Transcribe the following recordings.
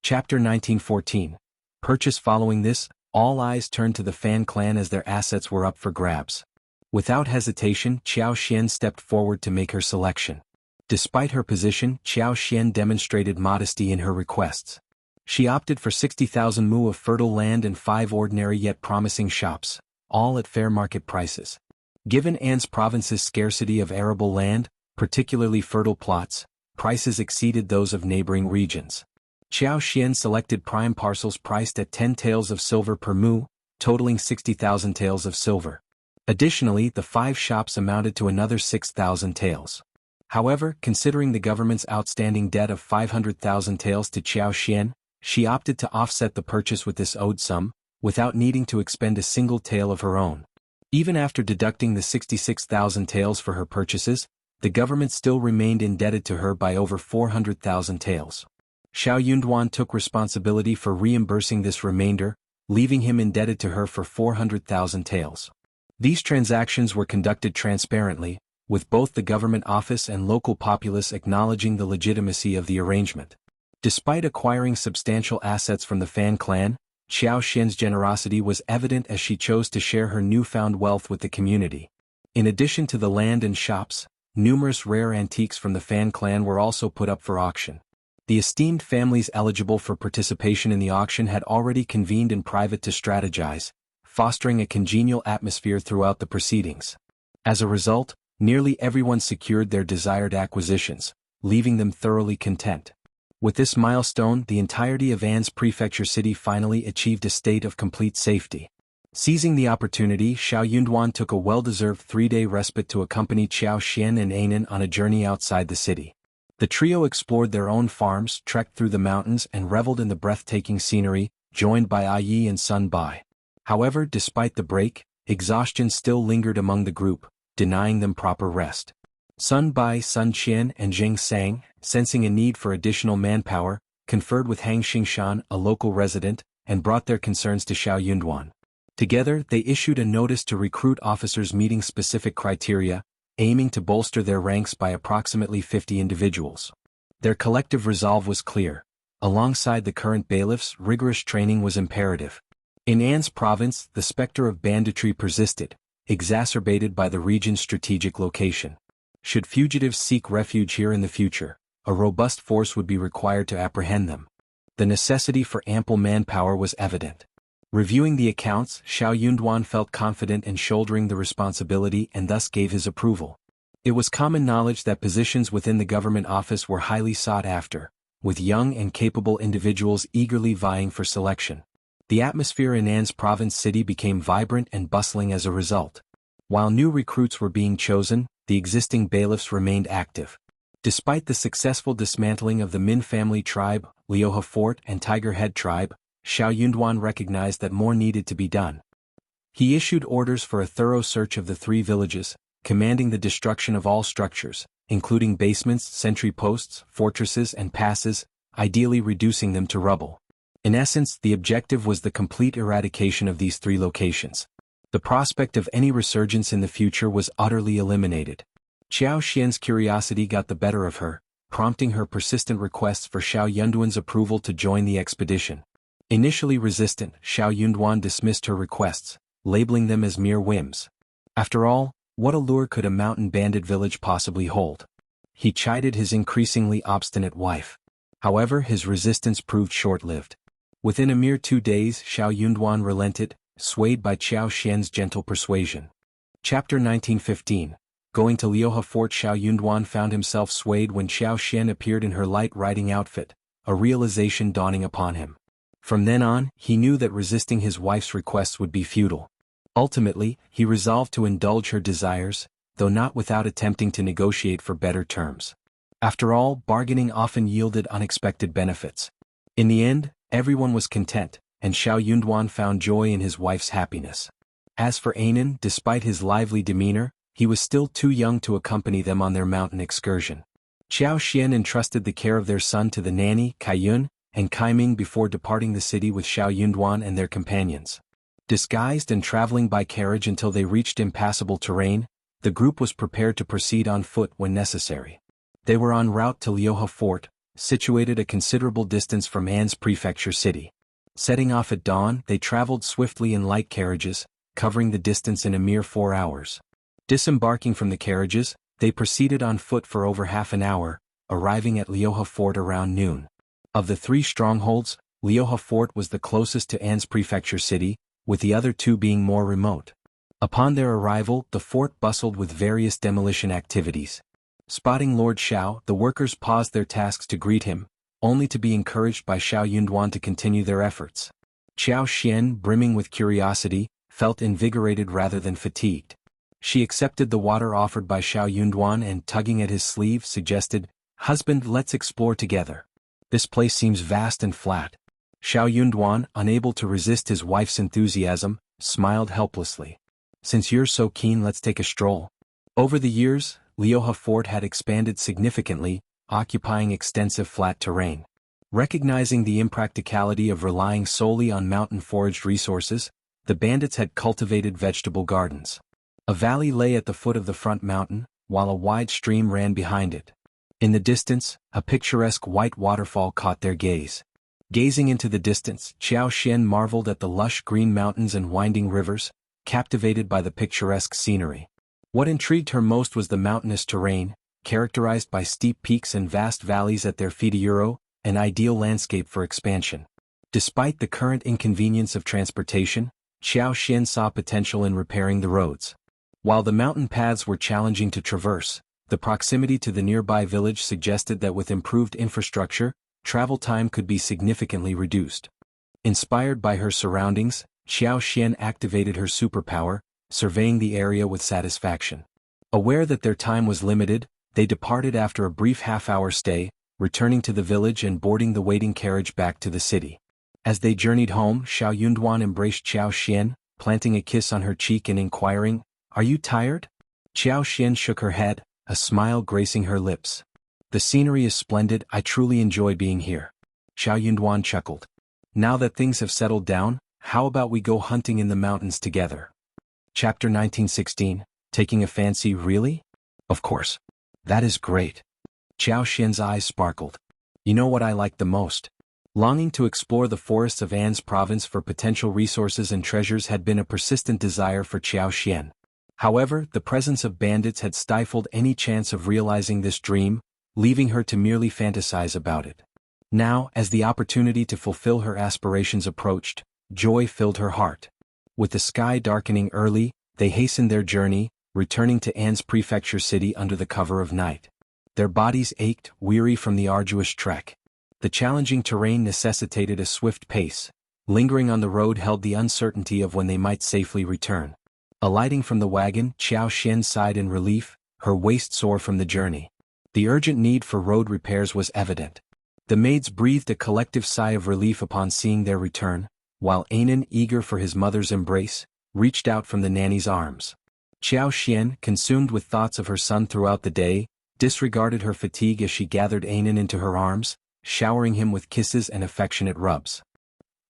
Chapter 1914. Purchase. Following this, all eyes turned to the Fan clan as their assets were up for grabs. Without hesitation, Qiao Xian stepped forward to make her selection. Despite her position, Qiao Xian demonstrated modesty in her requests. She opted for 60,000 mu of fertile land and 5 ordinary yet promising shops, all at fair market prices. Given An's province's scarcity of arable land, particularly fertile plots, prices exceeded those of neighboring regions. Qiao Xian selected prime parcels priced at 10 taels of silver per mu, totaling 60,000 taels of silver. Additionally, the 5 shops amounted to another 6,000 taels. However, considering the government's outstanding debt of 500,000 taels to Qiao Xian, she opted to offset the purchase with this owed sum, without needing to expend a single tael of her own. Even after deducting the 66,000 taels for her purchases, the government still remained indebted to her by over 400,000 taels. Xiao Yunduan took responsibility for reimbursing this remainder, leaving him indebted to her for 400,000 taels. These transactions were conducted transparently, with both the government office and local populace acknowledging the legitimacy of the arrangement. Despite acquiring substantial assets from the Fan clan, Qiao Xian's generosity was evident as she chose to share her newfound wealth with the community. In addition to the land and shops, numerous rare antiques from the Fan clan were also put up for auction. The esteemed families eligible for participation in the auction had already convened in private to strategize, fostering a congenial atmosphere throughout the proceedings. As a result, nearly everyone secured their desired acquisitions, leaving them thoroughly content. With this milestone, the entirety of An's prefecture city finally achieved a state of complete safety. Seizing the opportunity, Xiao Yunduan took a well-deserved 3-day respite to accompany Qiao Xian and Anan on a journey outside the city. The trio explored their own farms, trekked through the mountains, and reveled in the breathtaking scenery, joined by A Yi and Sun Bai. However, despite the break, exhaustion still lingered among the group, denying them proper rest. Sun Bai, Sun Qian, and Zheng Sang, sensing a need for additional manpower, conferred with Hang Xingshan, a local resident, and brought their concerns to Xiao Yunduan. Together, they issued a notice to recruit officers meeting specific criteria, aiming to bolster their ranks by approximately 50 individuals. Their collective resolve was clear. Alongside the current bailiffs, rigorous training was imperative. In An's province, the specter of banditry persisted, exacerbated by the region's strategic location. Should fugitives seek refuge here in the future, a robust force would be required to apprehend them. The necessity for ample manpower was evident. Reviewing the accounts, Xiao Yunduan felt confident in shouldering the responsibility and thus gave his approval. It was common knowledge that positions within the government office were highly sought after, with young and capable individuals eagerly vying for selection. The atmosphere in An's province city became vibrant and bustling as a result. While new recruits were being chosen, the existing bailiffs remained active. Despite the successful dismantling of the Min family tribe, Liuhe Fort, and Tiger Head tribe, Xiao Yunduan recognized that more needed to be done. He issued orders for a thorough search of the 3 villages, commanding the destruction of all structures, including basements, sentry posts, fortresses, and passes, ideally reducing them to rubble. In essence, the objective was the complete eradication of these 3 locations. The prospect of any resurgence in the future was utterly eliminated. Qiao Xian's curiosity got the better of her, prompting her persistent requests for Xiao Yunduan's approval to join the expedition. Initially resistant, Xiao Yunduan dismissed her requests, labeling them as mere whims. After all, what allure could a mountain bandit village possibly hold? He chided his increasingly obstinate wife. However, his resistance proved short-lived. Within a mere 2 days, Xiao Yunduan relented, swayed by Qiao Xian's gentle persuasion. Chapter 1915. Going to Liuhe Fort. Xiao Yunduan found himself swayed when Qiao Xian appeared in her light riding outfit, a realization dawning upon him. From then on, he knew that resisting his wife's requests would be futile. Ultimately, he resolved to indulge her desires, though not without attempting to negotiate for better terms. After all, bargaining often yielded unexpected benefits. In the end, everyone was content, and Xiao Yunduan found joy in his wife's happiness. As for Anan, despite his lively demeanor, he was still too young to accompany them on their mountain excursion. Qiao Xian entrusted the care of their son to the nanny, Kaiyun, and Kaiming before departing the city with Xiao Yunduan and their companions. Disguised and traveling by carriage until they reached impassable terrain, the group was prepared to proceed on foot when necessary. They were en route to Liuhe Fort, situated a considerable distance from An's prefecture city. Setting off at dawn, they traveled swiftly in light carriages, covering the distance in a mere 4 hours. Disembarking from the carriages, they proceeded on foot for over half an hour, arriving at Lioha Fort around noon. Of the 3 strongholds, Lioha Fort was the closest to An's prefecture city, with the other 2 being more remote. Upon their arrival, the fort bustled with various demolition activities. Spotting Lord Xiao, the workers paused their tasks to greet him, only to be encouraged by Xiao Yunduan to continue their efforts. Xiao Xian, brimming with curiosity, felt invigorated rather than fatigued. She accepted the water offered by Xiao Yunduan and, tugging at his sleeve, suggested, "Husband, let's explore together. This place seems vast and flat." Xiao Yunduan, unable to resist his wife's enthusiasm, smiled helplessly. "Since you're so keen, let's take a stroll." Over the years, Lioha Fort had expanded significantly, occupying extensive flat terrain. Recognizing the impracticality of relying solely on mountain-foraged resources, the bandits had cultivated vegetable gardens. A valley lay at the foot of the front mountain, while a wide stream ran behind it. In the distance, a picturesque white waterfall caught their gaze. Gazing into the distance, Xiao Xian marveled at the lush green mountains and winding rivers, captivated by the picturesque scenery. What intrigued her most was the mountainous terrain, characterized by steep peaks and vast valleys at their feet. An ideal landscape for expansion. Despite the current inconvenience of transportation, Xiao Xian saw potential in repairing the roads. While the mountain paths were challenging to traverse, the proximity to the nearby village suggested that with improved infrastructure, travel time could be significantly reduced. Inspired by her surroundings, Xiao Xian activated her superpower, surveying the area with satisfaction. Aware that their time was limited, they departed after a brief half-hour stay, returning to the village and boarding the waiting carriage back to the city. As they journeyed home, Xiao Yunduan embraced Xiao Xian, planting a kiss on her cheek and inquiring, "Are you tired?" Xiao Xian shook her head, a smile gracing her lips. "The scenery is splendid, I truly enjoy being here." Xiao Yunduan chuckled. "Now that things have settled down, how about we go hunting in the mountains together?" Chapter 1916, Taking a Fancy. Really? Of course. That is great. Xiao Xian's eyes sparkled. "You know what I like the most?" Longing to explore the forests of An's province for potential resources and treasures had been a persistent desire for Xiao Xian. However, the presence of bandits had stifled any chance of realizing this dream, leaving her to merely fantasize about it. Now, as the opportunity to fulfill her aspirations approached, joy filled her heart. With the sky darkening early, they hastened their journey, returning to An's prefecture city under the cover of night. Their bodies ached, weary from the arduous trek. The challenging terrain necessitated a swift pace. Lingering on the road held the uncertainty of when they might safely return. Alighting from the wagon, Xiao Xian sighed in relief, her waist sore from the journey. The urgent need for road repairs was evident. The maids breathed a collective sigh of relief upon seeing their return, while Anan, eager for his mother's embrace, reached out from the nanny's arms. Xiao Xian, consumed with thoughts of her son throughout the day, disregarded her fatigue as she gathered Anan into her arms, showering him with kisses and affectionate rubs.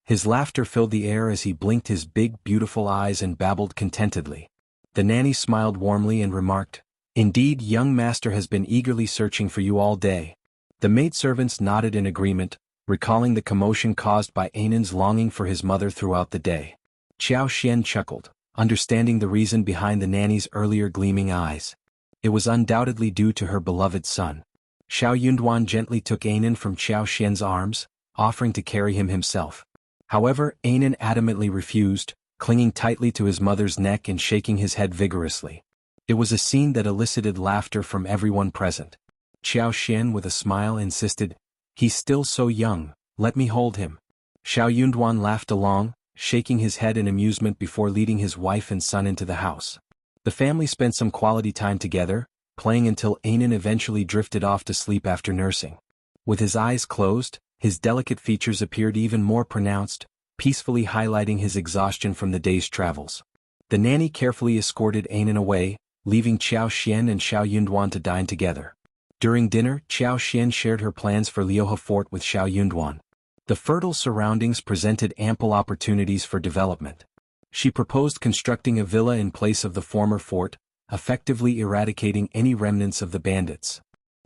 His laughter filled the air as he blinked his big, beautiful eyes and babbled contentedly. The nanny smiled warmly and remarked, "Indeed, young master has been eagerly searching for you all day." The maidservants nodded in agreement, recalling the commotion caused by Anan's longing for his mother throughout the day. Xiao Xian chuckled, understanding the reason behind the nanny's earlier gleaming eyes. It was undoubtedly due to her beloved son. Xiao Yunduan gently took Anan from Xiao Xian's arms, offering to carry him himself. However, Anan adamantly refused, clinging tightly to his mother's neck and shaking his head vigorously. It was a scene that elicited laughter from everyone present. Xiao Xian with a smile insisted, "He's still so young, let me hold him." Xiao Yunduan laughed along, shaking his head in amusement before leading his wife and son into the house. The family spent some quality time together, playing until Anan eventually drifted off to sleep after nursing. With his eyes closed, his delicate features appeared even more pronounced, peacefully highlighting his exhaustion from the day's travels. The nanny carefully escorted Anan away, leaving Xiao Xian and Xiao Yunduan to dine together. During dinner, Xiao Xian shared her plans for Lioha Fort with Xiao Yunduan. The fertile surroundings presented ample opportunities for development. She proposed constructing a villa in place of the former fort, effectively eradicating any remnants of the bandits.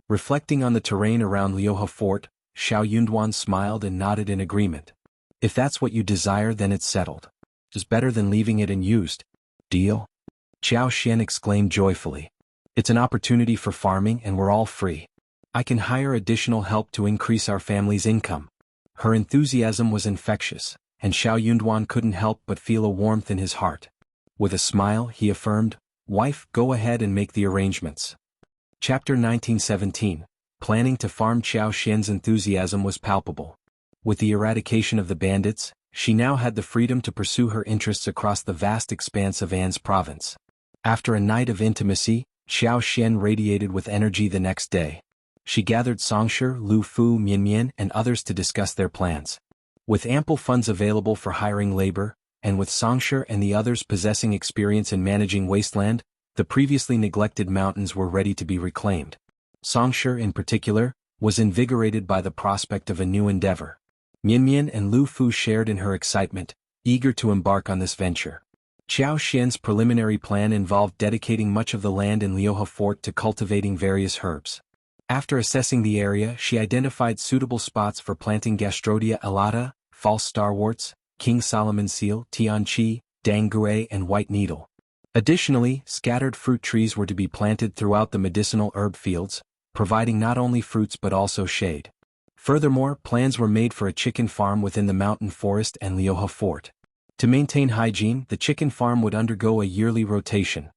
Reflecting on the terrain around Liuhe Fort, Xiao Yunduan smiled and nodded in agreement. If that's what you desire, then it's settled. It's better than leaving it unused. Deal? Xiao Xian exclaimed joyfully. It's an opportunity for farming and we're all free. I can hire additional help to increase our family's income. Her enthusiasm was infectious, and Xiao Yunduan couldn't help but feel a warmth in his heart. With a smile, he affirmed, "Wife, go ahead and make the arrangements." Chapter 1917. Planning to farm. Xiao Xian's enthusiasm was palpable. With the eradication of the bandits, she now had the freedom to pursue her interests across the vast expanse of An's province. After a night of intimacy, Xiao Xian radiated with energy the next day. She gathered Songshi, Lu Fu, Mian and others to discuss their plans. With ample funds available for hiring labor, and with Songshi and the others possessing experience in managing wasteland, the previously neglected mountains were ready to be reclaimed. Songshi, in particular, was invigorated by the prospect of a new endeavor. Mian and Lu Fu shared in her excitement, eager to embark on this venture. Xiao Xian's preliminary plan involved dedicating much of the land in Liuhe Fort to cultivating various herbs. After assessing the area, she identified suitable spots for planting Gastrodia elata, false starworts, King Solomon seal, tianqi, dangue and white needle. Additionally, scattered fruit trees were to be planted throughout the medicinal herb fields, providing not only fruits but also shade. Furthermore, plans were made for a chicken farm within the mountain forest and Liuhe Fort. To maintain hygiene, the chicken farm would undergo a yearly rotation.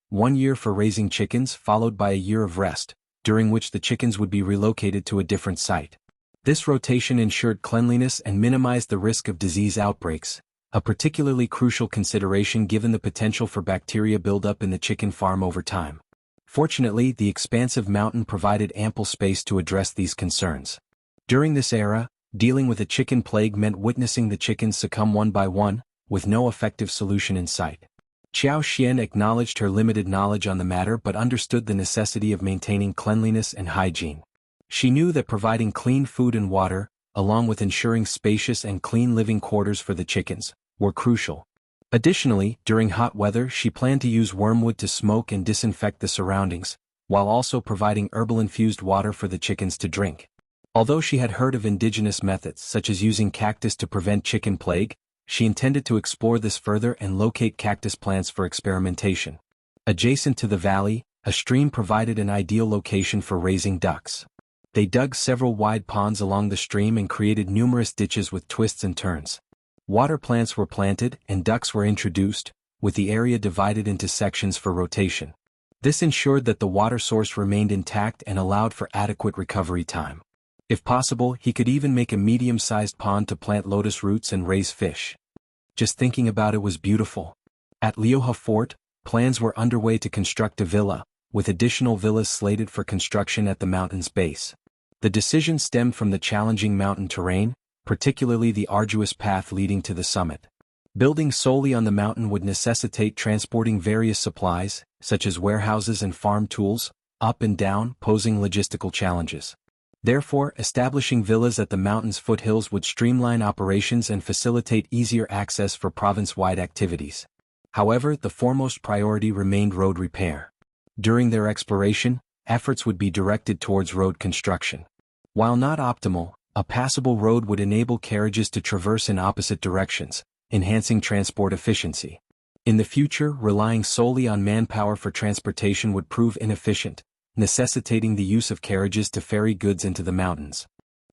1 year for raising chickens followed by a year of rest, during which the chickens would be relocated to a different site. This rotation ensured cleanliness and minimized the risk of disease outbreaks, a particularly crucial consideration given the potential for bacteria buildup in the chicken farm over time. Fortunately, the expansive mountain provided ample space to address these concerns. During this era, dealing with a chicken plague meant witnessing the chickens succumb one by one, with no effective solution in sight. Xiao Xian acknowledged her limited knowledge on the matter but understood the necessity of maintaining cleanliness and hygiene. She knew that providing clean food and water, along with ensuring spacious and clean living quarters for the chickens, were crucial. Additionally, during hot weather she planned to use wormwood to smoke and disinfect the surroundings, while also providing herbal-infused water for the chickens to drink. Although she had heard of indigenous methods such as using cactus to prevent chicken plague, she intended to explore this further and locate cactus plants for experimentation. Adjacent to the valley, a stream provided an ideal location for raising ducks. They dug several wide ponds along the stream and created numerous ditches with twists and turns. Water plants were planted and ducks were introduced, with the area divided into sections for rotation. This ensured that the water source remained intact and allowed for adequate recovery time. If possible, he could even make a medium-sized pond to plant lotus roots and raise fish. Just thinking about it was beautiful. At Liuhe Fort, plans were underway to construct a villa, with additional villas slated for construction at the mountain's base. The decision stemmed from the challenging mountain terrain, particularly the arduous path leading to the summit. Building solely on the mountain would necessitate transporting various supplies, such as warehouses and farm tools, up and down, posing logistical challenges. Therefore, establishing villas at the mountain's foothills would streamline operations and facilitate easier access for province-wide activities. However, the foremost priority remained road repair. During their exploration, efforts would be directed towards road construction. While not optimal, a passable road would enable carriages to traverse in opposite directions, enhancing transport efficiency. In the future, relying solely on manpower for transportation would prove inefficient, necessitating the use of carriages to ferry goods into the mountains.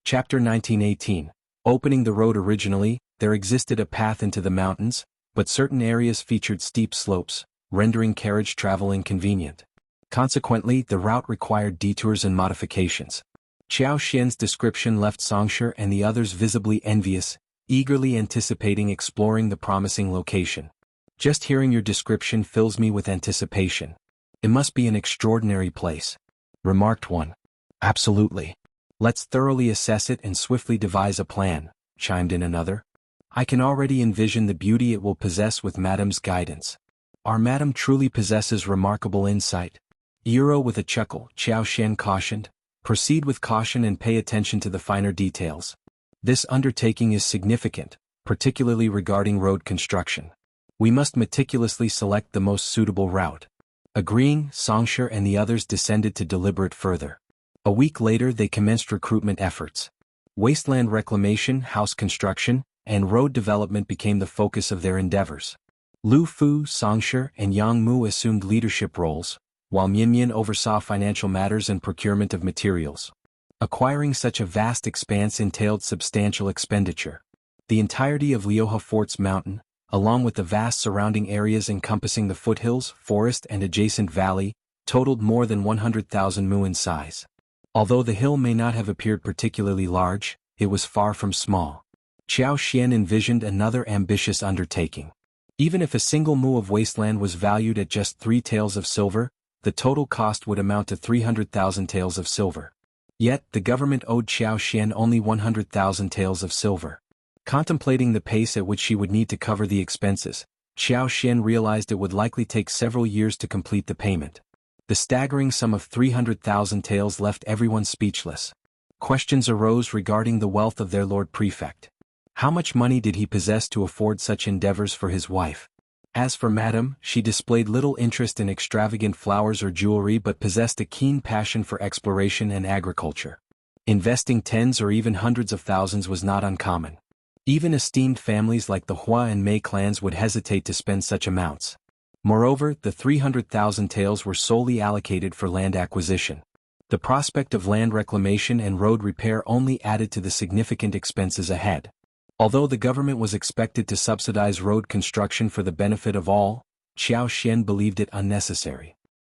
Chapter 1918. Opening the road. Originally, there existed a path into the mountains, but certain areas featured steep slopes, rendering carriage travel inconvenient. Consequently, the route required detours and modifications. Xiao Xian's description left Songshi and the others visibly envious, eagerly anticipating exploring the promising location. Just hearing your description fills me with anticipation. It must be an extraordinary place, remarked one. Absolutely. Let's thoroughly assess it and swiftly devise a plan, chimed in another. I can already envision the beauty it will possess with Madame's guidance. Our Madame truly possesses remarkable insight. Euro with a chuckle, Xiao Xian cautioned, proceed with caution and pay attention to the finer details. This undertaking is significant, particularly regarding road construction. We must meticulously select the most suitable route. Agreeing, Songshi and the others descended to deliberate further. A week later they commenced recruitment efforts. Wasteland reclamation, house construction, and road development became the focus of their endeavors. Lu Fu, Songshi, and Yang Mu assumed leadership roles, while Mian oversaw financial matters and procurement of materials. Acquiring such a vast expanse entailed substantial expenditure. The entirety of Liuhe Fort's mountain, along with the vast surrounding areas encompassing the foothills, forest and adjacent valley, totaled more than 100,000 mu in size. Although the hill may not have appeared particularly large, it was far from small. Qiao Xian envisioned another ambitious undertaking. Even if a single mu of wasteland was valued at just 3 taels of silver, the total cost would amount to 300,000 taels of silver. Yet, the government owed Qiao Xian only 100,000 taels of silver. Contemplating the pace at which she would need to cover the expenses, Qiao Xian realized it would likely take several years to complete the payment. The staggering sum of 300,000 taels left everyone speechless. Questions arose regarding the wealth of their Lord Prefect. How much money did he possess to afford such endeavors for his wife? As for Madame, she displayed little interest in extravagant flowers or jewelry but possessed a keen passion for exploration and agriculture. Investing tens or even hundreds of thousands was not uncommon. Even esteemed families like the Hua and Mei clans would hesitate to spend such amounts. Moreover, the 300,000 taels were solely allocated for land acquisition. The prospect of land reclamation and road repair only added to the significant expenses ahead. Although the government was expected to subsidize road construction for the benefit of all, Qiao Xian believed it unnecessary.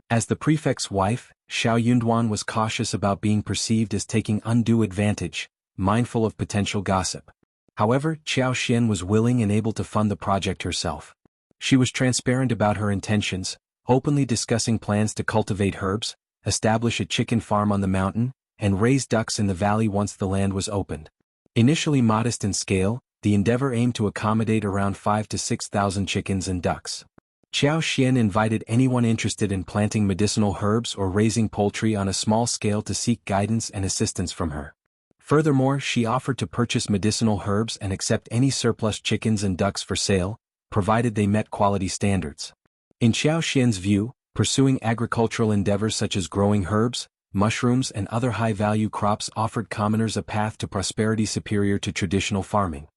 As the prefect's wife, Xiao Yunduan was cautious about being perceived as taking undue advantage, mindful of potential gossip. However, Qiao Xian was willing and able to fund the project herself. She was transparent about her intentions, openly discussing plans to cultivate herbs, establish a chicken farm on the mountain, and raise ducks in the valley once the land was opened. Initially modest in scale, the endeavor aimed to accommodate around 5,000 to 6,000 chickens and ducks. Qiao Xian invited anyone interested in planting medicinal herbs or raising poultry on a small scale to seek guidance and assistance from her. Furthermore, she offered to purchase medicinal herbs and accept any surplus chickens and ducks for sale, provided they met quality standards. In Qiao Xian's view, pursuing agricultural endeavors such as growing herbs, mushrooms and other high-value crops offered commoners a path to prosperity superior to traditional farming.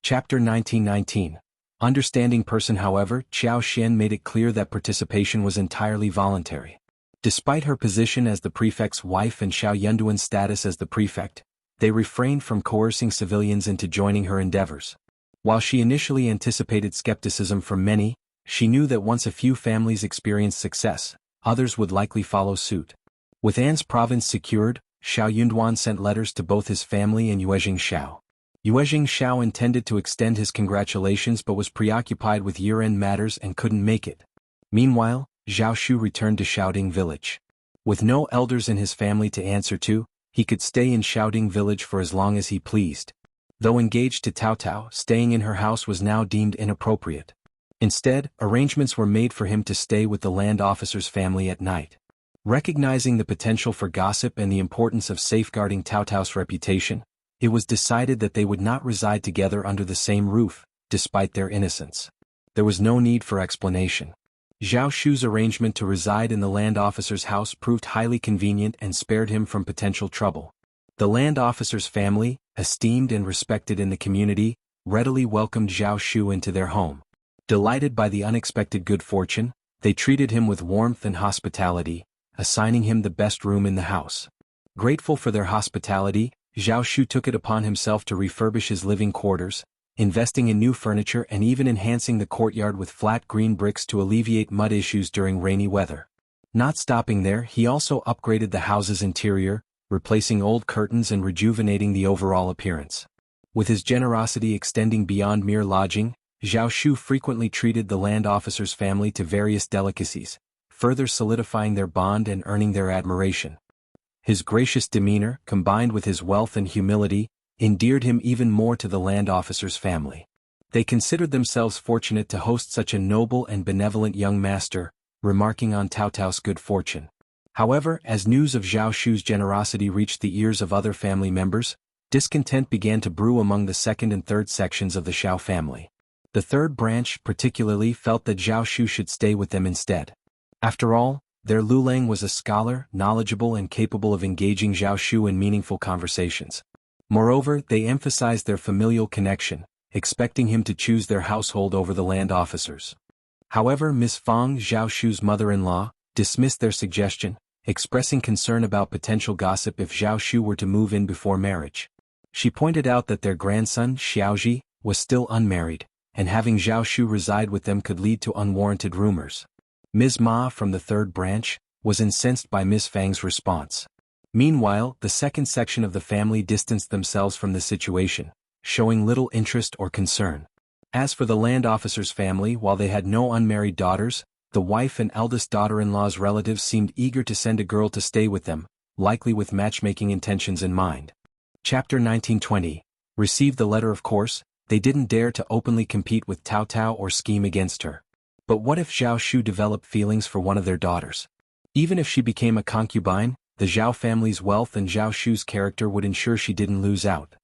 Chapter 1919. Understanding person. However, Qiao Xian made it clear that participation was entirely voluntary. Despite her position as the prefect's wife and Xiao Yunduan's status as the prefect, they refrained from coercing civilians into joining her endeavors. While she initially anticipated skepticism from many, she knew that once a few families experienced success, others would likely follow suit. With An's province secured, Xiao Yunduan sent letters to both his family and Yuezhing Xiao. Yuezhing Xiao intended to extend his congratulations but was preoccupied with year-end matters and couldn't make it. Meanwhile, Zhao Shu returned to Xiaoding village. With no elders in his family to answer to, he could stay in Xiaoding village for as long as he pleased. Though engaged to Tao Tao, staying in her house was now deemed inappropriate. Instead, arrangements were made for him to stay with the land officer's family at night. Recognizing the potential for gossip and the importance of safeguarding Tao Tao's reputation, it was decided that they would not reside together under the same roof, despite their innocence. There was no need for explanation. Zhao Shu's arrangement to reside in the land officer's house proved highly convenient and spared him from potential trouble. The land officer's family, esteemed and respected in the community, readily welcomed Zhao Shu into their home. Delighted by the unexpected good fortune, they treated him with warmth and hospitality, assigning him the best room in the house. Grateful for their hospitality, Zhao Shu took it upon himself to refurbish his living quarters, investing in new furniture and even enhancing the courtyard with flat green bricks to alleviate mud issues during rainy weather. Not stopping there, he also upgraded the house's interior, replacing old curtains and rejuvenating the overall appearance. With his generosity extending beyond mere lodging, Zhao Shu frequently treated the land officer's family to various delicacies, further solidifying their bond and earning their admiration. His gracious demeanor, combined with his wealth and humility, endeared him even more to the land officer's family. They considered themselves fortunate to host such a noble and benevolent young master, remarking on Tao Tao's good fortune. However, as news of Zhao Shu's generosity reached the ears of other family members, discontent began to brew among the second and third sections of the Xiao family. The third branch particularly felt that Zhao Shu should stay with them instead. After all, Their Lulang was a scholar, knowledgeable and capable of engaging Zhao Shu in meaningful conversations. Moreover, they emphasized their familial connection, expecting him to choose their household over the land officers. However, Miss Fang, Zhao Shu's mother-in-law, dismissed their suggestion, expressing concern about potential gossip if Zhao Shu were to move in before marriage. She pointed out that their grandson, Xiaozhi, was still unmarried, and having Zhao Shu reside with them could lead to unwarranted rumors. Ms. Ma from the third branch was incensed by Ms. Fang's response. Meanwhile, the second section of the family distanced themselves from the situation, showing little interest or concern. As for the land officer's family, while they had no unmarried daughters, the wife and eldest daughter-in-law's relatives seemed eager to send a girl to stay with them, likely with matchmaking intentions in mind. Chapter 1920. Received the letter. Of course, they didn't dare to openly compete with Tao Tao or scheme against her. But what if Zhao Shu developed feelings for one of their daughters? Even if she became a concubine, the Zhao family's wealth and Zhao Shu's character would ensure she didn't lose out.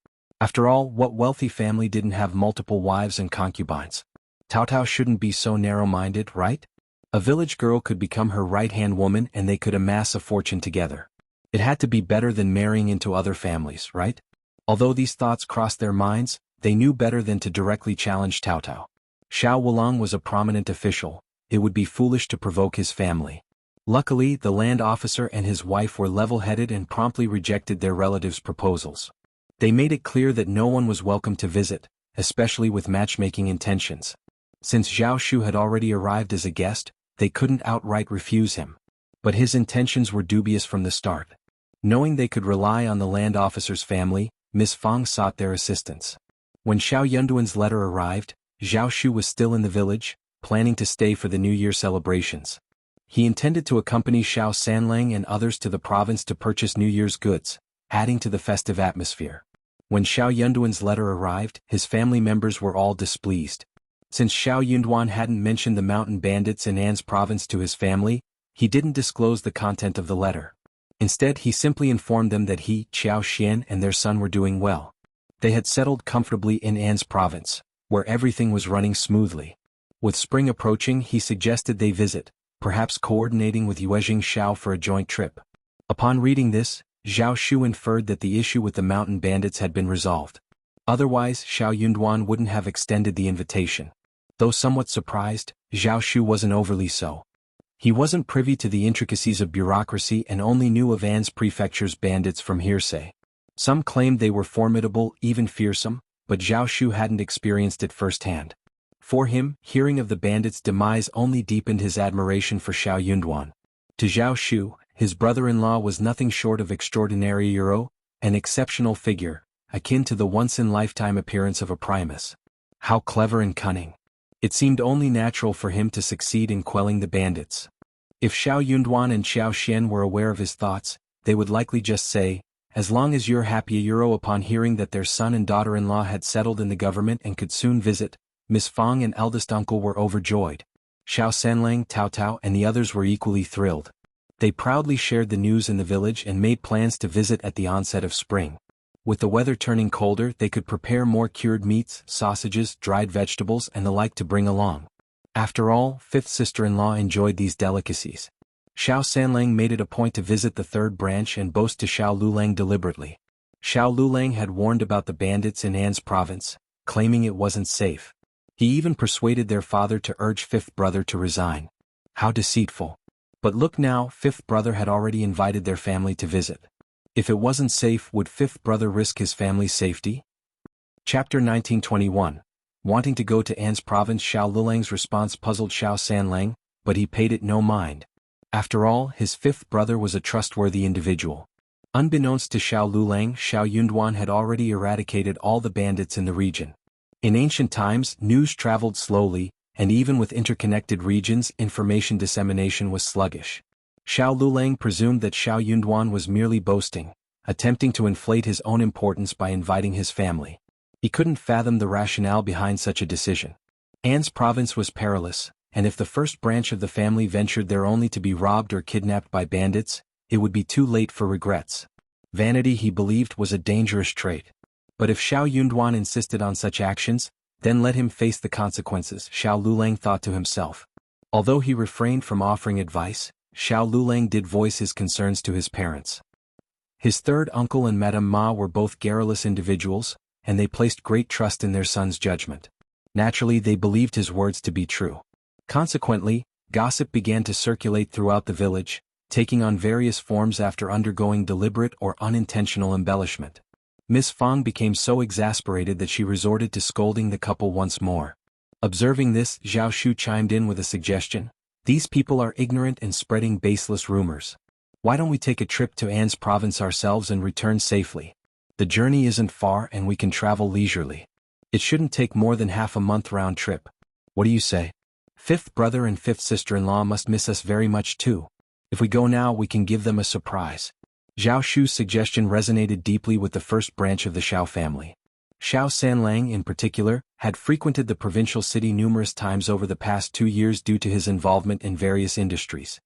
After all, what wealthy family didn't have multiple wives and concubines? Tao Tao shouldn't be so narrow-minded, right? A village girl could become her right-hand woman and they could amass a fortune together. It had to be better than marrying into other families, right? Although these thoughts crossed their minds, they knew better than to directly challenge Tao Tao. Xiao Wulang was a prominent official. It would be foolish to provoke his family. Luckily, the land officer and his wife were level-headed and promptly rejected their relatives' proposals. They made it clear that no one was welcome to visit, especially with matchmaking intentions. Since Zhao Shu had already arrived as a guest, they couldn't outright refuse him. But his intentions were dubious from the start. Knowing they could rely on the land officer's family, Miss Fang sought their assistance. When Xiao Yunduan's letter arrived, Zhao Shu was still in the village, planning to stay for the New Year celebrations. He intended to accompany Xiao Sanlang and others to the province to purchase New Year's goods, adding to the festive atmosphere. When Xiao Yunduan's letter arrived, his family members were all displeased. Since Xiao Yunduan hadn't mentioned the mountain bandits in An's province to his family, he didn't disclose the content of the letter. Instead, he simply informed them that he, Qiao Xian, and their son were doing well. They had settled comfortably in An's province, where everything was running smoothly. With spring approaching, he suggested they visit, perhaps coordinating with Yuezhing Xiao for a joint trip. Upon reading this, Zhao Shu inferred that the issue with the mountain bandits had been resolved. Otherwise, Xiao Yunduan wouldn't have extended the invitation. Though somewhat surprised, Zhao Shu wasn't overly so. He wasn't privy to the intricacies of bureaucracy and only knew of An's prefecture's bandits from hearsay. Some claimed they were formidable, even fearsome, but Zhao Shu hadn't experienced it firsthand. For him, hearing of the bandits' demise only deepened his admiration for Xiao Yunduan. To Zhao Shu, his brother-in-law was nothing short of extraordinary hero, an exceptional figure, akin to the once-in-lifetime appearance of a primus. How clever and cunning. It seemed only natural for him to succeed in quelling the bandits. If Xiao Yunduan and Xiao Xian were aware of his thoughts, they would likely just say, "As long as you're happy." Upon hearing that their son and daughter-in-law had settled in the government and could soon visit, Miss Fang and eldest uncle were overjoyed. Xiao Sanlang, Tao Tao, and the others were equally thrilled. They proudly shared the news in the village and made plans to visit at the onset of spring. With the weather turning colder, they could prepare more cured meats, sausages, dried vegetables, and the like to bring along. After all, fifth sister-in-law enjoyed these delicacies. Xiao Sanlang made it a point to visit the third branch and boast to Xiao Lulang deliberately. Xiao Lulang had warned about the bandits in An's province, claiming it wasn't safe. He even persuaded their father to urge fifth brother to resign. How deceitful. But look now, fifth brother had already invited their family to visit. If it wasn't safe, would fifth brother risk his family's safety? Chapter 1921. Wanting to go to An's province. Xiao Lulang's response puzzled Xiao Sanlang, but he paid it no mind. After all, his fifth brother was a trustworthy individual. Unbeknownst to Xiao Lulang, Xiao Yunduan had already eradicated all the bandits in the region. In ancient times, news traveled slowly, and even with interconnected regions, information dissemination was sluggish. Xiao Lulang presumed that Xiao Yunduan was merely boasting, attempting to inflate his own importance by inviting his family. He couldn't fathom the rationale behind such a decision. An's province was perilous, and if the first branch of the family ventured there only to be robbed or kidnapped by bandits, it would be too late for regrets. Vanity, he believed, was a dangerous trait. But if Xiao Yunduan insisted on such actions, then let him face the consequences, Xiao Lulang thought to himself. Although he refrained from offering advice, Xiao Lulang did voice his concerns to his parents. His third uncle and Madame Ma were both garrulous individuals, and they placed great trust in their son's judgment. Naturally, they believed his words to be true. Consequently, gossip began to circulate throughout the village, taking on various forms after undergoing deliberate or unintentional embellishment. Miss Fang became so exasperated that she resorted to scolding the couple once more. Observing this, Zhao Shu chimed in with a suggestion. These people are ignorant and spreading baseless rumors. Why don't we take a trip to An's province ourselves and return safely? The journey isn't far and we can travel leisurely. It shouldn't take more than half a month round trip. What do you say? Fifth brother and fifth sister-in-law must miss us very much too. If we go now, we can give them a surprise. Zhao Shu's suggestion resonated deeply with the first branch of the Xiao family. Xiao Sanlang, in particular, had frequented the provincial city numerous times over the past 2 years due to his involvement in various industries.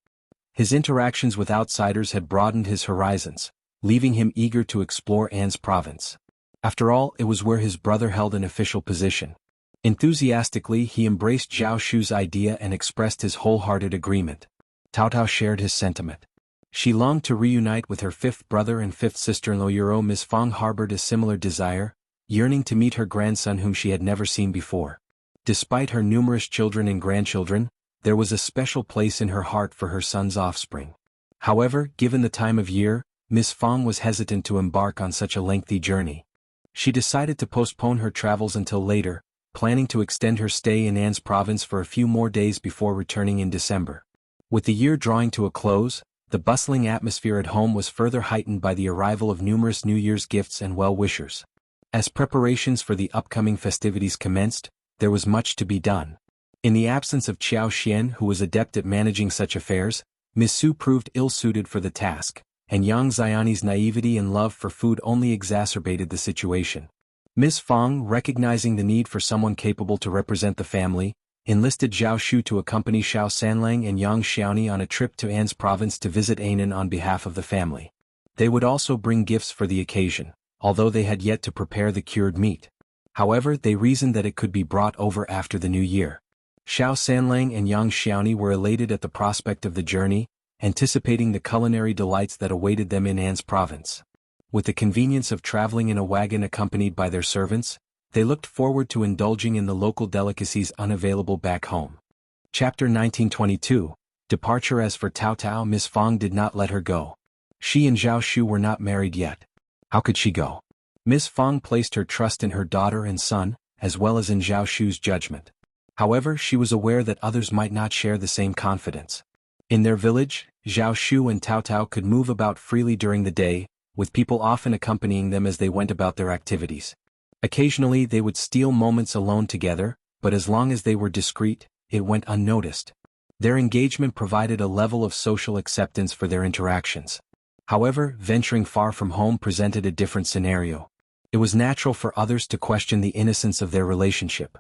His interactions with outsiders had broadened his horizons, leaving him eager to explore An's province. After all, it was where his brother held an official position. Enthusiastically, he embraced Zhao Shu's idea and expressed his wholehearted agreement. Cao Cao shared his sentiment. She longed to reunite with her fifth brother and fifth sister-in-law. Miss Fang harbored a similar desire, yearning to meet her grandson whom she had never seen before. Despite her numerous children and grandchildren, there was a special place in her heart for her son's offspring. However, given the time of year, Miss Fang was hesitant to embark on such a lengthy journey. She decided to postpone her travels until later, planning to extend her stay in An's province for a few more days before returning in December. With the year drawing to a close, the bustling atmosphere at home was further heightened by the arrival of numerous New Year's gifts and well-wishers. As preparations for the upcoming festivities commenced, there was much to be done. In the absence of Qiao Xian, who was adept at managing such affairs, Miss Su proved ill-suited for the task, and Yang Xiani's naivety and love for food only exacerbated the situation. Miss Fang, recognizing the need for someone capable to represent the family, enlisted Zhao Shu to accompany Xiao Sanlang and Yang Xiaoni on a trip to An's province to visit Anan on behalf of the family. They would also bring gifts for the occasion, although they had yet to prepare the cured meat. However, they reasoned that it could be brought over after the new year. Xiao Sanlang and Yang Xiaoni were elated at the prospect of the journey, anticipating the culinary delights that awaited them in An's province. With the convenience of traveling in a wagon accompanied by their servants, they looked forward to indulging in the local delicacies unavailable back home. Chapter 1922, Departure. As for Cao Cao, Miss Fang did not let her go. She and Zhao Shu were not married yet. How could she go? Miss Fang placed her trust in her daughter and son, as well as in Zhao Shu's judgment. However, she was aware that others might not share the same confidence. In their village, Zhao Shu and Cao Cao could move about freely during the day, with people often accompanying them as they went about their activities. Occasionally they would steal moments alone together, but as long as they were discreet, it went unnoticed. Their engagement provided a level of social acceptance for their interactions. However, venturing far from home presented a different scenario. It was natural for others to question the innocence of their relationship.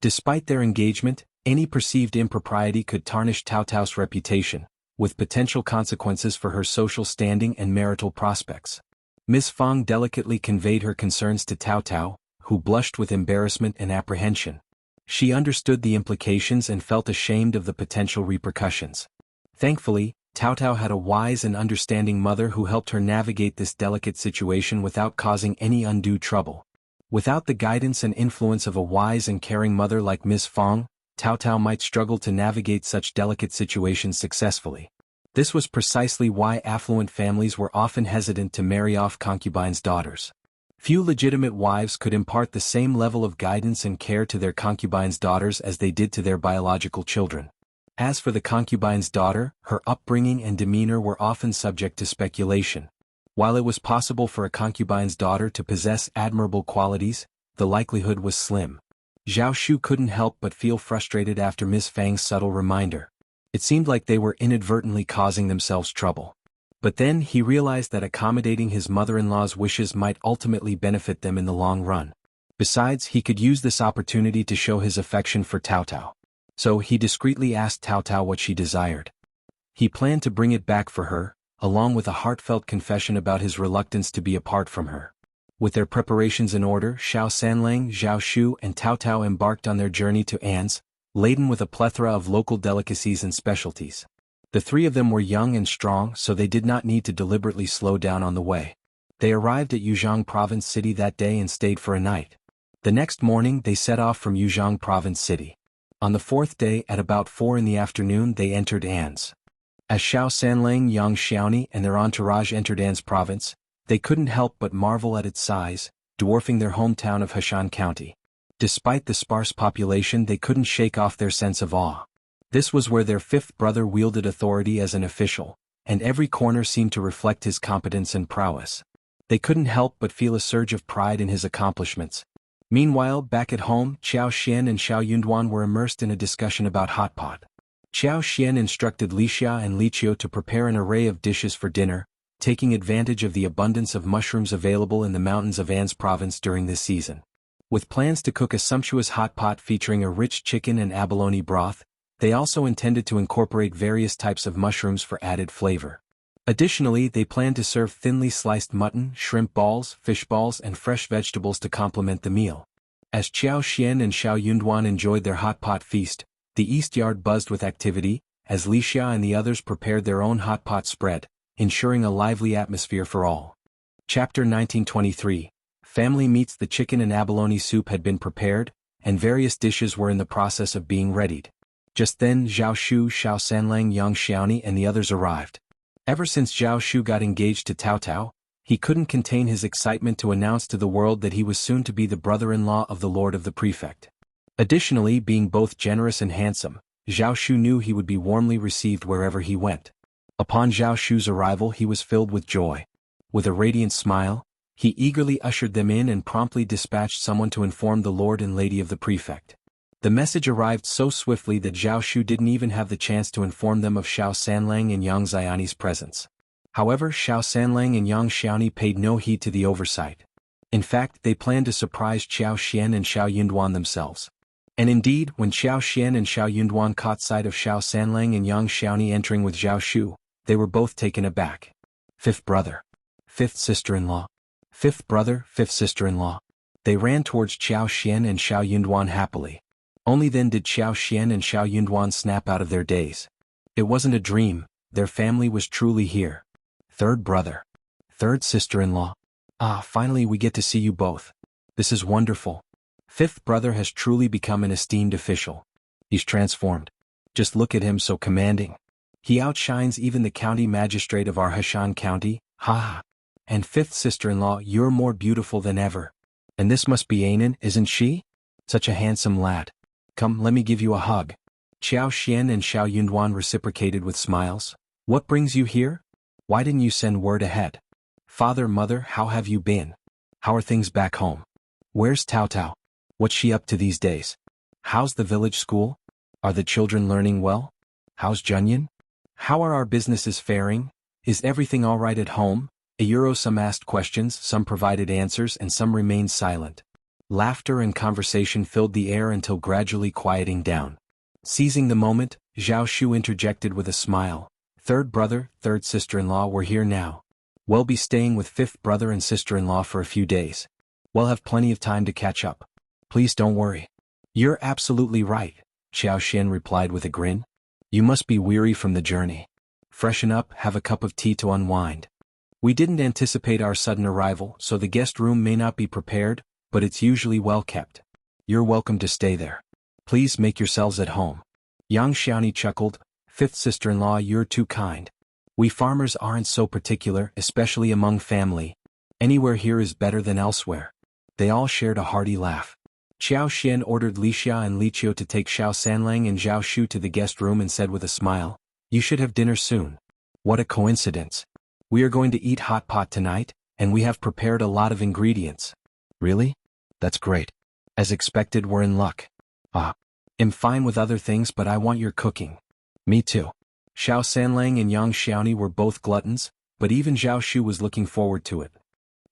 Despite their engagement, any perceived impropriety could tarnish Cao Cao's reputation, with potential consequences for her social standing and marital prospects. Miss Fang delicately conveyed her concerns to Cao Cao, who blushed with embarrassment and apprehension. She understood the implications and felt ashamed of the potential repercussions. Thankfully, Cao Cao had a wise and understanding mother who helped her navigate this delicate situation without causing any undue trouble. Without the guidance and influence of a wise and caring mother like Miss Fang, Cao Cao might struggle to navigate such delicate situations successfully. This was precisely why affluent families were often hesitant to marry off concubines' daughters. Few legitimate wives could impart the same level of guidance and care to their concubines' daughters as they did to their biological children. As for the concubine's daughter, her upbringing and demeanor were often subject to speculation. While it was possible for a concubine's daughter to possess admirable qualities, the likelihood was slim. Zhao Shu couldn't help but feel frustrated after Miss Fang's subtle reminder. It seemed like they were inadvertently causing themselves trouble. But then he realized that accommodating his mother-in-law's wishes might ultimately benefit them in the long run. Besides, he could use this opportunity to show his affection for Cao Cao. So he discreetly asked Cao Cao what she desired. He planned to bring it back for her, along with a heartfelt confession about his reluctance to be apart from her. With their preparations in order, Xiao Sanlang, Zhao Shu and Cao Cao embarked on their journey to An's, laden with a plethora of local delicacies and specialties. The three of them were young and strong, so they did not need to deliberately slow down on the way. They arrived at Yuzhong Province City that day and stayed for a night. The next morning they set off from Yuzhong Province City. On the fourth day at about 4 in the afternoon they entered An's. As Xiao Sanlang, Yang Xiaoni and their entourage entered An's province, they couldn't help but marvel at its size, dwarfing their hometown of Heshan County. Despite the sparse population, they couldn't shake off their sense of awe. This was where their fifth brother wielded authority as an official, and every corner seemed to reflect his competence and prowess. They couldn't help but feel a surge of pride in his accomplishments. Meanwhile, back at home, Qiao Xian and Xiao Yunduan were immersed in a discussion about hot pot. Qiao Xian instructed Li Xia and Li Qiu to prepare an array of dishes for dinner, taking advantage of the abundance of mushrooms available in the mountains of An's province during this season. With plans to cook a sumptuous hot pot featuring a rich chicken and abalone broth, they also intended to incorporate various types of mushrooms for added flavor. Additionally, they planned to serve thinly sliced mutton, shrimp balls, fish balls, and fresh vegetables to complement the meal. As Qiao Xian and Xiao Yunduan enjoyed their hot pot feast, the east yard buzzed with activity, as Li Xia and the others prepared their own hot pot spread, ensuring a lively atmosphere for all. Chapter 1923. Family meets. The chicken and abalone soup had been prepared, and various dishes were in the process of being readied. Just then Zhao Shu, Xiao Sanlang, Yang Xiaoni and the others arrived. Ever since Zhao Shu got engaged to Tao Tao, he couldn't contain his excitement to announce to the world that he was soon to be the brother-in-law of the Lord of the Prefect. Additionally, being both generous and handsome, Zhao Shu knew he would be warmly received wherever he went. Upon Zhao Shu's arrival he was filled with joy. With a radiant smile, he eagerly ushered them in and promptly dispatched someone to inform the Lord and Lady of the Prefect. The message arrived so swiftly that Zhao Shu didn't even have the chance to inform them of Xiao Sanlang and Yang Xiaoni's presence. However, Xiao Sanlang and Yang Xiaoni paid no heed to the oversight. In fact, they planned to surprise Qiao Xian and Xiao Yunduan themselves. And indeed, when Qiao Xian and Xiao Yunduan caught sight of Xiao Sanlang and Yang Xiaoni entering with Zhao Shu, they were both taken aback. Fifth brother. Fifth sister-in-law. Fifth brother, fifth sister-in-law. They ran towards Qiao Xian and Xiao Yunduan happily. Only then did Qiao Xian and Xiao Yunduan snap out of their daze. It wasn't a dream, their family was truly here. Third brother. Third sister-in-law. Ah, finally we get to see you both. This is wonderful. Fifth brother has truly become an esteemed official. He's transformed. Just look at him, so commanding. He outshines even the county magistrate of our Heshan County, ha ha. And fifth sister-in-law, you're more beautiful than ever. And this must be Anan, isn't she? Such a handsome lad. Come, let me give you a hug. Qiao Xian and Xiao Yunduan reciprocated with smiles. What brings you here? Why didn't you send word ahead? Father, mother, how have you been? How are things back home? Where's Tao Tao? What's she up to these days? How's the village school? Are the children learning well? How's Junyan? How are our businesses faring? Is everything all right at home? Some asked questions, some provided answers, and some remained silent. Laughter and conversation filled the air until gradually quieting down. Seizing the moment, Zhao Shu interjected with a smile. Third brother, third sister-in-law, we're here now. We'll be staying with fifth brother and sister-in-law for a few days. We'll have plenty of time to catch up. Please don't worry. You're absolutely right, Xiao Xian replied with a grin. You must be weary from the journey. Freshen up, have a cup of tea to unwind. We didn't anticipate our sudden arrival, so the guest room may not be prepared, but it's usually well kept. You're welcome to stay there. Please make yourselves at home. Yang Xiaoni chuckled. Fifth sister-in-law, you're too kind. We farmers aren't so particular, especially among family. Anywhere here is better than elsewhere. They all shared a hearty laugh. Qiao Xian ordered Li Xia and Li Qiu to take Xiao Sanlang and Zhao Shu to the guest room and said with a smile, you should have dinner soon. What a coincidence. We are going to eat hot pot tonight, and we have prepared a lot of ingredients. Really? That's great. As expected, we're in luck. I'm fine with other things, but I want your cooking. Me too. Xiao Sanlang and Yang Xiaoni were both gluttons, but even Zhao Shu was looking forward to it.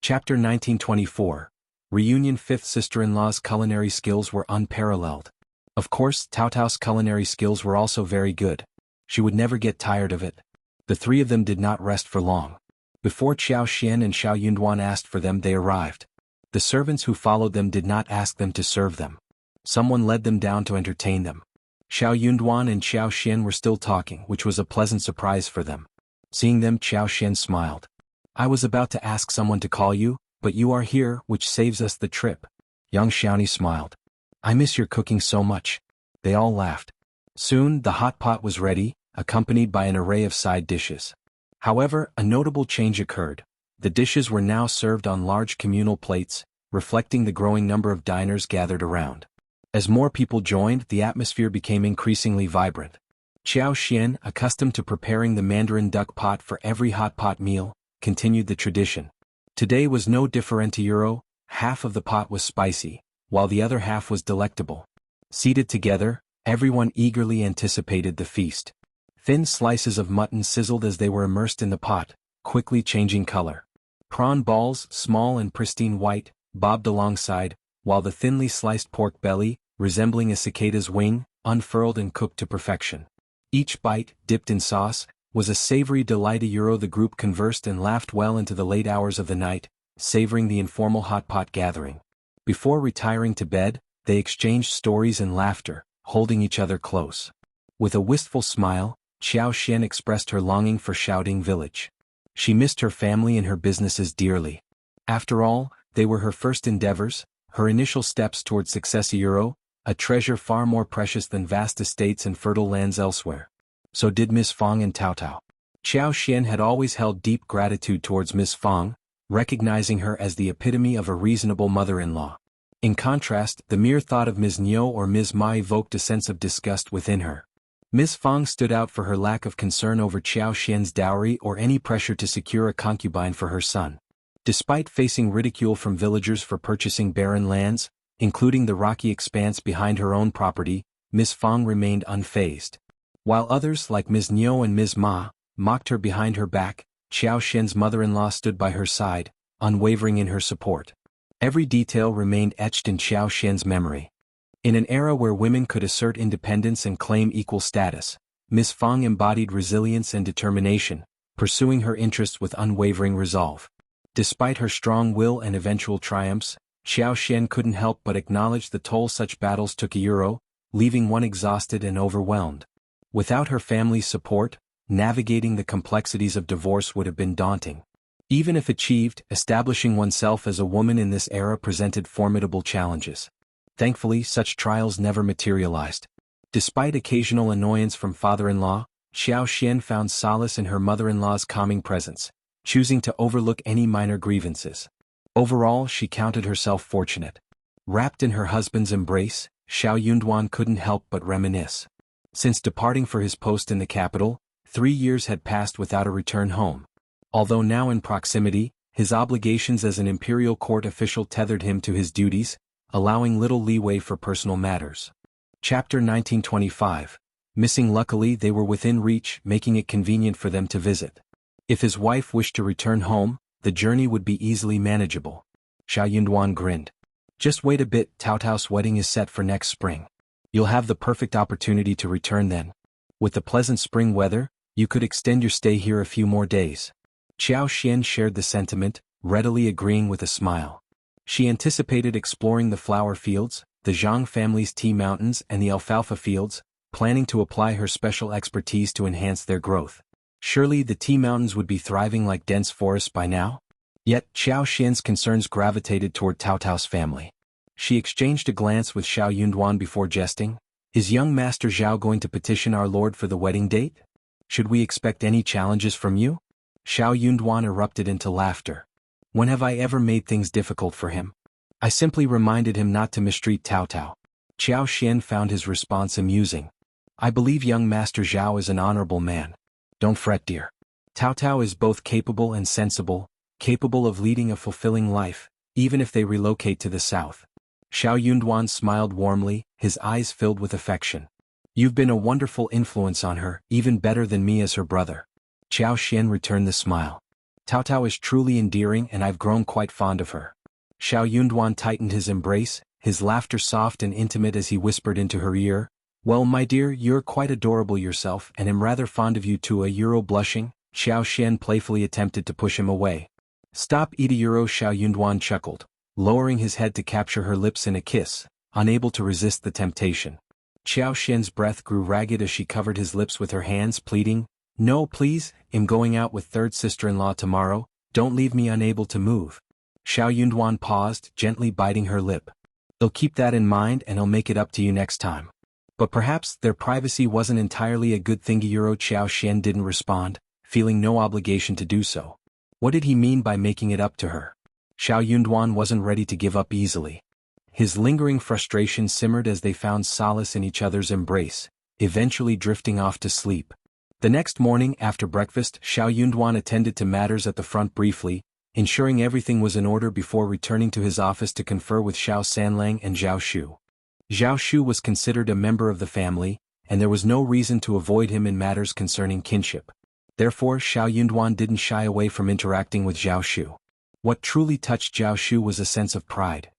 Chapter 1924. Reunion. Fifth sister-in-law's culinary skills were unparalleled. Of course, Tao Tao's culinary skills were also very good. She would never get tired of it. The three of them did not rest for long. Before Qiao Xian and Xiao Yunduan asked for them, they arrived. The servants who followed them did not ask them to serve them. Someone led them down to entertain them. Xiao Yunduan and Xiao Xian were still talking, which was a pleasant surprise for them. Seeing them, Xiao Xian smiled. I was about to ask someone to call you, but you are here, which saves us the trip. Young Xiaoni smiled. I miss your cooking so much. They all laughed. Soon, the hot pot was ready, accompanied by an array of side dishes. However, a notable change occurred. The dishes were now served on large communal plates, reflecting the growing number of diners gathered around. As more people joined, the atmosphere became increasingly vibrant. Xiao Xian, accustomed to preparing the Mandarin duck pot for every hot pot meal, continued the tradition. Today was no differentiero, half of the pot was spicy, while the other half was delectable. Seated together, everyone eagerly anticipated the feast. Thin slices of mutton sizzled as they were immersed in the pot, quickly changing color. Prawn balls, small and pristine white, bobbed alongside, while the thinly sliced pork belly, resembling a cicada's wing, unfurled and cooked to perfection. Each bite, dipped in sauce, was a savory delight. The group conversed and laughed well into the late hours of the night, savoring the informal hot pot gathering. Before retiring to bed, they exchanged stories and laughter, holding each other close. With a wistful smile, Xiao Xian expressed her longing for Shaoding village. She missed her family and her businesses dearly. After all, they were her first endeavors, her initial steps toward success. A treasure far more precious than vast estates and fertile lands elsewhere. So did Miss Fang and Tao Tao. Xiao Xian had always held deep gratitude towards Miss Fang, recognizing her as the epitome of a reasonable mother-in-law. In contrast, the mere thought of Ms. Niu or Ms. Ma evoked a sense of disgust within her. Ms. Fang stood out for her lack of concern over Xiao Xian's dowry or any pressure to secure a concubine for her son. Despite facing ridicule from villagers for purchasing barren lands, including the rocky expanse behind her own property, Ms. Fang remained unfazed. While others like Ms. Niu and Ms. Ma mocked her behind her back, Xiao Xian's mother-in-law stood by her side, unwavering in her support. Every detail remained etched in Xiao Xian's memory. In an era where women could assert independence and claim equal status, Ms. Fang embodied resilience and determination, pursuing her interests with unwavering resolve. Despite her strong will and eventual triumphs, Xiao Xian couldn't help but acknowledge the toll such battles took, leaving one exhausted and overwhelmed. Without her family's support, navigating the complexities of divorce would have been daunting. Even if achieved, establishing oneself as a woman in this era presented formidable challenges. Thankfully, such trials never materialized. Despite occasional annoyance from father-in-law, Xiao Xian found solace in her mother-in-law's calming presence, choosing to overlook any minor grievances. Overall, she counted herself fortunate. Wrapped in her husband's embrace, Xiao Yunduan couldn't help but reminisce. Since departing for his post in the capital, 3 years had passed without a return home. Although now in proximity, his obligations as an imperial court official tethered him to his duties, allowing little leeway for personal matters. Chapter 1925. Missing. Luckily, they were within reach, making it convenient for them to visit. If his wife wished to return home, the journey would be easily manageable. Xiao Yunduan grinned. Just wait a bit, Tao Tao's wedding is set for next spring. You'll have the perfect opportunity to return then. With the pleasant spring weather, you could extend your stay here a few more days. Xiao Xian shared the sentiment, readily agreeing with a smile. She anticipated exploring the flower fields, the Zhang family's tea mountains and the alfalfa fields, planning to apply her special expertise to enhance their growth. Surely the tea mountains would be thriving like dense forests by now? Yet, Xiao Xian's concerns gravitated toward Tao Tao's family. She exchanged a glance with Xiao Yunduan before jesting. Is young Master Zhao going to petition our lord for the wedding date? Should we expect any challenges from you? Xiao Yunduan erupted into laughter. When have I ever made things difficult for him? I simply reminded him not to mistreat Tao Tao. Xiao Xian found his response amusing. I believe young Master Zhao is an honorable man. Don't fret, dear. Tao Tao is both capable and sensible, capable of leading a fulfilling life, even if they relocate to the south. Xiao Yunduan smiled warmly, his eyes filled with affection. You've been a wonderful influence on her, even better than me as her brother. Xiao Xian returned the smile. Tao Tao is truly endearing and I've grown quite fond of her. Xiao Yunduan tightened his embrace, his laughter soft and intimate as he whispered into her ear, well, my dear, you're quite adorable yourself and am rather fond of you too. Blushing, Xiao Xian playfully attempted to push him away. Stop it. Xiao Yunduan chuckled, lowering his head to capture her lips in a kiss, unable to resist the temptation. Xiao Xian's breath grew ragged as she covered his lips with her hands, pleading, "No, please, I'm going out with third sister-in-law tomorrow, don't leave me unable to move." Xiao Yunduan paused, gently biting her lip. "I'll keep that in mind and I'll make it up to you next time." But perhaps their privacy wasn't entirely a good thing. Xiao Xian didn't respond, feeling no obligation to do so. What did he mean by making it up to her? Xiao Yunduan wasn't ready to give up easily. His lingering frustration simmered as they found solace in each other's embrace, eventually drifting off to sleep. The next morning after breakfast, Xiao Yunduan attended to matters at the front briefly, ensuring everything was in order before returning to his office to confer with Xiao Sanlang and Zhao Shu. Zhao Shu was considered a member of the family, and there was no reason to avoid him in matters concerning kinship. Therefore, Xiao Yunduan didn't shy away from interacting with Zhao Shu. What truly touched Zhao Shu was a sense of pride.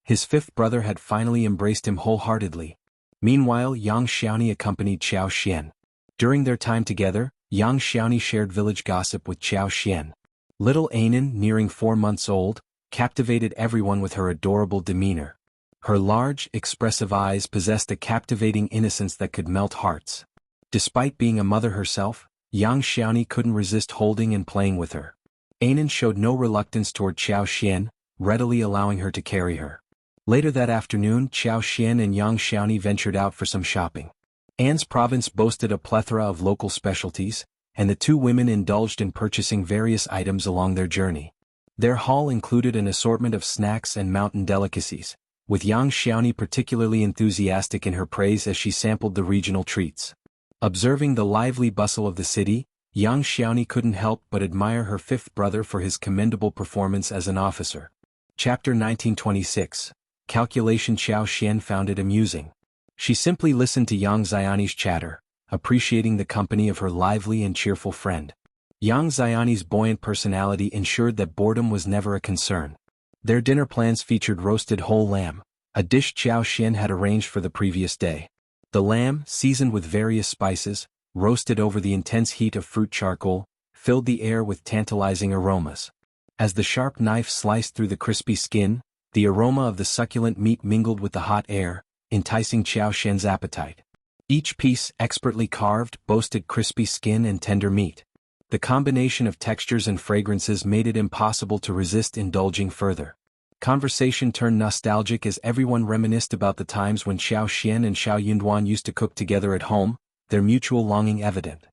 His fifth brother had finally embraced him wholeheartedly. Meanwhile, Yang Xiaoni accompanied Xiao Xian. During their time together, Yang Xiaoni shared village gossip with Xiao Xian. Little Anan, nearing 4 months old, captivated everyone with her adorable demeanor. Her large, expressive eyes possessed a captivating innocence that could melt hearts. Despite being a mother herself, Yang Xiaoni couldn't resist holding and playing with her. Anan showed no reluctance toward Xiao Xian, readily allowing her to carry her. Later that afternoon, Xiao Xian and Yang Xiaoni ventured out for some shopping. An's province boasted a plethora of local specialties, and the two women indulged in purchasing various items along their journey. Their haul included an assortment of snacks and mountain delicacies, with Yang Xiaoni particularly enthusiastic in her praise as she sampled the regional treats. Observing the lively bustle of the city, Yang Xiaoni couldn't help but admire her fifth brother for his commendable performance as an officer. Chapter 1926. Calculation. Xiao Xian found it amusing. She simply listened to Yang Xiaoni's chatter, appreciating the company of her lively and cheerful friend. Yang Xiaoni's buoyant personality ensured that boredom was never a concern. Their dinner plans featured roasted whole lamb, a dish Xiao Xian had arranged for the previous day. The lamb, seasoned with various spices, roasted over the intense heat of fruit charcoal, filled the air with tantalizing aromas. As the sharp knife sliced through the crispy skin, the aroma of the succulent meat mingled with the hot air, enticing Xiao Xian's appetite. Each piece, expertly carved, boasted crispy skin and tender meat. The combination of textures and fragrances made it impossible to resist indulging further. Conversation turned nostalgic as everyone reminisced about the times when Xiao Xian and Xiao Yunduan used to cook together at home, their mutual longing evident.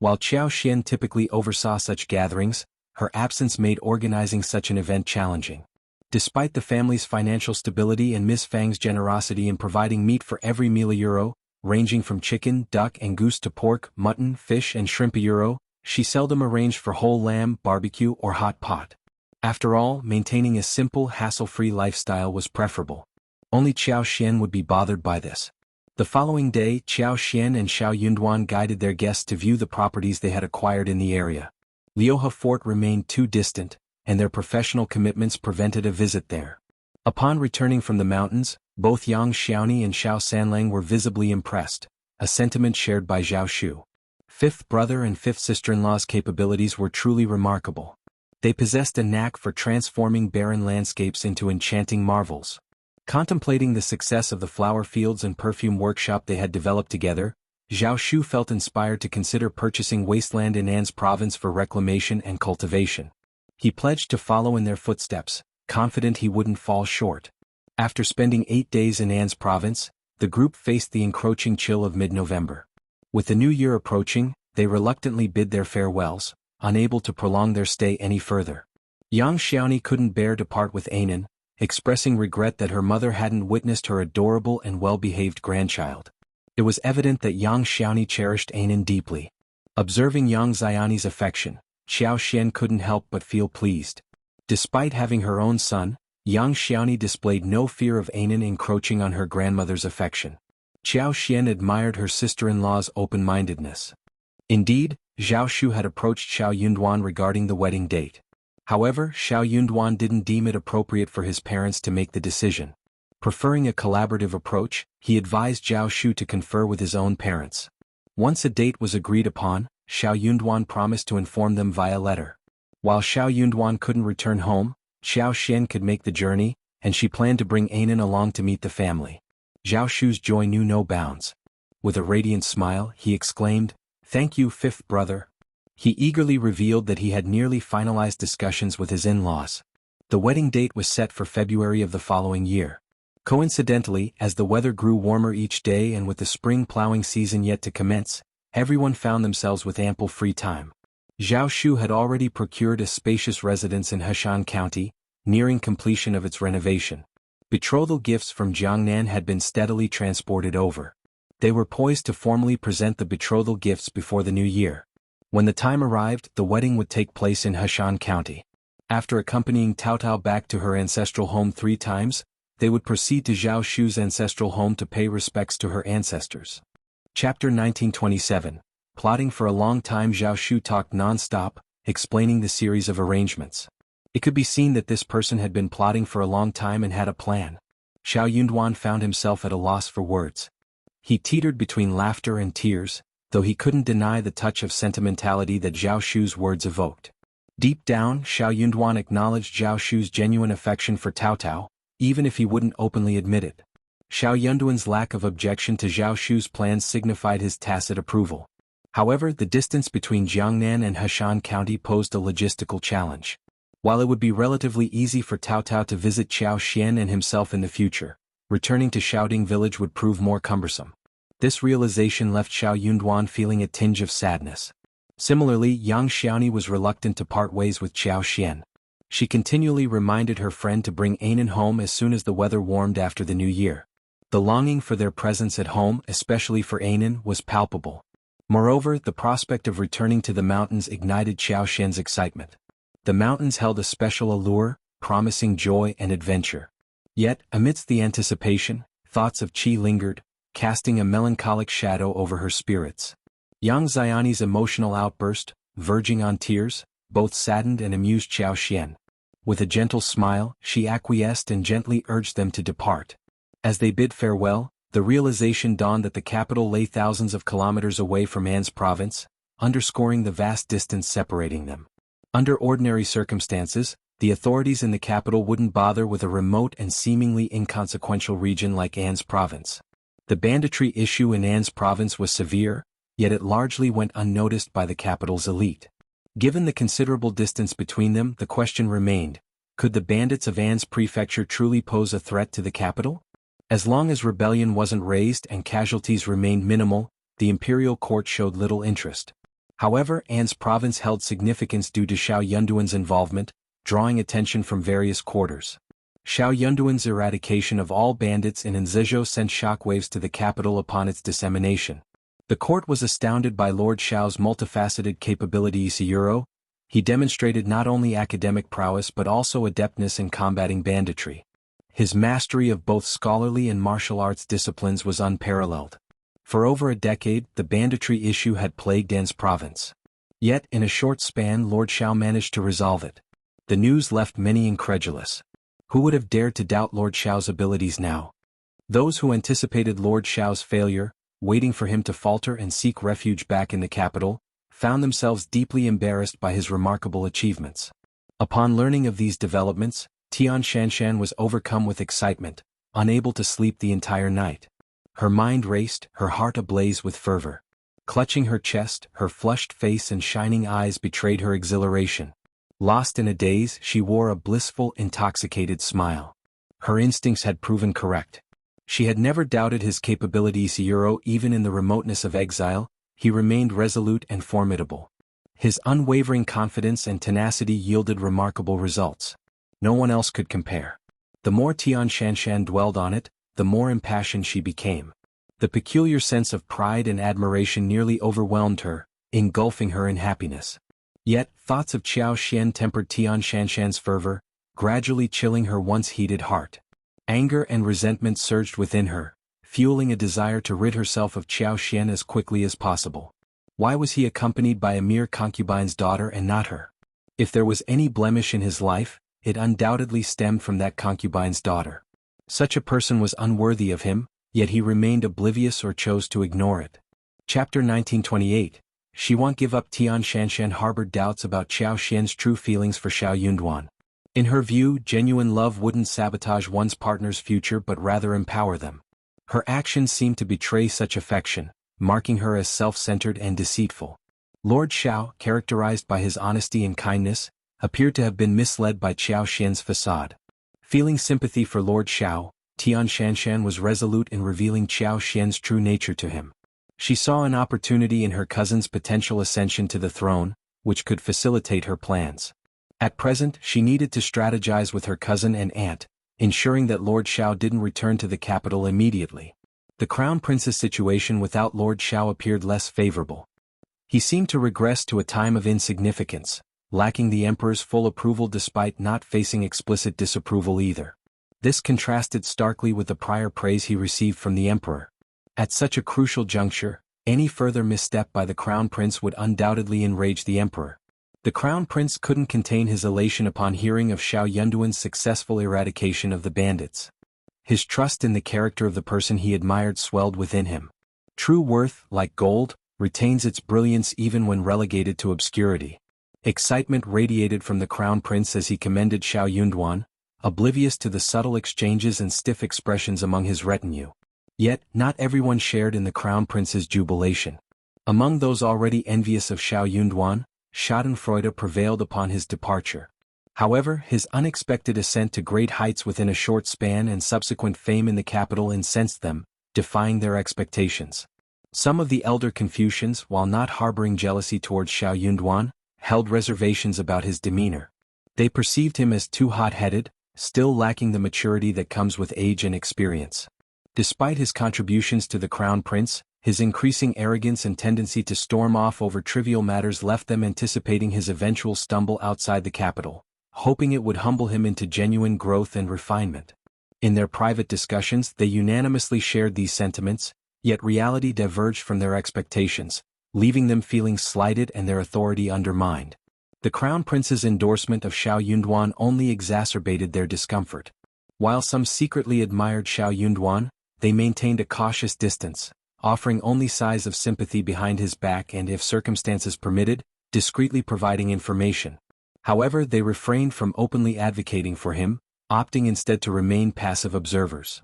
While Xiao Xian typically oversaw such gatherings, her absence made organizing such an event challenging. Despite the family's financial stability and Miss Fang's generosity in providing meat for every meal euro, ranging from chicken, duck and goose to pork, mutton, fish and shrimp euro, she seldom arranged for whole lamb, barbecue or hot pot. After all, maintaining a simple, hassle-free lifestyle was preferable. Only Xiao Xian would be bothered by this. The following day, Xiao Xian and Xiao Yunduan guided their guests to view the properties they had acquired in the area. Liuhe Fort remained too distant, and their professional commitments prevented a visit there. Upon returning from the mountains, both Yang Xiaoni and Xiao Sanlang were visibly impressed, a sentiment shared by Zhao Shu. Fifth brother and fifth sister-in-law's capabilities were truly remarkable. They possessed a knack for transforming barren landscapes into enchanting marvels. Contemplating the success of the flower fields and perfume workshop they had developed together, Zhao Shu felt inspired to consider purchasing wasteland in An's province for reclamation and cultivation. He pledged to follow in their footsteps, confident he wouldn't fall short. After spending 8 days in An's province, the group faced the encroaching chill of mid-November. With the new year approaching, they reluctantly bid their farewells, unable to prolong their stay any further. Yang Xiaoni couldn't bear to part with Anan, expressing regret that her mother hadn't witnessed her adorable and well-behaved grandchild. It was evident that Yang Xiaoni cherished Anan deeply. Observing Yang Xiaoni's affection, Xiao Xian couldn't help but feel pleased. Despite having her own son, Yang Xiaoni displayed no fear of Anan encroaching on her grandmother's affection. Xiao Xian admired her sister-in-law's open-mindedness. Indeed, Zhao Shu had approached Xiao Yunduan regarding the wedding date. However, Xiao Yunduan didn't deem it appropriate for his parents to make the decision. Preferring a collaborative approach, he advised Zhao Shu to confer with his own parents. Once a date was agreed upon, Xiao Yunduan promised to inform them via letter. While Xiao Yunduan couldn't return home, Xiao Xian could make the journey, and she planned to bring Anan along to meet the family. Zhao Shu's joy knew no bounds. With a radiant smile, he exclaimed, "Thank you, fifth brother." He eagerly revealed that he had nearly finalized discussions with his in-laws. The wedding date was set for February of the following year. Coincidentally, as the weather grew warmer each day and with the spring plowing season yet to commence, everyone found themselves with ample free time. Zhao Shu had already procured a spacious residence in Heshan County, nearing completion of its renovation. Betrothal gifts from Jiangnan had been steadily transported over. They were poised to formally present the betrothal gifts before the new year. When the time arrived, the wedding would take place in Heshan County. After accompanying Tao Tao back to her ancestral home 3 times, they would proceed to Zhao Shu's ancestral home to pay respects to her ancestors. Chapter 1927. Plotting. For a long time Zhao Shu talked non-stop, explaining the series of arrangements. It could be seen that this person had been plotting for a long time and had a plan. Xiao Yunduan found himself at a loss for words. He teetered between laughter and tears, though he couldn't deny the touch of sentimentality that Zhao Shu's words evoked. Deep down, Xiao Yunduan acknowledged Zhao Shu's genuine affection for Tao Tao, even if he wouldn't openly admit it. Xiao Yunduan's lack of objection to Zhao Shu's plans signified his tacit approval. However, the distance between Jiangnan and Heshan County posed a logistical challenge. While it would be relatively easy for Tao Tao to visit Xiao Xian and himself in the future, returning to Xiaoding village would prove more cumbersome. This realization left Xiao Yunduan feeling a tinge of sadness. Similarly, Yang Xiaoni was reluctant to part ways with Xiao Xian. She continually reminded her friend to bring Anan home as soon as the weather warmed after the new year. The longing for their presence at home, especially for Anan, was palpable. Moreover, the prospect of returning to the mountains ignited Xiao Xian's excitement. The mountains held a special allure, promising joy and adventure. Yet, amidst the anticipation, thoughts of Qi lingered, casting a melancholic shadow over her spirits. Yang Xiaoni's emotional outburst, verging on tears, both saddened and amused Xiao Xian. With a gentle smile, she acquiesced and gently urged them to depart. As they bid farewell, the realization dawned that the capital lay thousands of kilometers away from An's province, underscoring the vast distance separating them. Under ordinary circumstances, the authorities in the capital wouldn't bother with a remote and seemingly inconsequential region like An's province. The banditry issue in An's province was severe, yet it largely went unnoticed by the capital's elite. Given the considerable distance between them, the question remained, could the bandits of An's prefecture truly pose a threat to the capital? As long as rebellion wasn't raised and casualties remained minimal, the imperial court showed little interest. However, An's province held significance due to Xiao Yunduan's involvement, drawing attention from various quarters. Xiao Yunduan's eradication of all bandits in Anzizhou sent shockwaves to the capital upon its dissemination. The court was astounded by Lord Xiao's multifaceted capabilities. He demonstrated not only academic prowess but also adeptness in combating banditry. His mastery of both scholarly and martial arts disciplines was unparalleled. For over a decade, the banditry issue had plagued An's province. Yet, in a short span, Lord Xiao managed to resolve it. The news left many incredulous. Who would have dared to doubt Lord Xiao's abilities now? Those who anticipated Lord Xiao's failure, waiting for him to falter and seek refuge back in the capital, found themselves deeply embarrassed by his remarkable achievements. Upon learning of these developments, Tian Shanshan was overcome with excitement, unable to sleep the entire night. Her mind raced, her heart ablaze with fervor. Clutching her chest, her flushed face and shining eyes betrayed her exhilaration. Lost in a daze, she wore a blissful, intoxicated smile. Her instincts had proven correct. She had never doubted his capabilities. Even in the remoteness of exile, he remained resolute and formidable. His unwavering confidence and tenacity yielded remarkable results. No one else could compare. The more Tian Shanshan dwelled on it, the more impassioned she became. The peculiar sense of pride and admiration nearly overwhelmed her, engulfing her in happiness. Yet, thoughts of Xiao Xian tempered Tian Shanshan's fervor, gradually chilling her once heated heart. Anger and resentment surged within her, fueling a desire to rid herself of Xiao Xian as quickly as possible. Why was he accompanied by a mere concubine's daughter and not her? If there was any blemish in his life, it undoubtedly stemmed from that concubine's daughter. Such a person was unworthy of him, yet he remained oblivious or chose to ignore it. Chapter 1928. She won't give up. Tian Shanshan harbored doubts about Xiao Xian's true feelings for Xiao Yunduan. In her view, genuine love wouldn't sabotage one's partner's future but rather empower them. Her actions seemed to betray such affection, marking her as self-centered and deceitful. Lord Xiao, characterized by his honesty and kindness, appeared to have been misled by Qiao Xian's facade. Feeling sympathy for Lord Xiao, Tian Shanshan was resolute in revealing Qiao Xian's true nature to him. She saw an opportunity in her cousin's potential ascension to the throne, which could facilitate her plans. At present, she needed to strategize with her cousin and aunt, ensuring that Lord Xiao didn't return to the capital immediately. The Crown Prince's situation without Lord Xiao appeared less favorable. He seemed to regress to a time of insignificance, lacking the Emperor's full approval despite not facing explicit disapproval either. This contrasted starkly with the prior praise he received from the Emperor. At such a crucial juncture, any further misstep by the Crown Prince would undoubtedly enrage the Emperor. The Crown Prince couldn't contain his elation upon hearing of Xiao Yunduan's successful eradication of the bandits. His trust in the character of the person he admired swelled within him. True worth, like gold, retains its brilliance even when relegated to obscurity. Excitement radiated from the Crown Prince as he commended Xiao Yunduan, oblivious to the subtle exchanges and stiff expressions among his retinue. Yet, not everyone shared in the Crown Prince's jubilation. Among those already envious of Xiao Yunduan, schadenfreude prevailed upon his departure. However, his unexpected ascent to great heights within a short span and subsequent fame in the capital incensed them, defying their expectations. Some of the elder Confucians, while not harboring jealousy towards Xiao Yunduan, held reservations about his demeanor. They perceived him as too hot-headed, still lacking the maturity that comes with age and experience. Despite his contributions to the Crown Prince, his increasing arrogance and tendency to storm off over trivial matters left them anticipating his eventual stumble outside the capital, hoping it would humble him into genuine growth and refinement. In their private discussions, they unanimously shared these sentiments, yet reality diverged from their expectations, leaving them feeling slighted and their authority undermined. The Crown Prince's endorsement of Xiao Yunduan only exacerbated their discomfort. While some secretly admired Xiao Yunduan, they maintained a cautious distance, offering only sighs of sympathy behind his back and, if circumstances permitted, discreetly providing information. However, they refrained from openly advocating for him, opting instead to remain passive observers.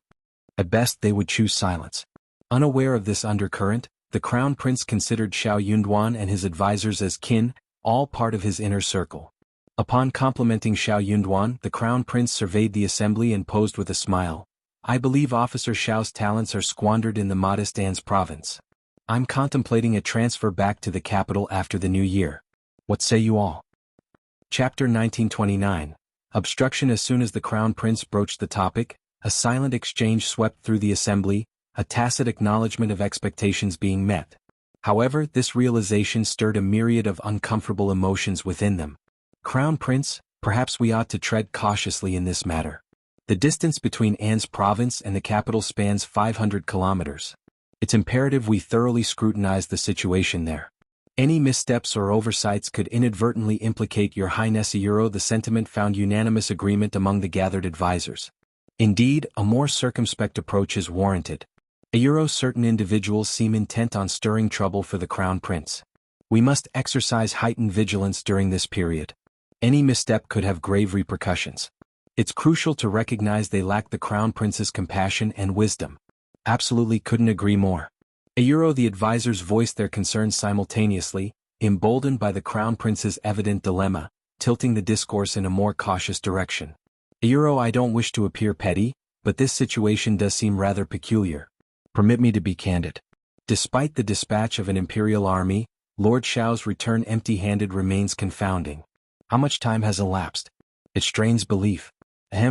At best, they would choose silence. Unaware of this undercurrent, the Crown Prince considered Xiao Yunduan and his advisors as kin, all part of his inner circle. Upon complimenting Xiao Yunduan, the Crown Prince surveyed the assembly and posed with a smile. "I believe Officer Xiao's talents are squandered in the modest An's province. I'm contemplating a transfer back to the capital after the new year. What say you all?" Chapter 1929. Obstruction. As soon as the Crown Prince broached the topic, a silent exchange swept through the assembly, a tacit acknowledgement of expectations being met. However, this realization stirred a myriad of uncomfortable emotions within them. "Crown Prince, perhaps we ought to tread cautiously in this matter. The distance between An's province and the capital spans 500 kilometers. It's imperative we thoroughly scrutinize the situation there. Any missteps or oversights could inadvertently implicate Your Highness." The sentiment found unanimous agreement among the gathered advisors. Indeed, a more circumspect approach is warranted. Certain individuals seem intent on stirring trouble for the Crown Prince. We must exercise heightened vigilance during this period. Any misstep could have grave repercussions. It's crucial to recognize they lack the Crown Prince's compassion and wisdom. Absolutely couldn't agree more. The advisors voiced their concerns simultaneously, emboldened by the Crown Prince's evident dilemma, tilting the discourse in a more cautious direction. I don't wish to appear petty, but this situation does seem rather peculiar. Permit me to be candid. Despite the dispatch of an imperial army, Lord Xiao's return empty-handed remains confounding. How much time has elapsed? It strains belief.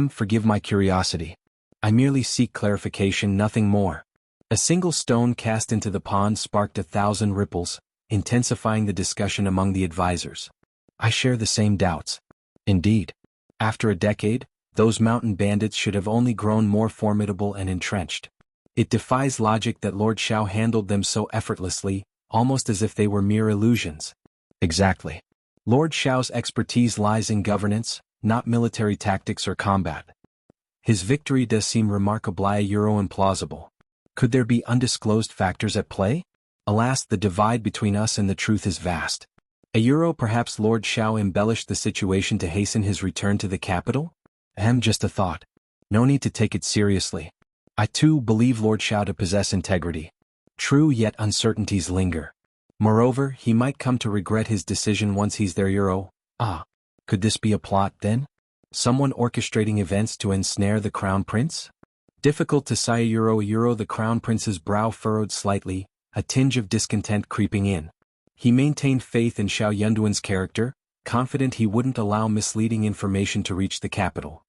Forgive my curiosity. I merely seek clarification, nothing more. A single stone cast into the pond sparked 1,000 ripples, intensifying the discussion among the advisors. I share the same doubts. Indeed, after a decade, those mountain bandits should have only grown more formidable and entrenched. It defies logic that Lord Xiao handled them so effortlessly, almost as if they were mere illusions. Exactly. Lord Xiao's expertise lies in governance, not military tactics or combat. His victory does seem remarkably implausible. Could there be undisclosed factors at play? Alas, the divide between us and the truth is vast. Perhaps Lord Xiao embellished the situation to hasten his return to the capital? Just a thought. No need to take it seriously. I too believe Lord Xiao to possess integrity. True, yet uncertainties linger. Moreover, he might come to regret his decision once he's there. Could this be a plot then? Someone orchestrating events to ensnare the Crown Prince? Difficult to say. The Crown Prince's brow furrowed slightly, a tinge of discontent creeping in. He maintained faith in Xiao Yunduan's character, confident he wouldn't allow misleading information to reach the capital.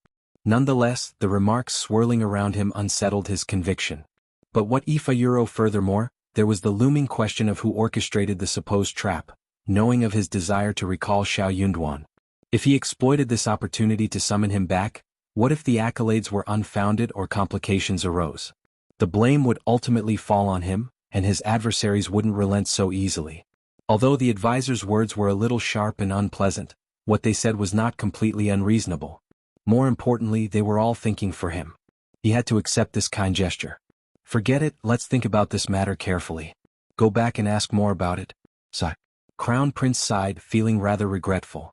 Nonetheless, the remarks swirling around him unsettled his conviction. But what if? Furthermore, there was the looming question of who orchestrated the supposed trap, knowing of his desire to recall Xiao Yunduan. If he exploited this opportunity to summon him back, what if the accolades were unfounded or complications arose? The blame would ultimately fall on him, and his adversaries wouldn't relent so easily. Although the advisor's words were a little sharp and unpleasant, what they said was not completely unreasonable. More importantly, they were all thinking for him. He had to accept this kind gesture. Forget it, let's think about this matter carefully. Go back and ask more about it. Sigh. Crown Prince sighed, feeling rather regretful.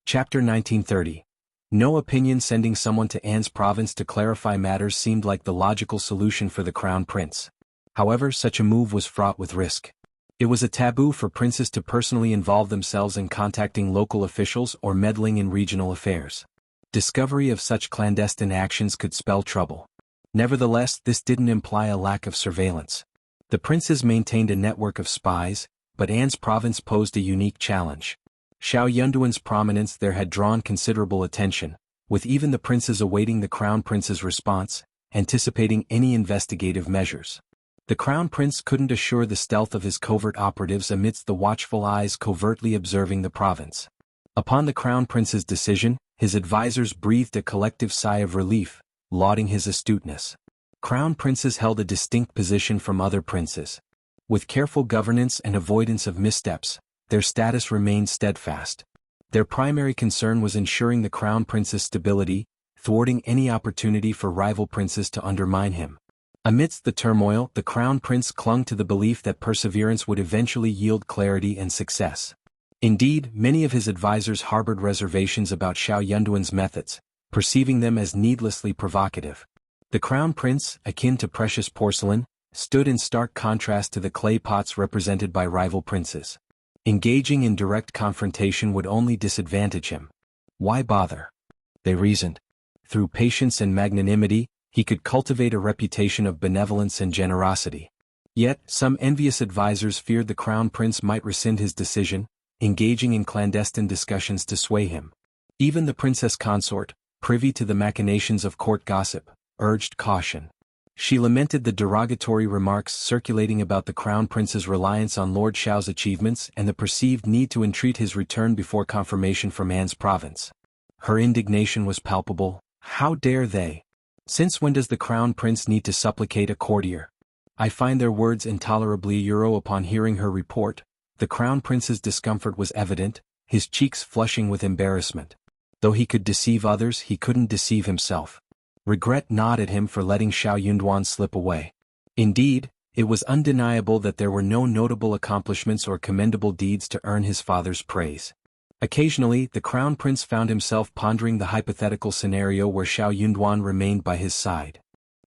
Chapter 1930. No opinion. Sending someone to An's province to clarify matters seemed like the logical solution for the Crown Prince. However, such a move was fraught with risk. It was a taboo for princes to personally involve themselves in contacting local officials or meddling in regional affairs. Discovery of such clandestine actions could spell trouble. Nevertheless, this didn't imply a lack of surveillance. The princes maintained a network of spies, but An's province posed a unique challenge. Xiao Yunduan's prominence there had drawn considerable attention, with even the princes awaiting the Crown Prince's response, anticipating any investigative measures. The Crown Prince couldn't assure the stealth of his covert operatives amidst the watchful eyes covertly observing the province. Upon the Crown Prince's decision, his advisors breathed a collective sigh of relief, lauding his astuteness. Crown Princes held a distinct position from other princes. With careful governance and avoidance of missteps, their status remained steadfast. Their primary concern was ensuring the Crown Prince's stability, thwarting any opportunity for rival princes to undermine him. Amidst the turmoil, the Crown Prince clung to the belief that perseverance would eventually yield clarity and success. Indeed, many of his advisors harbored reservations about Xiao Yunduan's methods, perceiving them as needlessly provocative. The Crown Prince, akin to precious porcelain, stood in stark contrast to the clay pots represented by rival princes. Engaging in direct confrontation would only disadvantage him. Why bother? They reasoned. Through patience and magnanimity, he could cultivate a reputation of benevolence and generosity. Yet, some envious advisors feared the Crown Prince might rescind his decision, engaging in clandestine discussions to sway him. Even the princess consort, privy to the machinations of court gossip, urged caution. She lamented the derogatory remarks circulating about the Crown Prince's reliance on Lord Xiao's achievements and the perceived need to entreat his return before confirmation from An's province. Her indignation was palpable. How dare they? Since when does the Crown Prince need to supplicate a courtier? I find their words intolerably. Upon hearing her report, the Crown Prince's discomfort was evident, his cheeks flushing with embarrassment. Though he could deceive others, he couldn't deceive himself. Regret gnawed at him for letting Xiao Yunduan slip away. Indeed, it was undeniable that there were no notable accomplishments or commendable deeds to earn his father's praise. Occasionally, the Crown Prince found himself pondering the hypothetical scenario where Xiao Yunduan remained by his side.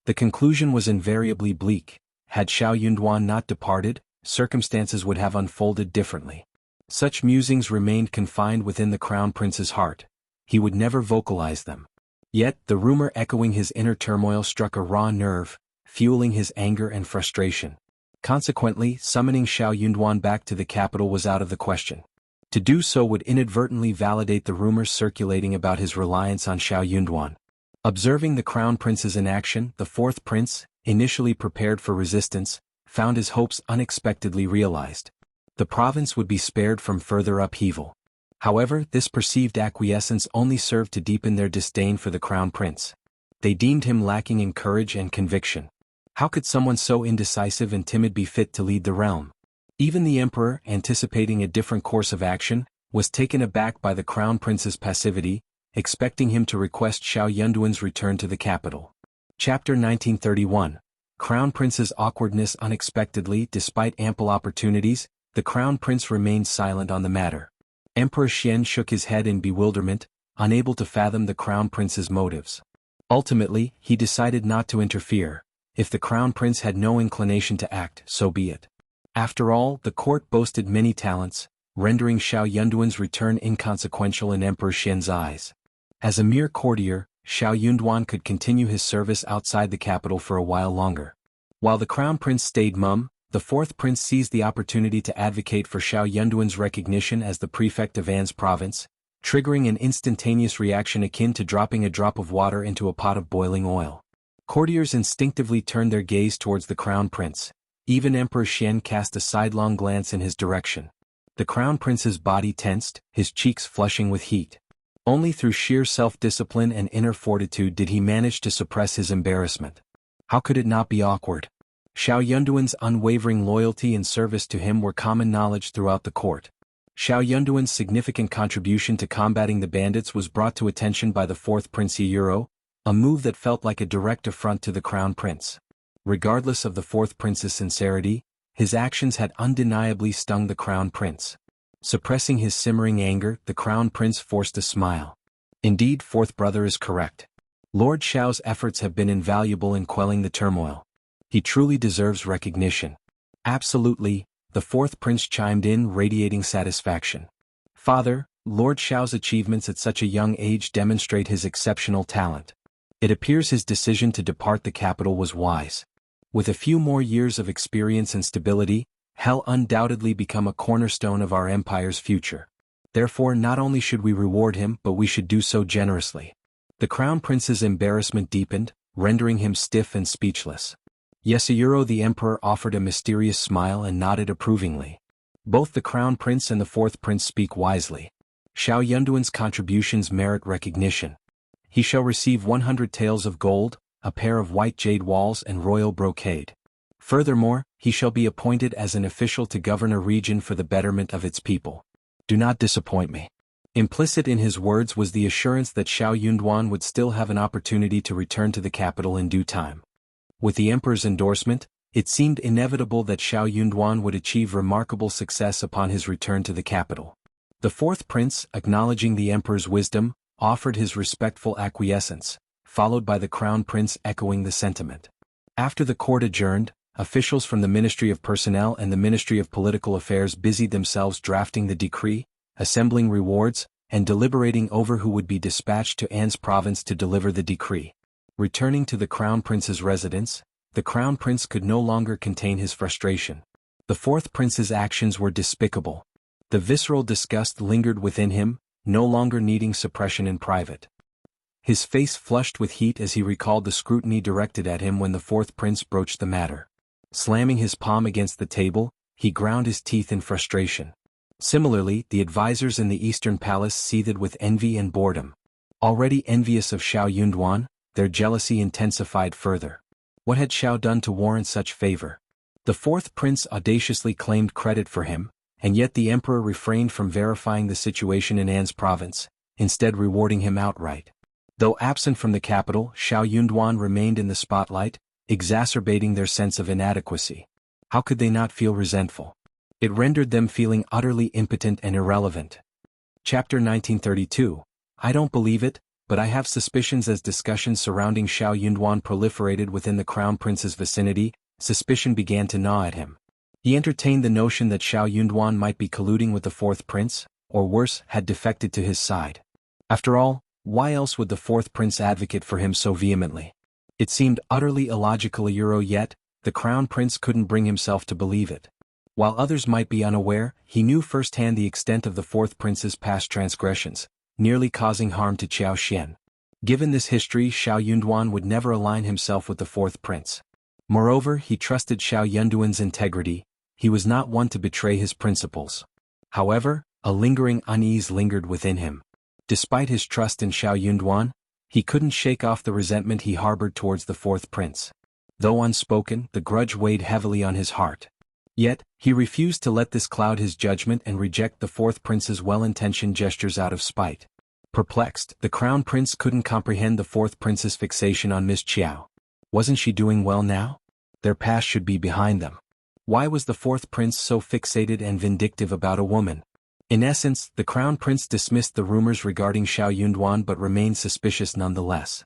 The conclusion was invariably bleak. Had Xiao Yunduan not departed, circumstances would have unfolded differently. Such musings remained confined within the Crown Prince's heart. He would never vocalize them. Yet, the rumor echoing his inner turmoil struck a raw nerve, fueling his anger and frustration. Consequently, summoning Xiao Yunduan back to the capital was out of the question. To do so would inadvertently validate the rumors circulating about his reliance on Xiao Yunduan. Observing the Crown Prince's inaction, the fourth prince, initially prepared for resistance, found his hopes unexpectedly realized. The province would be spared from further upheaval. However, this perceived acquiescence only served to deepen their disdain for the Crown Prince. They deemed him lacking in courage and conviction. How could someone so indecisive and timid be fit to lead the realm? Even the emperor, anticipating a different course of action, was taken aback by the Crown Prince's passivity, expecting him to request Xiao Yunduan's return to the capital. Chapter 1931. Crown Prince's awkwardness. Unexpectedly, despite ample opportunities, the Crown Prince remained silent on the matter. Emperor Xian shook his head in bewilderment, unable to fathom the Crown Prince's motives. Ultimately, he decided not to interfere, If the crown prince had no inclination to act, so be it. After all, the court boasted many talents, rendering Xiao Yunduan's return inconsequential in Emperor Xian's eyes. As a mere courtier, Xiao Yunduan could continue his service outside the capital for a while longer. While the crown prince stayed mum, the fourth prince seized the opportunity to advocate for Xiao Yunduan's recognition as the prefect of An's province, triggering an instantaneous reaction akin to dropping a drop of water into a pot of boiling oil. Courtiers instinctively turned their gaze towards the crown prince. Even Emperor Xian cast a sidelong glance in his direction. The crown prince's body tensed, his cheeks flushing with heat. Only through sheer self-discipline and inner fortitude did he manage to suppress his embarrassment. How could it not be awkward? Xiao Yunduan's unwavering loyalty and service to him were common knowledge throughout the court. Xiao Yunduan's significant contribution to combating the bandits was brought to attention by the fourth Prince Yuro, a move that felt like a direct affront to the crown prince. Regardless of the fourth prince's sincerity, his actions had undeniably stung the crown prince. Suppressing his simmering anger, the crown prince forced a smile. Indeed, fourth brother is correct. Lord Xiao's efforts have been invaluable in quelling the turmoil. He truly deserves recognition. Absolutely, the fourth prince chimed in, radiating satisfaction. Father, Lord Xiao's achievements at such a young age demonstrate his exceptional talent. It appears his decision to depart the capital was wise. With a few more years of experience and stability, he'll undoubtedly become a cornerstone of our empire's future. Therefore, not only should we reward him, but we should do so generously. The crown prince's embarrassment deepened, rendering him stiff and speechless. Yasuyuro the emperor offered a mysterious smile and nodded approvingly. Both the crown prince and the fourth prince speak wisely. Xiao Yunduan's contributions merit recognition. He shall receive 100 taels of gold, a pair of white jade walls and royal brocade. Furthermore, he shall be appointed as an official to govern a region for the betterment of its people. Do not disappoint me. Implicit in his words was the assurance that Xiao Yunduan would still have an opportunity to return to the capital in due time. With the emperor's endorsement, it seemed inevitable that Xiao Yunduan would achieve remarkable success upon his return to the capital. The fourth prince, acknowledging the emperor's wisdom, offered his respectful acquiescence, followed by the crown prince echoing the sentiment. After the court adjourned, officials from the Ministry of Personnel and the Ministry of Political Affairs busied themselves drafting the decree, assembling rewards, and deliberating over who would be dispatched to An's province to deliver the decree. Returning to the crown prince's residence, the crown prince could no longer contain his frustration. The fourth prince's actions were despicable. The visceral disgust lingered within him, no longer needing suppression in private. His face flushed with heat as he recalled the scrutiny directed at him when the fourth prince broached the matter. Slamming his palm against the table, he ground his teeth in frustration. Similarly, the advisors in the Eastern Palace seethed with envy and boredom. Already envious of Xiao Yunduan, their jealousy intensified further. What had Xiao done to warrant such favor? The fourth prince audaciously claimed credit for him, and yet the emperor refrained from verifying the situation in An's province, instead rewarding him outright. Though absent from the capital, Xiao Yunduan remained in the spotlight, exacerbating their sense of inadequacy. How could they not feel resentful? It rendered them feeling utterly impotent and irrelevant. Chapter 1932. I don't believe it, but I have suspicions. As discussions surrounding Xiao Yunduan proliferated within the crown prince's vicinity, suspicion began to gnaw at him. He entertained the notion that Xiao Yunduan might be colluding with the fourth prince, or worse, had defected to his side. After all, why else would the fourth prince advocate for him so vehemently? It seemed utterly illogical, yet the crown prince couldn't bring himself to believe it. While others might be unaware, he knew firsthand the extent of the fourth prince's past transgressions, nearly causing harm to Qiao Xian. Given this history, Xiao Yunduan would never align himself with the fourth prince. Moreover, he trusted Xiao Yunduan's integrity. He was not one to betray his principles. However, a lingering unease lingered within him. Despite his trust in Xiao Yunduan, he couldn't shake off the resentment he harbored towards the fourth prince. Though unspoken, the grudge weighed heavily on his heart. Yet, he refused to let this cloud his judgment and reject the fourth prince's well-intentioned gestures out of spite. Perplexed, the crown prince couldn't comprehend the fourth prince's fixation on Miss Qiao. Wasn't she doing well now? Their past should be behind them. Why was the fourth prince so fixated and vindictive about a woman? In essence, the crown prince dismissed the rumors regarding Xiao Yunduan but remained suspicious nonetheless.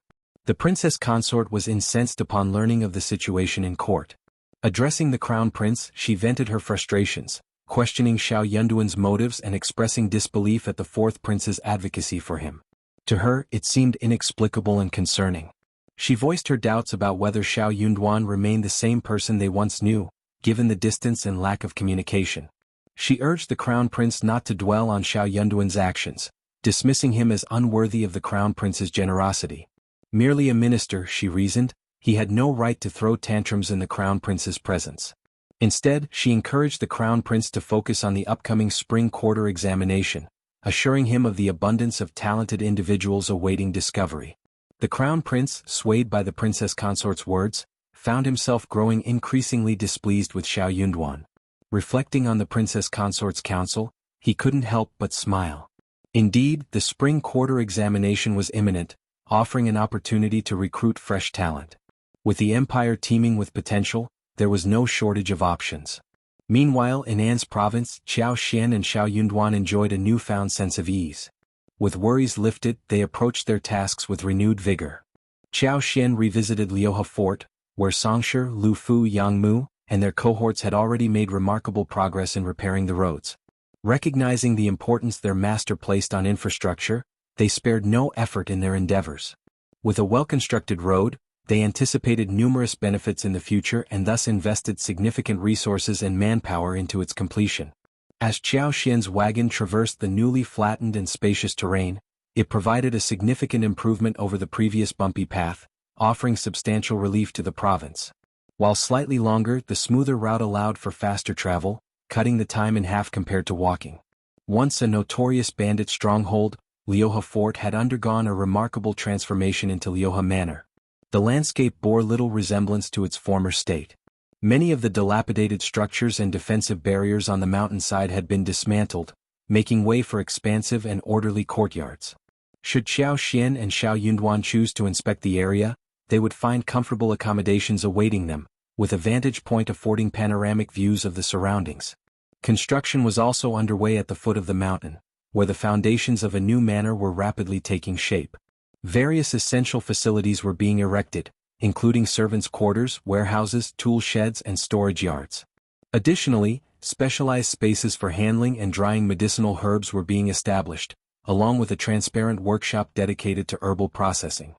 The princess consort was incensed upon learning of the situation in court. Addressing the crown prince, she vented her frustrations, questioning Xiao Yunduan's motives and expressing disbelief at the fourth prince's advocacy for him. To her, it seemed inexplicable and concerning. She voiced her doubts about whether Xiao Yunduan remained the same person they once knew, given the distance and lack of communication. She urged the crown prince not to dwell on Xiao Yunduan's actions, dismissing him as unworthy of the crown prince's generosity. Merely a minister, she reasoned, he had no right to throw tantrums in the crown prince's presence. Instead, she encouraged the crown prince to focus on the upcoming spring quarter examination, assuring him of the abundance of talented individuals awaiting discovery. The crown prince, swayed by the princess consort's words, found himself growing increasingly displeased with Xiao Yunduan. Reflecting on the princess consort's counsel, he couldn't help but smile. Indeed, the spring quarter examination was imminent, offering an opportunity to recruit fresh talent. With the empire teeming with potential, there was no shortage of options. Meanwhile, in An's province, Qiao Xian and Xiao Yunduan enjoyed a newfound sense of ease. With worries lifted, they approached their tasks with renewed vigor. Qiao Xian revisited Liuhe Fort, where Songshi, Lu Fu, Yang Mu, and their cohorts had already made remarkable progress in repairing the roads. Recognizing the importance their master placed on infrastructure, they spared no effort in their endeavors. With a well-constructed road, they anticipated numerous benefits in the future and thus invested significant resources and manpower into its completion. As Qiao Xian's wagon traversed the newly flattened and spacious terrain, it provided a significant improvement over the previous bumpy path, offering substantial relief to the province. While slightly longer, the smoother route allowed for faster travel, cutting the time in half compared to walking. Once a notorious bandit stronghold, Liuhe Fort had undergone a remarkable transformation into Liuhe Manor. The landscape bore little resemblance to its former state. Many of the dilapidated structures and defensive barriers on the mountainside had been dismantled, making way for expansive and orderly courtyards. Should Qiao Xian and Xiao Yunduan choose to inspect the area, they would find comfortable accommodations awaiting them, with a vantage point affording panoramic views of the surroundings. Construction was also underway at the foot of the mountain, where the foundations of a new manor were rapidly taking shape. Various essential facilities were being erected, including servants' quarters, warehouses, tool sheds, and storage yards. Additionally, specialized spaces for handling and drying medicinal herbs were being established, along with a transparent workshop dedicated to herbal processing.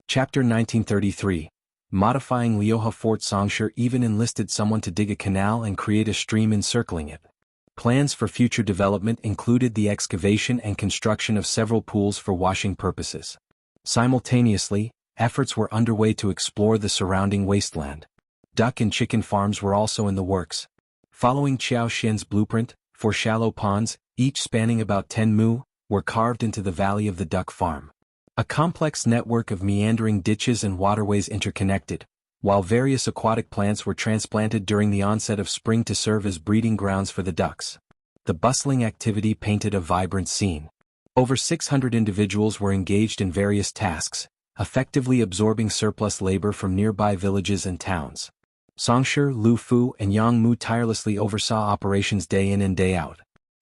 Chapter 1933. Modifying Liuhe Fort. Songshi even enlisted someone to dig a canal and create a stream encircling it. Plans for future development included the excavation and construction of several pools for washing purposes. Simultaneously, efforts were underway to explore the surrounding wasteland. Duck and chicken farms were also in the works. Following Qiao Xian's blueprint, 4 shallow ponds, each spanning about 10 mu, were carved into the valley of the duck farm. A complex network of meandering ditches and waterways interconnected, while various aquatic plants were transplanted during the onset of spring to serve as breeding grounds for the ducks. The bustling activity painted a vibrant scene. Over 600 individuals were engaged in various tasks, effectively absorbing surplus labor from nearby villages and towns. Songshi, Lu Fu, and Yang Mu tirelessly oversaw operations day in and day out.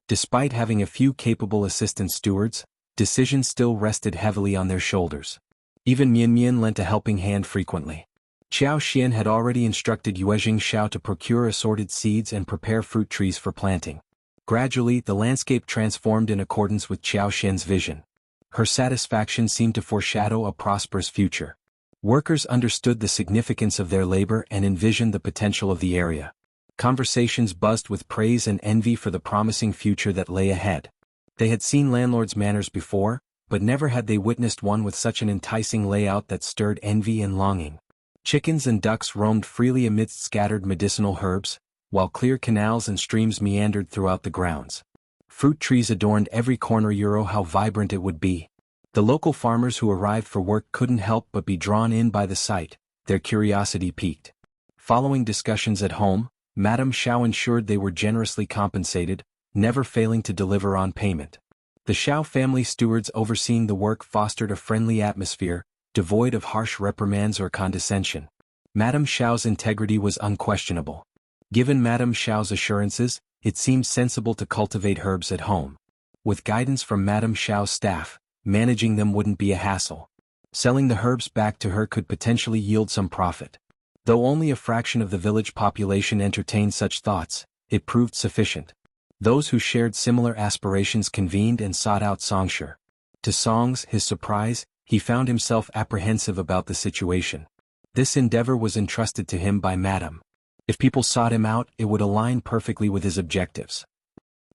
Despite having a few capable assistant stewards, decisions still rested heavily on their shoulders. Even Mian Mian lent a helping hand frequently. Qiao Xian had already instructed Yuezhing Xiao to procure assorted seeds and prepare fruit trees for planting. Gradually, the landscape transformed in accordance with Qiao Xian's vision. Her satisfaction seemed to foreshadow a prosperous future. Workers understood the significance of their labor and envisioned the potential of the area. Conversations buzzed with praise and envy for the promising future that lay ahead. They had seen landlords' manors before, but never had they witnessed one with such an enticing layout that stirred envy and longing. Chickens and ducks roamed freely amidst scattered medicinal herbs, while clear canals and streams meandered throughout the grounds. Fruit trees adorned every corner. How vibrant it would be. The local farmers who arrived for work couldn't help but be drawn in by the sight, their curiosity piqued. Following discussions at home, Madame Xiao ensured they were generously compensated, never failing to deliver on payment. The Xiao family stewards overseeing the work fostered a friendly atmosphere, devoid of harsh reprimands or condescension. Madame Xiao's integrity was unquestionable. Given Madame Xiao's assurances, it seemed sensible to cultivate herbs at home. With guidance from Madame Xiao's staff, managing them wouldn't be a hassle. Selling the herbs back to her could potentially yield some profit. Though only a fraction of the village population entertained such thoughts, it proved sufficient. Those who shared similar aspirations convened and sought out Songsher. To Song's surprise, he found himself apprehensive about the situation. This endeavor was entrusted to him by Madame. If people sought him out, it would align perfectly with his objectives.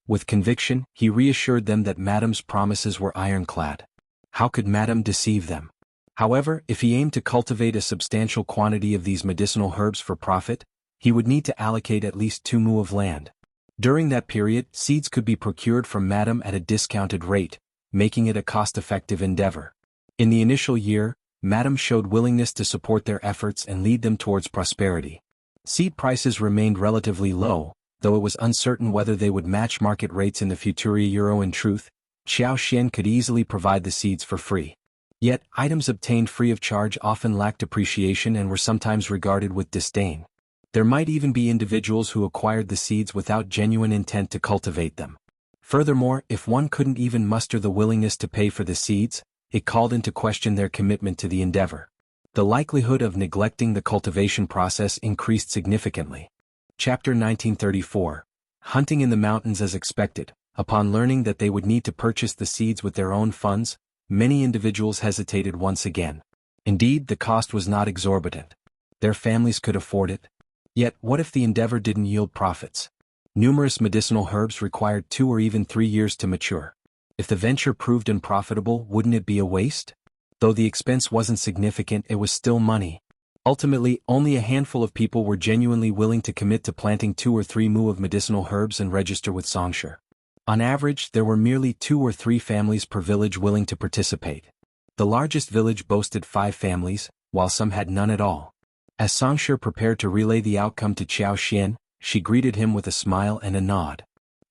With conviction, he reassured them that Madame's promises were ironclad. How could Madame deceive them? However, if he aimed to cultivate a substantial quantity of these medicinal herbs for profit, he would need to allocate at least 2 mu of land. During that period, seeds could be procured from Madame at a discounted rate, making it a cost-effective endeavor. In the initial year, Madame showed willingness to support their efforts and lead them towards prosperity. Seed prices remained relatively low, though it was uncertain whether they would match market rates in the future. In truth, Xiao Xian could easily provide the seeds for free. Yet, items obtained free of charge often lacked appreciation and were sometimes regarded with disdain. There might even be individuals who acquired the seeds without genuine intent to cultivate them. Furthermore, if one couldn't even muster the willingness to pay for the seeds, it called into question their commitment to the endeavor. The likelihood of neglecting the cultivation process increased significantly. Chapter 1934. Hunting in the mountains as expected. Upon learning that they would need to purchase the seeds with their own funds, many individuals hesitated once again. Indeed, the cost was not exorbitant. Their families could afford it. Yet, what if the endeavor didn't yield profits? Numerous medicinal herbs required 2 or even 3 years to mature. If the venture proved unprofitable, wouldn't it be a waste? Though the expense wasn't significant, it was still money. Ultimately, only a handful of people were genuinely willing to commit to planting 2 or 3 mu of medicinal herbs and register with Songsher. On average, there were merely 2 or 3 families per village willing to participate. The largest village boasted 5 families, while some had none at all. As Songsher prepared to relay the outcome to Xiao Xian, she greeted him with a smile and a nod.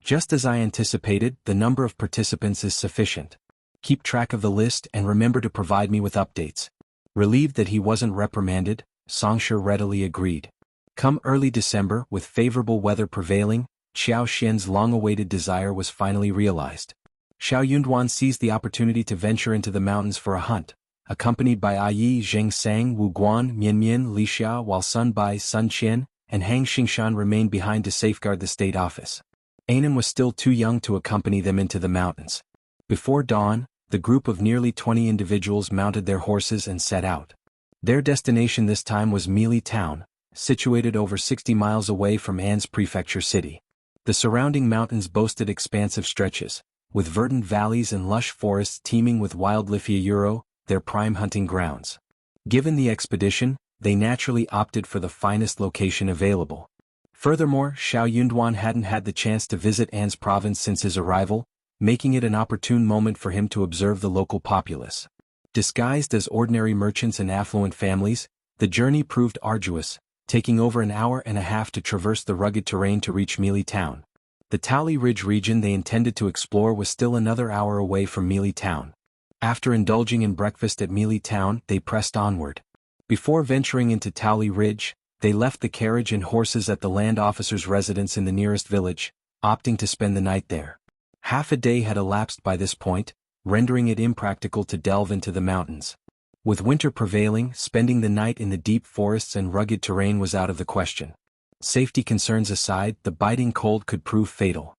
Just as I anticipated, the number of participants is sufficient. Keep track of the list and remember to provide me with updates. Relieved that he wasn't reprimanded, Songsher readily agreed. Come early December, with favorable weather prevailing, Xiao Xian's long-awaited desire was finally realized. Xiao Yunduan seized the opportunity to venture into the mountains for a hunt, accompanied by Yi Zhengsang, Wu Guan, Mianmian, Li Xia, while Sun Bai, Sun Qian, and Hang Xingshan remained behind to safeguard the state office. Anan was still too young to accompany them into the mountains. Before dawn, the group of nearly 20 individuals mounted their horses and set out. Their destination this time was Meili Town, situated over 60 miles away from An's prefecture city. The surrounding mountains boasted expansive stretches, with verdant valleys and lush forests teeming with wildlife. Their prime hunting grounds. Given the expedition, they naturally opted for the finest location available. Furthermore, Xiao Yunduan hadn't had the chance to visit An's province since his arrival, making it an opportune moment for him to observe the local populace. Disguised as ordinary merchants and affluent families, the journey proved arduous, taking over an hour and a half to traverse the rugged terrain to reach Meili Town. The Taoli Ridge region they intended to explore was still another hour away from Meili Town. After indulging in breakfast at Meili Town, they pressed onward. Before venturing into Taoli Ridge, they left the carriage and horses at the land officer's residence in the nearest village, opting to spend the night there. Half a day had elapsed by this point, rendering it impractical to delve into the mountains. With winter prevailing, spending the night in the deep forests and rugged terrain was out of the question. Safety concerns aside, the biting cold could prove fatal.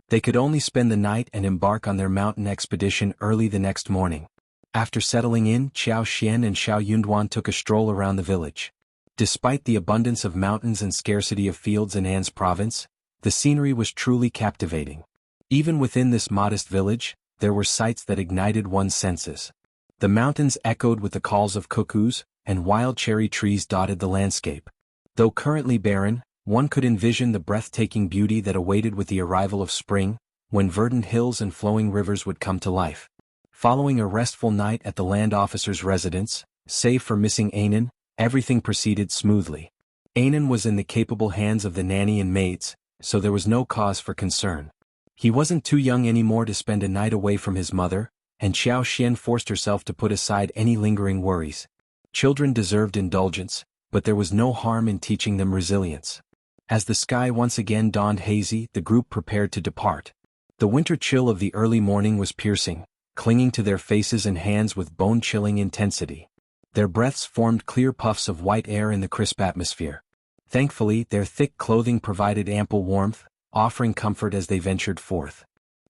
They could only spend the night and embark on their mountain expedition early the next morning. After settling in, Xiao Xian and Xiao Yunduan took a stroll around the village. Despite the abundance of mountains and scarcity of fields in An's province, the scenery was truly captivating. Even within this modest village, there were sights that ignited one's senses. The mountains echoed with the calls of cuckoos, and wild cherry trees dotted the landscape. Though currently barren, one could envision the breathtaking beauty that awaited with the arrival of spring, when verdant hills and flowing rivers would come to life. Following a restful night at the land officer's residence, save for missing Anan, everything proceeded smoothly. Anan was in the capable hands of the nanny and maids, so there was no cause for concern. He wasn't too young anymore to spend a night away from his mother, and Xiao Xian forced herself to put aside any lingering worries. Children deserved indulgence, but there was no harm in teaching them resilience. As the sky once again dawned hazy, the group prepared to depart. The winter chill of the early morning was piercing, clinging to their faces and hands with bone-chilling intensity. Their breaths formed clear puffs of white air in the crisp atmosphere. Thankfully, their thick clothing provided ample warmth, offering comfort as they ventured forth.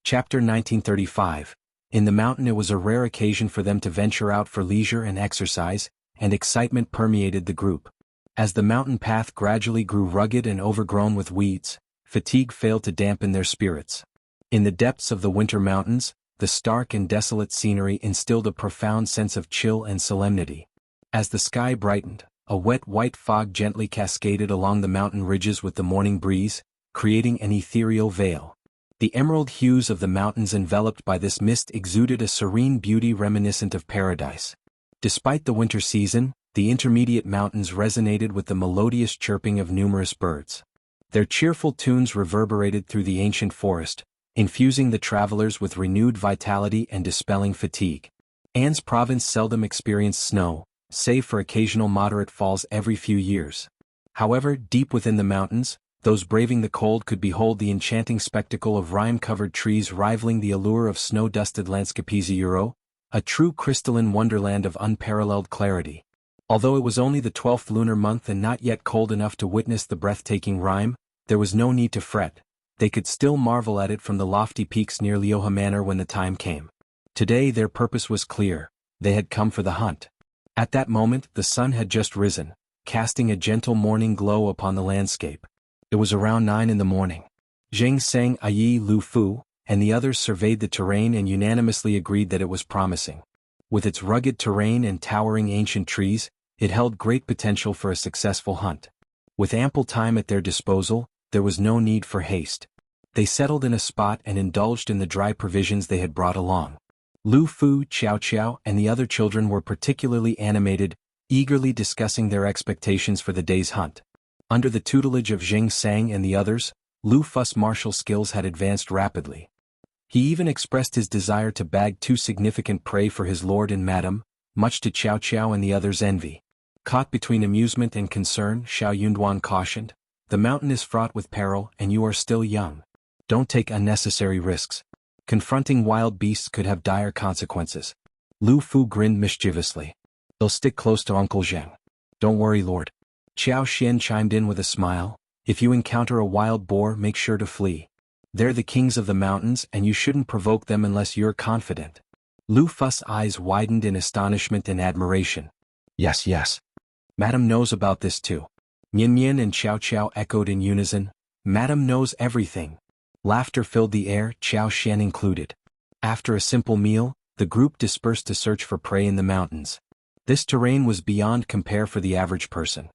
Chapter 1935. In the mountain, it was a rare occasion for them to venture out for leisure and exercise, and excitement permeated the group. As the mountain path gradually grew rugged and overgrown with weeds, fatigue failed to dampen their spirits. In the depths of the winter mountains, the stark and desolate scenery instilled a profound sense of chill and solemnity. As the sky brightened, a wet white fog gently cascaded along the mountain ridges with the morning breeze, creating an ethereal veil. The emerald hues of the mountains enveloped by this mist exuded a serene beauty reminiscent of paradise. Despite the winter season, the intermediate mountains resonated with the melodious chirping of numerous birds. Their cheerful tunes reverberated through the ancient forest, infusing the travelers with renewed vitality and dispelling fatigue. Anne's province seldom experienced snow, save for occasional moderate falls every few years. However, deep within the mountains, those braving the cold could behold the enchanting spectacle of rime-covered trees rivaling the allure of snow-dusted landscapes, a true crystalline wonderland of unparalleled clarity. Although it was only the 12th lunar month and not yet cold enough to witness the breathtaking rime, there was no need to fret. They could still marvel at it from the lofty peaks near Lioha Manor when the time came. Today their purpose was clear. They had come for the hunt. At that moment, the sun had just risen, casting a gentle morning glow upon the landscape. It was around 9 in the morning. Zheng Sang, Yi Lu Fu, and the others surveyed the terrain and unanimously agreed that it was promising. With its rugged terrain and towering ancient trees, it held great potential for a successful hunt. With ample time at their disposal, there was no need for haste. They settled in a spot and indulged in the dry provisions they had brought along. Lu Fu, Qiao Qiao, and the other children were particularly animated, eagerly discussing their expectations for the day's hunt. Under the tutelage of Zheng Sang and the others, Lu Fu's martial skills had advanced rapidly. He even expressed his desire to bag 2 significant prey for his lord and madam, much to Qiao Qiao and the others' envy. Caught between amusement and concern, Xiao Yunduan cautioned, "The mountain is fraught with peril and you are still young. Don't take unnecessary risks. Confronting wild beasts could have dire consequences." Lu Fu grinned mischievously. "They'll stick close to Uncle Zheng. Don't worry, Lord." Qiao Xian chimed in with a smile, "If you encounter a wild boar, make sure to flee. They're the kings of the mountains and you shouldn't provoke them unless you're confident." Lu Fu's eyes widened in astonishment and admiration. Yes. Madam knows about this too." Mian Mian and Qiao Qiao echoed in unison, "Madam knows everything." Laughter filled the air, Qiao Xian included. After a simple meal, the group dispersed to search for prey in the mountains. This terrain was beyond compare for the average person.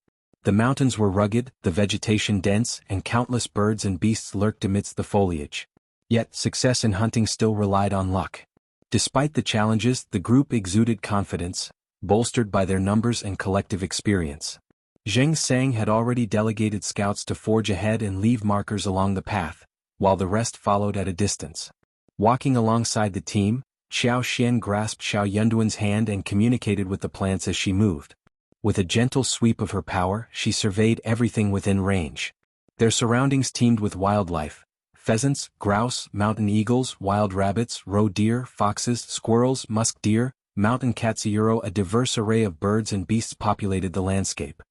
The mountains were rugged, the vegetation dense, and countless birds and beasts lurked amidst the foliage. Yet, success in hunting still relied on luck. Despite the challenges, the group exuded confidence, bolstered by their numbers and collective experience. Zheng Sang had already delegated scouts to forge ahead and leave markers along the path, while the rest followed at a distance. Walking alongside the team, Xiao Xian grasped Xiao Yunduan's hand and communicated with the plants as she moved. With a gentle sweep of her power, she surveyed everything within range. Their surroundings teemed with wildlife: pheasants, grouse, mountain eagles, wild rabbits, roe deer, foxes, squirrels, musk deer, mountain cats. A diverse array of birds and beasts populated the landscape.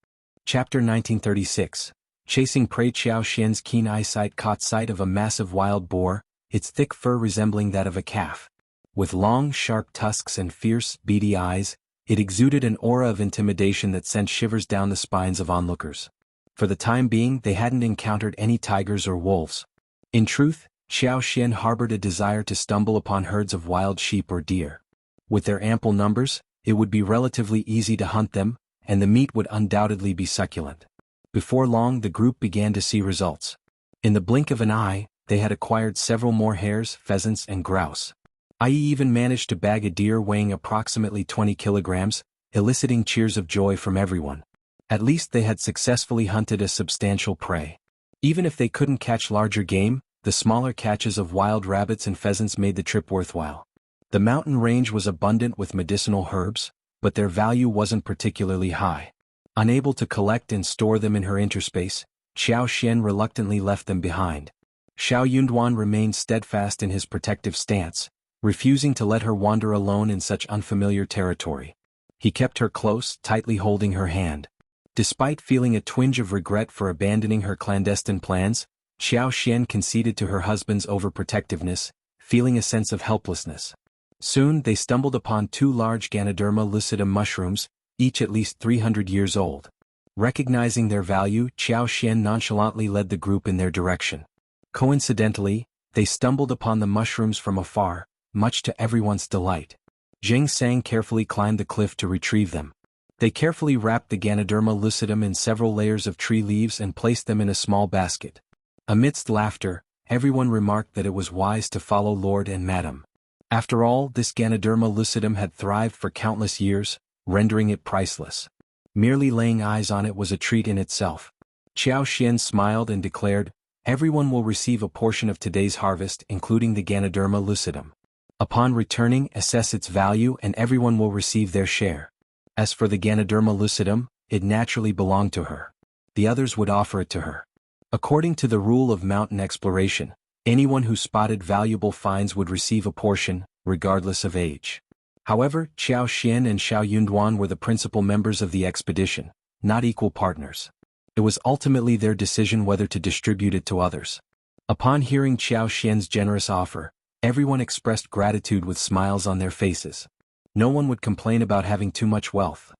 Chapter 1936. Chasing prey. Qiao Xian's keen eyesight caught sight of a massive wild boar, its thick fur resembling that of a calf. With long, sharp tusks and fierce, beady eyes, it exuded an aura of intimidation that sent shivers down the spines of onlookers. For the time being, they hadn't encountered any tigers or wolves. In truth, Qiao Xian harbored a desire to stumble upon herds of wild sheep or deer. With their ample numbers, it would be relatively easy to hunt them, and the meat would undoubtedly be succulent. Before long, the group began to see results. In the blink of an eye, they had acquired several more hares, pheasants, and grouse. I even managed to bag a deer weighing approximately 20 kilograms, eliciting cheers of joy from everyone. At least they had successfully hunted a substantial prey. Even if they couldn't catch larger game, the smaller catches of wild rabbits and pheasants made the trip worthwhile. The mountain range was abundant with medicinal herbs, but their value wasn't particularly high. Unable to collect and store them in her interspace, Qiao Xian reluctantly left them behind. Xiao Yunduan remained steadfast in his protective stance, refusing to let her wander alone in such unfamiliar territory. He kept her close, tightly holding her hand. Despite feeling a twinge of regret for abandoning her clandestine plans, Xiao Xian conceded to her husband's overprotectiveness, feeling a sense of helplessness. Soon they stumbled upon two large Ganoderma lucidum mushrooms, each at least 300 years old. Recognizing their value, Xiao Xian nonchalantly led the group in their direction. Coincidentally, they stumbled upon the mushrooms from afar, much to everyone's delight. Jing Sang carefully climbed the cliff to retrieve them. They carefully wrapped the Ganoderma lucidum in several layers of tree leaves and placed them in a small basket. Amidst laughter, everyone remarked that it was wise to follow Lord and Madam. After all, this Ganoderma lucidum had thrived for countless years, rendering it priceless. Merely laying eyes on it was a treat in itself. Xiao Xian smiled and declared, "Everyone will receive a portion of today's harvest, including the Ganoderma lucidum. Upon returning, assess its value and everyone will receive their share. As for the Ganoderma lucidum, it naturally belonged to her. The others would offer it to her." According to the rule of mountain exploration, anyone who spotted valuable finds would receive a portion, regardless of age. However, Xiao Xian and Xiao Yunduan were the principal members of the expedition, not equal partners. It was ultimately their decision whether to distribute it to others. Upon hearing Xiao Xian's generous offer, everyone expressed gratitude with smiles on their faces. No one would complain about having too much wealth.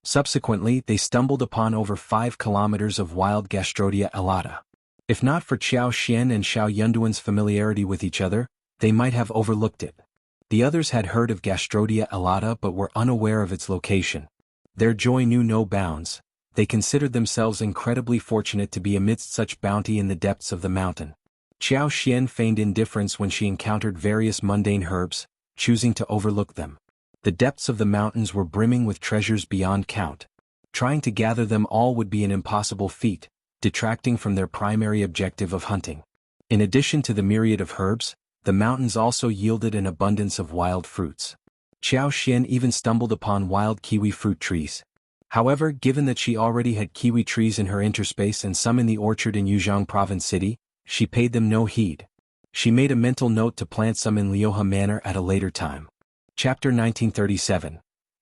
Subsequently, they stumbled upon over 5 kilometers of wild Gastrodia elata. If not for Xiao Xian and Xiao Yunduan's familiarity with each other, they might have overlooked it. The others had heard of Gastrodia elata but were unaware of its location. Their joy knew no bounds. They considered themselves incredibly fortunate to be amidst such bounty in the depths of the mountain. Xiao Xian feigned indifference when she encountered various mundane herbs, choosing to overlook them. The depths of the mountains were brimming with treasures beyond count. Trying to gather them all would be an impossible feat, detracting from their primary objective of hunting. In addition to the myriad of herbs, the mountains also yielded an abundance of wild fruits. Xiao Xian even stumbled upon wild kiwi fruit trees. However, given that she already had kiwi trees in her interspace and some in the orchard in Yuzhang Province City, she paid them no heed. She made a mental note to plant some in Liuhe Manor at a later time. Chapter 1937.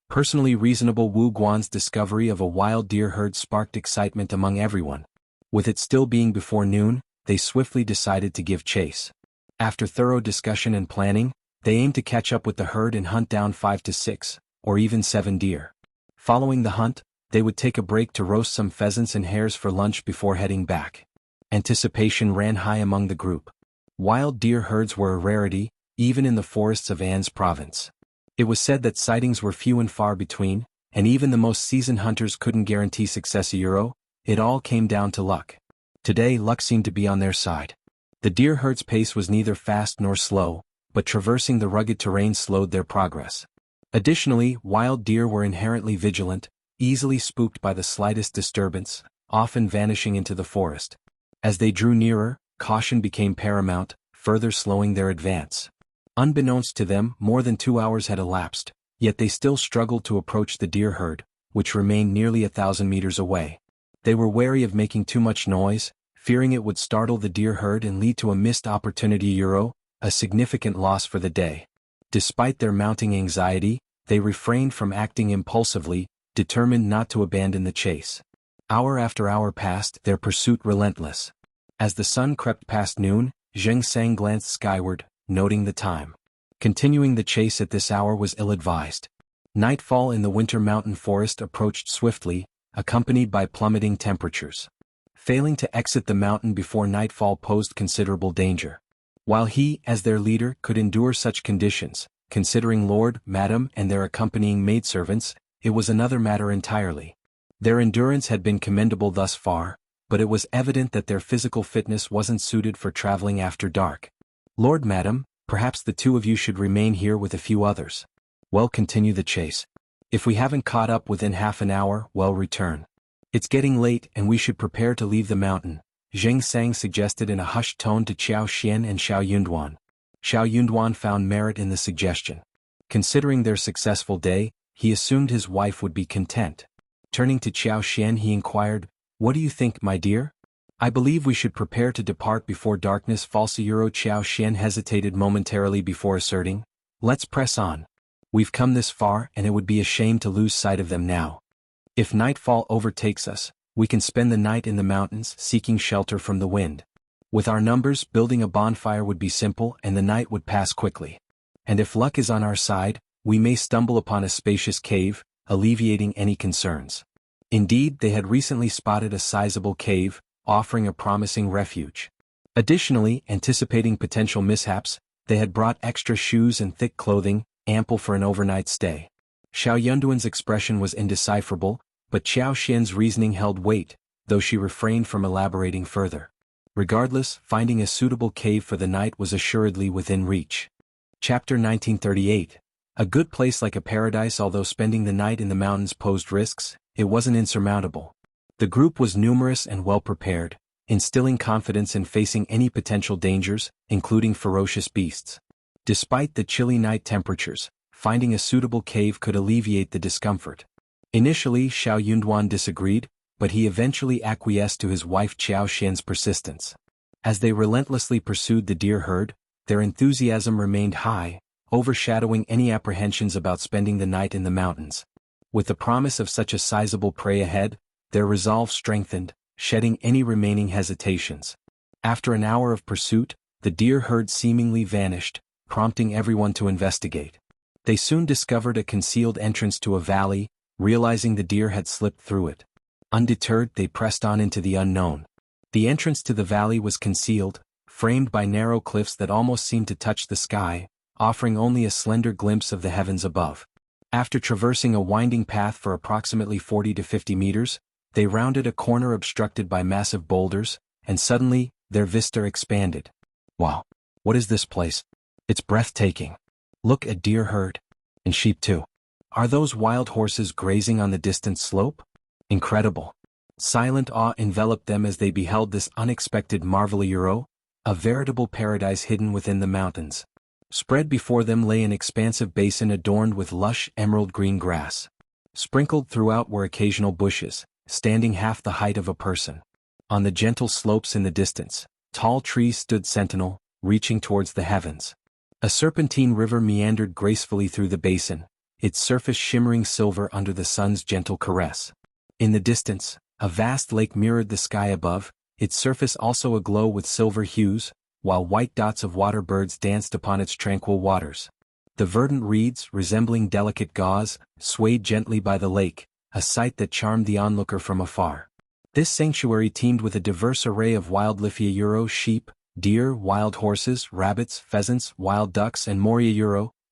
Personally reasonable Wu Guan's discovery of a wild deer herd sparked excitement among everyone. With it still being before noon, they swiftly decided to give chase. After thorough discussion and planning, they aimed to catch up with the herd and hunt down 5 to 6, or even 7 deer. Following the hunt, they would take a break to roast some pheasants and hares for lunch before heading back. Anticipation ran high among the group. Wild deer herds were a rarity, even in the forests of An's province. It was said that sightings were few and far between, and even the most seasoned hunters couldn't guarantee success. It all came down to luck. Today luck seemed to be on their side. The deer herd's pace was neither fast nor slow, but traversing the rugged terrain slowed their progress. Additionally, wild deer were inherently vigilant, easily spooked by the slightest disturbance, often vanishing into the forest. As they drew nearer, caution became paramount, further slowing their advance. Unbeknownst to them, more than 2 hours had elapsed, yet they still struggled to approach the deer herd, which remained nearly 1,000 meters away. They were wary of making too much noise, fearing it would startle the deer herd and lead to a missed opportunity, a significant loss for the day. Despite their mounting anxiety, they refrained from acting impulsively, determined not to abandon the chase. Hour after hour passed, their pursuit relentless. As the sun crept past noon, Zheng Sang glanced skyward, noting the time. Continuing the chase at this hour was ill-advised. Nightfall in the winter mountain forest approached swiftly, accompanied by plummeting temperatures. Failing to exit the mountain before nightfall posed considerable danger. While he, as their leader, could endure such conditions, considering Lord, Madam, and their accompanying maidservants, it was another matter entirely. Their endurance had been commendable thus far, but it was evident that their physical fitness wasn't suited for traveling after dark. "Lord, Madam, perhaps the two of you should remain here with a few others. Well, continue the chase. If we haven't caught up within half an hour, well, return. It's getting late and we should prepare to leave the mountain," Zheng Sang suggested in a hushed tone to Xiao Xian and Xiao Yunduan. Xiao Yunduan found merit in the suggestion. Considering their successful day, he assumed his wife would be content. Turning to Xiao Xian he inquired, "What do you think, my dear? I believe we should prepare to depart before darkness falls." Xiao Xian hesitated momentarily before asserting, Let's press on. We've come this far and it would be a shame to lose sight of them now. If nightfall overtakes us, we can spend the night in the mountains seeking shelter from the wind. With our numbers, building a bonfire would be simple and the night would pass quickly. And if luck is on our side, we may stumble upon a spacious cave, alleviating any concerns. Indeed, they had recently spotted a sizable cave, offering a promising refuge. Additionally, anticipating potential mishaps, they had brought extra shoes and thick clothing, ample for an overnight stay. Xiao Yunduan's expression was indecipherable, but Qiao Xian's reasoning held weight, though she refrained from elaborating further. Regardless, finding a suitable cave for the night was assuredly within reach. Chapter 1938. A good place like a paradise. Although spending the night in the mountains posed risks, it wasn't insurmountable. The group was numerous and well prepared, instilling confidence in facing any potential dangers, including ferocious beasts. Despite the chilly night temperatures, finding a suitable cave could alleviate the discomfort. Initially, Xiao Yunduan disagreed, but he eventually acquiesced to his wife Qiao Xian's persistence. As they relentlessly pursued the deer herd, their enthusiasm remained high, overshadowing any apprehensions about spending the night in the mountains. With the promise of such a sizable prey ahead, their resolve strengthened, shedding any remaining hesitations. After an hour of pursuit, the deer herd seemingly vanished, prompting everyone to investigate. They soon discovered a concealed entrance to a valley, realizing the deer had slipped through it. Undeterred, they pressed on into the unknown. The entrance to the valley was concealed, framed by narrow cliffs that almost seemed to touch the sky, offering only a slender glimpse of the heavens above. After traversing a winding path for approximately 40 to 50 meters, they rounded a corner obstructed by massive boulders, and suddenly, their vista expanded. Wow! What is this place? It's breathtaking. Look, a deer herd. And sheep too. Are those wild horses grazing on the distant slope? Incredible. Silent awe enveloped them as they beheld this unexpected marvel, a veritable paradise hidden within the mountains. Spread before them lay an expansive basin adorned with lush emerald-green grass. Sprinkled throughout were occasional bushes, standing half the height of a person. On the gentle slopes in the distance, tall trees stood sentinel, reaching towards the heavens. A serpentine river meandered gracefully through the basin, its surface shimmering silver under the sun's gentle caress. In the distance, a vast lake mirrored the sky above, its surface also aglow with silver hues, while white dots of water birds danced upon its tranquil waters. The verdant reeds, resembling delicate gauze, swayed gently by the lake, a sight that charmed the onlooker from afar. This sanctuary teemed with a diverse array of wildlife, sheep, deer, wild horses, rabbits, pheasants, wild ducks, and more,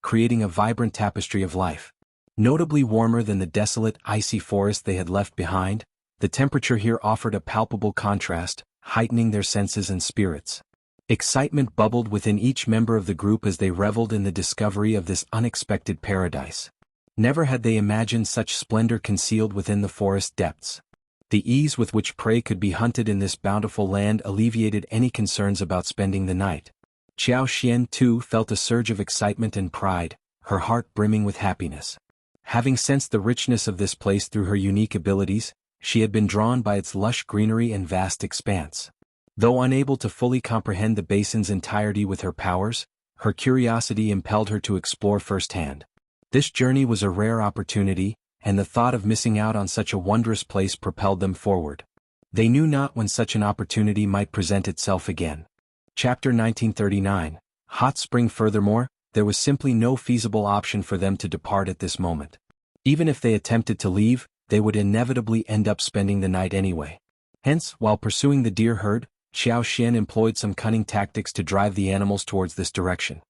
creating a vibrant tapestry of life. Notably warmer than the desolate, icy forest they had left behind, the temperature here offered a palpable contrast, heightening their senses and spirits. Excitement bubbled within each member of the group as they reveled in the discovery of this unexpected paradise. Never had they imagined such splendor concealed within the forest depths. The ease with which prey could be hunted in this bountiful land alleviated any concerns about spending the night. Qiao Xian, too, felt a surge of excitement and pride, her heart brimming with happiness. Having sensed the richness of this place through her unique abilities, she had been drawn by its lush greenery and vast expanse. Though unable to fully comprehend the basin's entirety with her powers, her curiosity impelled her to explore firsthand. This journey was a rare opportunity, and the thought of missing out on such a wondrous place propelled them forward. They knew not when such an opportunity might present itself again. Chapter 1939. Hot Spring. Furthermore, there was simply no feasible option for them to depart at this moment. Even if they attempted to leave, they would inevitably end up spending the night anyway. Hence, while pursuing the deer herd, Qiao Xian employed some cunning tactics to drive the animals towards this direction.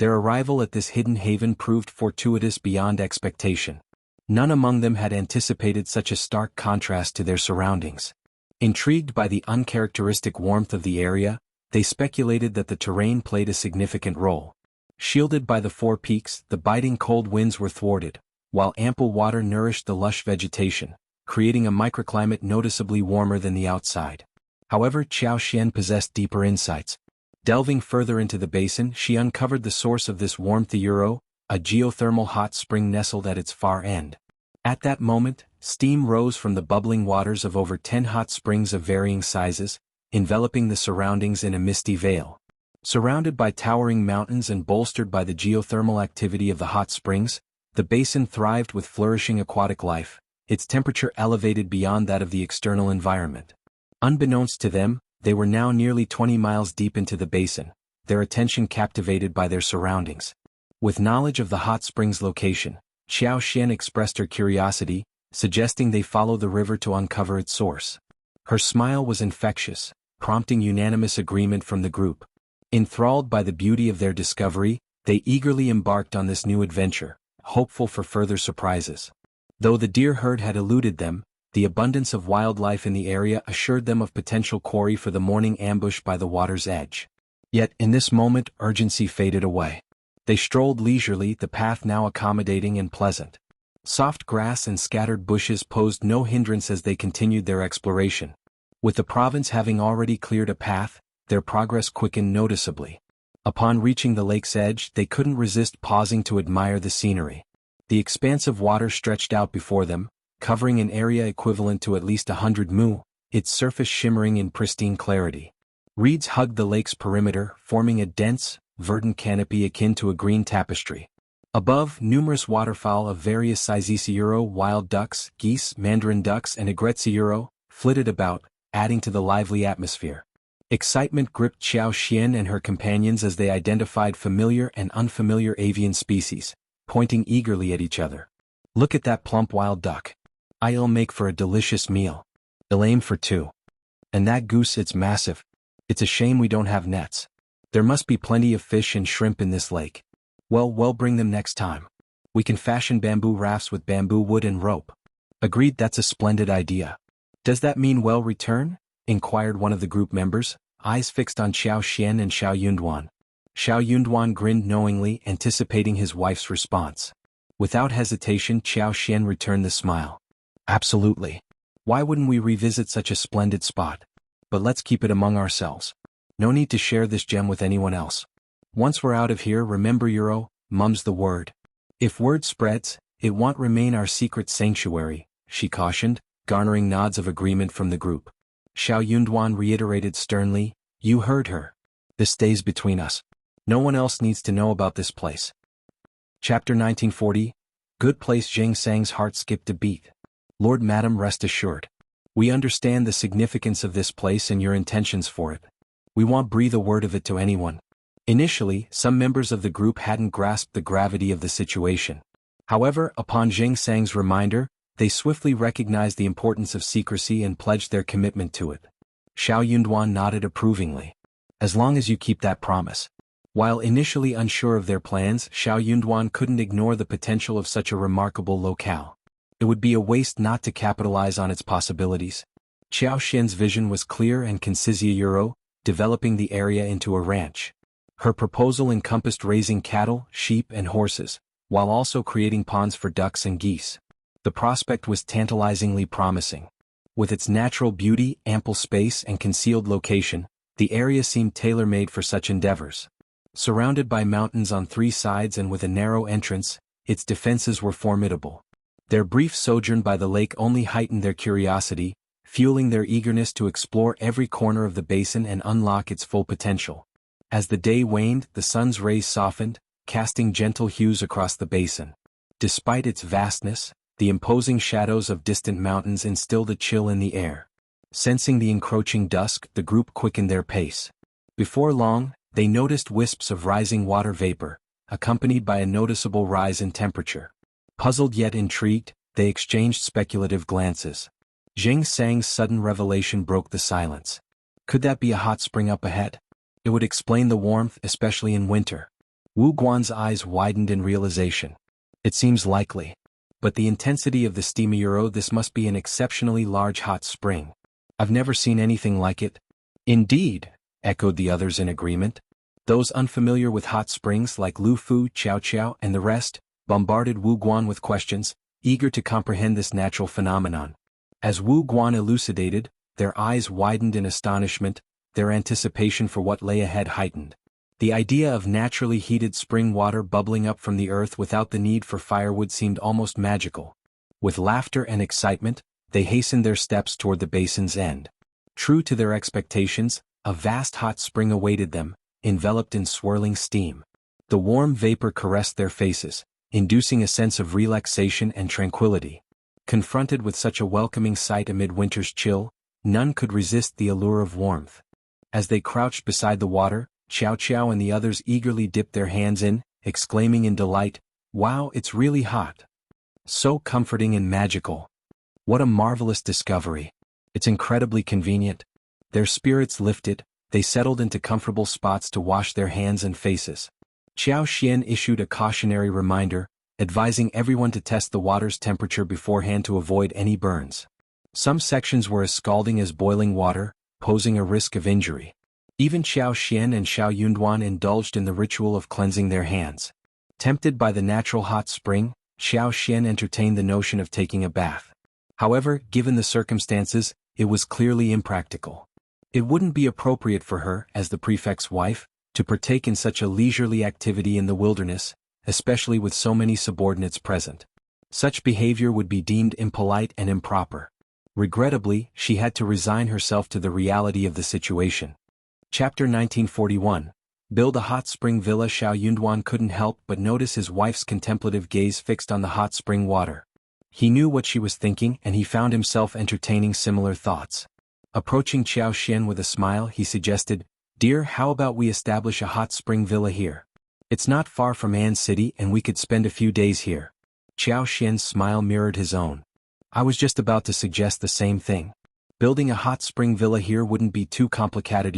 Their arrival at this hidden haven proved fortuitous beyond expectation. None among them had anticipated such a stark contrast to their surroundings. Intrigued by the uncharacteristic warmth of the area, they speculated that the terrain played a significant role. Shielded by the four peaks, the biting cold winds were thwarted, while ample water nourished the lush vegetation, creating a microclimate noticeably warmer than the outside. However, Qiao Xian possessed deeper insights. Delving further into the basin, she uncovered the source of this warmth, a geothermal hot spring nestled at its far end. At that moment, steam rose from the bubbling waters of over 10 hot springs of varying sizes, enveloping the surroundings in a misty veil. Surrounded by towering mountains and bolstered by the geothermal activity of the hot springs, the basin thrived with flourishing aquatic life, its temperature elevated beyond that of the external environment. Unbeknownst to them, they were now nearly 20 miles deep into the basin, their attention captivated by their surroundings. With knowledge of the hot springs' location, Xiao Xian expressed her curiosity, suggesting they follow the river to uncover its source. Her smile was infectious, prompting unanimous agreement from the group. Enthralled by the beauty of their discovery, they eagerly embarked on this new adventure, hopeful for further surprises. Though the deer herd had eluded them, the abundance of wildlife in the area assured them of potential quarry for the morning ambush by the water's edge. Yet in this moment urgency faded away. They strolled leisurely, the path now accommodating and pleasant. Soft grass and scattered bushes posed no hindrance as they continued their exploration. With the province having already cleared a path, their progress quickened noticeably. Upon reaching the lake's edge, they couldn't resist pausing to admire the scenery. The expanse of water stretched out before them, covering an area equivalent to at least 100 mu, its surface shimmering in pristine clarity. Reeds hugged the lake's perimeter, forming a dense, verdant canopy akin to a green tapestry. Above, numerous waterfowl of various sizes, wild ducks, geese, mandarin ducks and aigrettes, flitted about, adding to the lively atmosphere. Excitement gripped Xiao Xian and her companions as they identified familiar and unfamiliar avian species, pointing eagerly at each other. "Look at that plump wild duck. I'll make for a delicious meal. I'll aim for two. And that goose, it's massive. It's a shame we don't have nets. There must be plenty of fish and shrimp in this lake. Well, bring them next time. We can fashion bamboo rafts with bamboo wood and rope." "Agreed, that's a splendid idea. Does that mean we'll return?" inquired one of the group members, eyes fixed on Xiao Xian and Xiao Yunduan. Xiao Yunduan grinned knowingly, anticipating his wife's response. Without hesitation, Xiao Xian returned the smile. "Absolutely. Why wouldn't we revisit such a splendid spot? But let's keep it among ourselves. No need to share this gem with anyone else. Once we're out of here, remember mum's the word. If word spreads, it won't remain our secret sanctuary," she cautioned, garnering nods of agreement from the group. Xiao Yunduan reiterated sternly, "You heard her. This stays between us. No one else needs to know about this place." Chapter 1940. Good place. Zheng Sang's heart skipped a beat. "Lord, Madam, rest assured. We understand the significance of this place and your intentions for it. We won't breathe a word of it to anyone." Initially, some members of the group hadn't grasped the gravity of the situation. However, upon Zheng Sang's reminder, they swiftly recognized the importance of secrecy and pledged their commitment to it. Xiao Yunduan nodded approvingly. "As long as you keep that promise." While initially unsure of their plans, Xiao Yunduan couldn't ignore the potential of such a remarkable locale. It would be a waste not to capitalize on its possibilities. Xiao Xian's vision was clear and concise, developing the area into a ranch. Her proposal encompassed raising cattle, sheep and horses, while also creating ponds for ducks and geese. The prospect was tantalizingly promising. With its natural beauty, ample space and concealed location, the area seemed tailor-made for such endeavors. Surrounded by mountains on three sides and with a narrow entrance, its defenses were formidable. Their brief sojourn by the lake only heightened their curiosity, fueling their eagerness to explore every corner of the basin and unlock its full potential. As the day waned, the sun's rays softened, casting gentle hues across the basin. Despite its vastness, the imposing shadows of distant mountains instilled a chill in the air. Sensing the encroaching dusk, the group quickened their pace. Before long, they noticed wisps of rising water vapor, accompanied by a noticeable rise in temperature. Puzzled yet intrigued, they exchanged speculative glances. Zheng Sang's sudden revelation broke the silence. Could that be a hot spring up ahead? It would explain the warmth, especially in winter. Wu Guan's eyes widened in realization. It seems likely. But the intensity of the steam, this must be an exceptionally large hot spring. I've never seen anything like it. Indeed, echoed the others in agreement. Those unfamiliar with hot springs like Lu Fu, Qiao Qiao and the rest, bombarded Wu Guan with questions, eager to comprehend this natural phenomenon. As Wu Guan elucidated, their eyes widened in astonishment, their anticipation for what lay ahead heightened. The idea of naturally heated spring water bubbling up from the earth without the need for firewood seemed almost magical. With laughter and excitement, they hastened their steps toward the basin's end. True to their expectations, a vast hot spring awaited them, enveloped in swirling steam. The warm vapor caressed their faces, inducing a sense of relaxation and tranquility. Confronted with such a welcoming sight amid winter's chill, none could resist the allure of warmth. As they crouched beside the water, Xiao Qiao and the others eagerly dipped their hands in, exclaiming in delight, "Wow, it's really hot! So comforting and magical! What a marvelous discovery! It's incredibly convenient." Their spirits lifted, they settled into comfortable spots to wash their hands and faces. Xiao Xian issued a cautionary reminder, advising everyone to test the water's temperature beforehand to avoid any burns. Some sections were as scalding as boiling water, posing a risk of injury. Even Xiao Xian and Xiao Yunduan indulged in the ritual of cleansing their hands. Tempted by the natural hot spring, Xiao Xian entertained the notion of taking a bath. However, given the circumstances, it was clearly impractical. It wouldn't be appropriate for her, as the prefect's wife, to partake in such a leisurely activity in the wilderness, especially with so many subordinates present. Such behavior would be deemed impolite and improper. Regrettably, she had to resign herself to the reality of the situation. Chapter 1941. Build a hot spring villa. Xiao Yunduan couldn't help but notice his wife's contemplative gaze fixed on the hot spring water. He knew what she was thinking and he found himself entertaining similar thoughts. Approaching Xiao Xian with a smile, he suggested, "Dear, how about we establish a hot spring villa here? It's not far from An City and we could spend a few days here." Xiao Xian's smile mirrored his own. "I was just about to suggest the same thing. Building a hot spring villa here wouldn't be too complicated.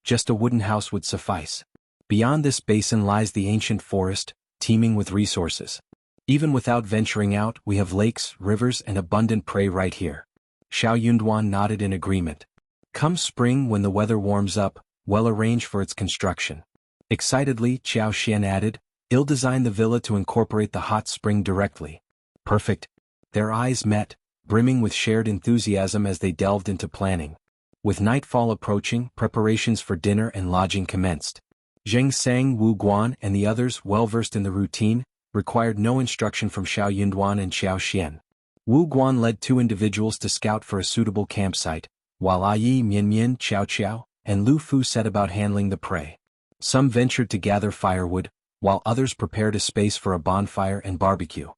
Just a wooden house would suffice. Beyond this basin lies the ancient forest, teeming with resources. Even without venturing out, we have lakes, rivers and abundant prey right here." Xiao Yunduan nodded in agreement. Come spring, when the weather warms up, we'll arrange for its construction. Excitedly, Xiao Xian added, "I'll design the villa to incorporate the hot spring directly." Perfect. Their eyes met, brimming with shared enthusiasm as they delved into planning. With nightfall approaching, preparations for dinner and lodging commenced. Zheng Sang, Wu Guan and the others, well-versed in the routine, required no instruction from Xiao Yunduan and Xiao Xian. Wu Guan led 2 individuals to scout for a suitable campsite, while Ai Mianmian, Xiao Qiao, and Lu Fu set about handling the prey. Some ventured to gather firewood, while others prepared a space for a bonfire and barbecue.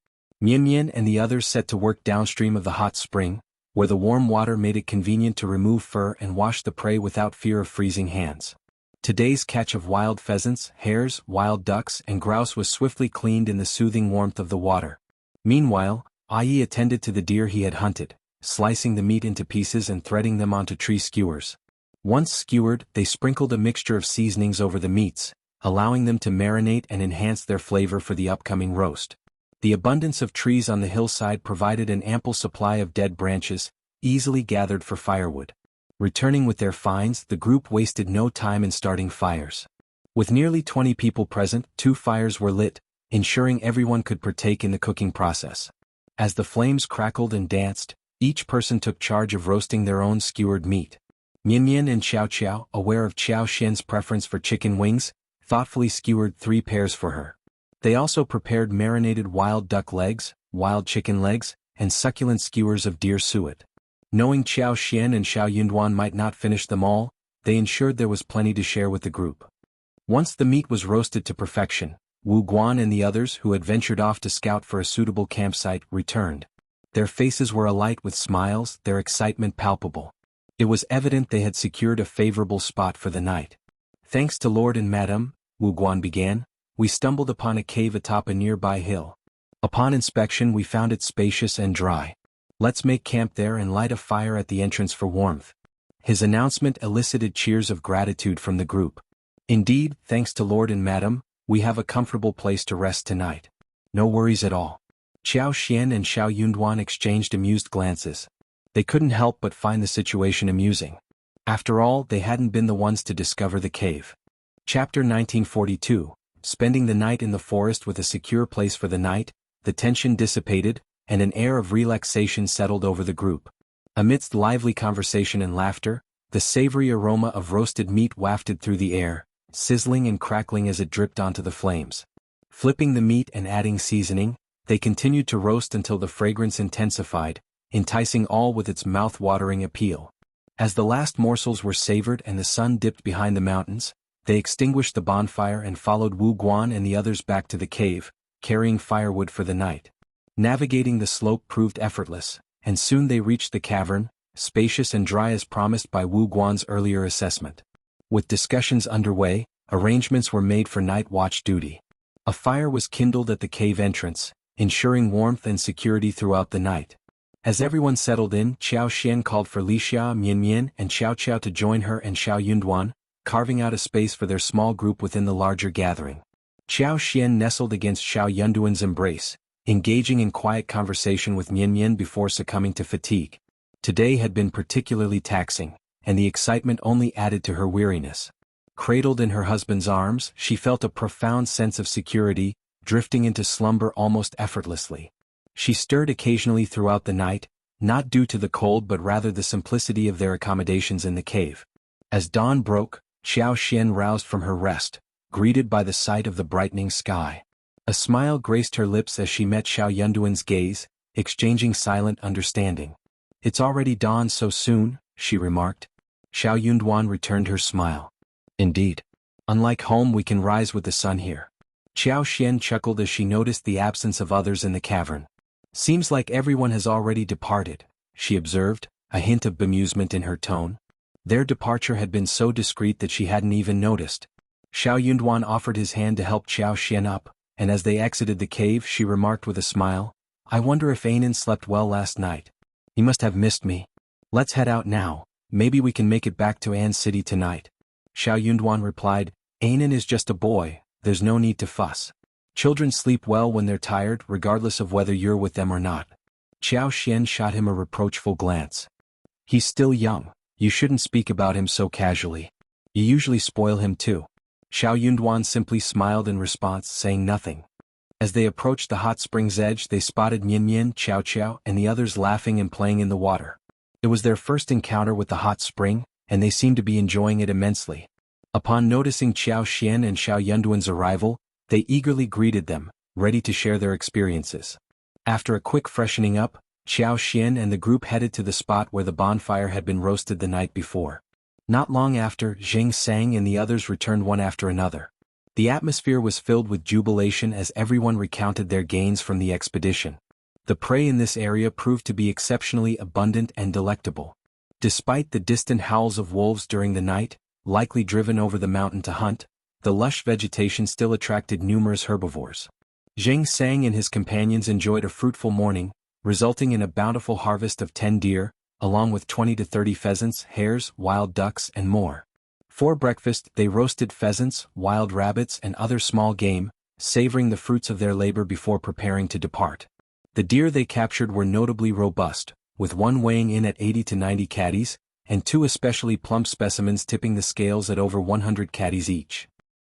Mianmian and the others set to work downstream of the hot spring, where the warm water made it convenient to remove fur and wash the prey without fear of freezing hands. Today's catch of wild pheasants, hares, wild ducks and grouse was swiftly cleaned in the soothing warmth of the water. Meanwhile, Ai attended to the deer he had hunted, slicing the meat into pieces and threading them onto tree skewers. Once skewered, they sprinkled a mixture of seasonings over the meats, allowing them to marinate and enhance their flavor for the upcoming roast. The abundance of trees on the hillside provided an ample supply of dead branches, easily gathered for firewood. Returning with their finds, the group wasted no time in starting fires. With nearly 20 people present, 2 fires were lit, ensuring everyone could partake in the cooking process. As the flames crackled and danced, each person took charge of roasting their own skewered meat. Mianmian and Xiao Qiao, aware of Xiao Xian's preference for chicken wings, thoughtfully skewered 3 pairs for her. They also prepared marinated wild duck legs, wild chicken legs, and succulent skewers of deer suet. Knowing Xiao Xian and Xiao Yunduan might not finish them all, they ensured there was plenty to share with the group. Once the meat was roasted to perfection, Wu Guan and the others who had ventured off to scout for a suitable campsite returned. Their faces were alight with smiles, their excitement palpable. It was evident they had secured a favorable spot for the night. "Thanks to Lord and Madam," Wu Guan began, "we stumbled upon a cave atop a nearby hill. Upon inspection we found it spacious and dry. Let's make camp there and light a fire at the entrance for warmth." His announcement elicited cheers of gratitude from the group. "Indeed, thanks to Lord and Madam, we have a comfortable place to rest tonight. No worries at all." Xiao Xian and Xiao Yunduan exchanged amused glances. They couldn't help but find the situation amusing. After all, they hadn't been the ones to discover the cave. Chapter 1942. Spending the night in the forest with a secure place for the night, the tension dissipated, and an air of relaxation settled over the group. Amidst lively conversation and laughter, the savory aroma of roasted meat wafted through the air, sizzling and crackling as it dripped onto the flames. Flipping the meat and adding seasoning, they continued to roast until the fragrance intensified, enticing all with its mouth-watering appeal. As the last morsels were savored and the sun dipped behind the mountains, They extinguished the bonfire and followed Wu Guan and the others back to the cave, carrying firewood for the night. Navigating the slope proved effortless, and soon they reached the cavern, spacious and dry as promised by Wu Guan's earlier assessment. With discussions underway, arrangements were made for night watch duty. A fire was kindled at the cave entrance, ensuring warmth and security throughout the night. As everyone settled in, Qiao Xian called for Li Xia, Mian Mian, and Xiao Qiao to join her and Xiao Yunduan, carving out a space for their small group within the larger gathering. Qiao Xian nestled against Xiao Yunduan's embrace, engaging in quiet conversation with Mian Mian before succumbing to fatigue. Today had been particularly taxing, and the excitement only added to her weariness. Cradled in her husband's arms, she felt a profound sense of security, drifting into slumber almost effortlessly. She stirred occasionally throughout the night, not due to the cold but rather the simplicity of their accommodations in the cave. As dawn broke, Qiao Xian roused from her rest, greeted by the sight of the brightening sky. A smile graced her lips as she met Xiao Yunduan's gaze, exchanging silent understanding. "It's already dawn so soon," she remarked. Xiao Yunduan returned her smile. "Indeed. Unlike home, we can rise with the sun here." Qiao Xian chuckled as she noticed the absence of others in the cavern. "Seems like everyone has already departed," she observed, a hint of bemusement in her tone. Their departure had been so discreet that she hadn't even noticed. Xiao Yunduan offered his hand to help Qiao Xian up, and as they exited the cave she remarked with a smile, "I wonder if Anan slept well last night. He must have missed me. Let's head out now, maybe we can make it back to An City tonight." Xiao Yunduan replied, "Anan is just a boy, there's no need to fuss. Children sleep well when they're tired regardless of whether you're with them or not." Qiao Xian shot him a reproachful glance. "He's still young, you shouldn't speak about him so casually. You usually spoil him too." Xiao Yunduan simply smiled in response, saying nothing. As they approached the hot spring's edge they spotted Mian Mian, Qiao Qiao, and the others laughing and playing in the water. It was their first encounter with the hot spring, and they seemed to be enjoying it immensely. Upon noticing Qiao Xian and Xiao Yunduan's arrival, they eagerly greeted them, ready to share their experiences. After a quick freshening up, Qiao Xian and the group headed to the spot where the bonfire had been roasted the night before. Not long after, Zheng Sang and the others returned one after another. The atmosphere was filled with jubilation as everyone recounted their gains from the expedition. The prey in this area proved to be exceptionally abundant and delectable. Despite the distant howls of wolves during the night, likely driven over the mountain to hunt, the lush vegetation still attracted numerous herbivores. Zheng Sang and his companions enjoyed a fruitful morning, resulting in a bountiful harvest of 10 deer, along with 20 to 30 pheasants, hares, wild ducks, and more. For breakfast, they roasted pheasants, wild rabbits, and other small game, savoring the fruits of their labor before preparing to depart. The deer they captured were notably robust, with one weighing in at 80 to 90 caddies, and two especially plump specimens tipping the scales at over 100 caddies each.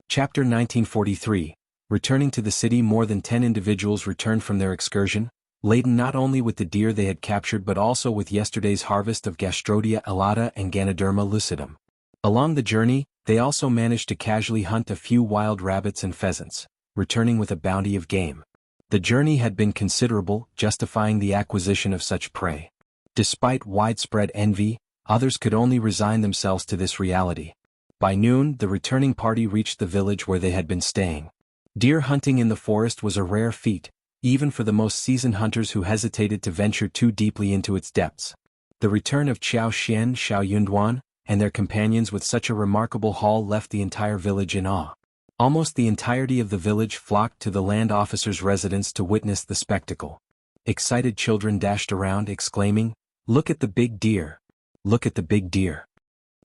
Chapter 1943. Returning to the city, more than 10 individuals returned from their excursion, laden not only with the deer they had captured but also with yesterday's harvest of Gastrodia alata and Ganoderma lucidum. Along the journey, they also managed to casually hunt a few wild rabbits and pheasants, returning with a bounty of game. The journey had been considerable, justifying the acquisition of such prey. Despite widespread envy, others could only resign themselves to this reality. By noon, the returning party reached the village where they had been staying. Deer hunting in the forest was a rare feat, even for the most seasoned hunters who hesitated to venture too deeply into its depths. The return of Qiao Xian, Xiao Yunduan, and their companions with such a remarkable haul left the entire village in awe. Almost the entirety of the village flocked to the land officer's residence to witness the spectacle. Excited children dashed around exclaiming, "Look at the big deer! Look at the big deer!"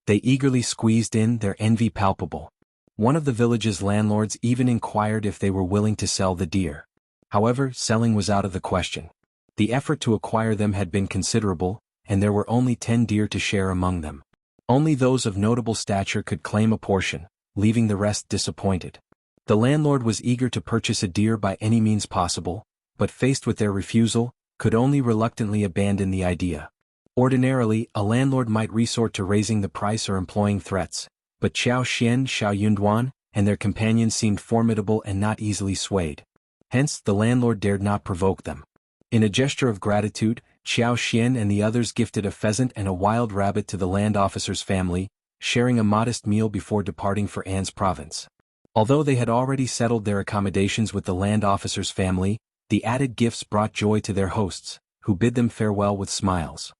They eagerly squeezed in, their envy palpable. One of the village's landlords even inquired if they were willing to sell the deer. However, selling was out of the question. The effort to acquire them had been considerable, and there were only 10 deer to share among them. Only those of notable stature could claim a portion, leaving the rest disappointed. The landlord was eager to purchase a deer by any means possible, but faced with their refusal, could only reluctantly abandon the idea. Ordinarily, a landlord might resort to raising the price or employing threats, but Qiao Xian, Xiao Yunduan, and their companions seemed formidable and not easily swayed. Hence, the landlord dared not provoke them. In a gesture of gratitude, Qiao Xian and the others gifted a pheasant and a wild rabbit to the land officer's family, sharing a modest meal before departing for An's province. Although they had already settled their accommodations with the land officer's family, the added gifts brought joy to their hosts, who bid them farewell with smiles.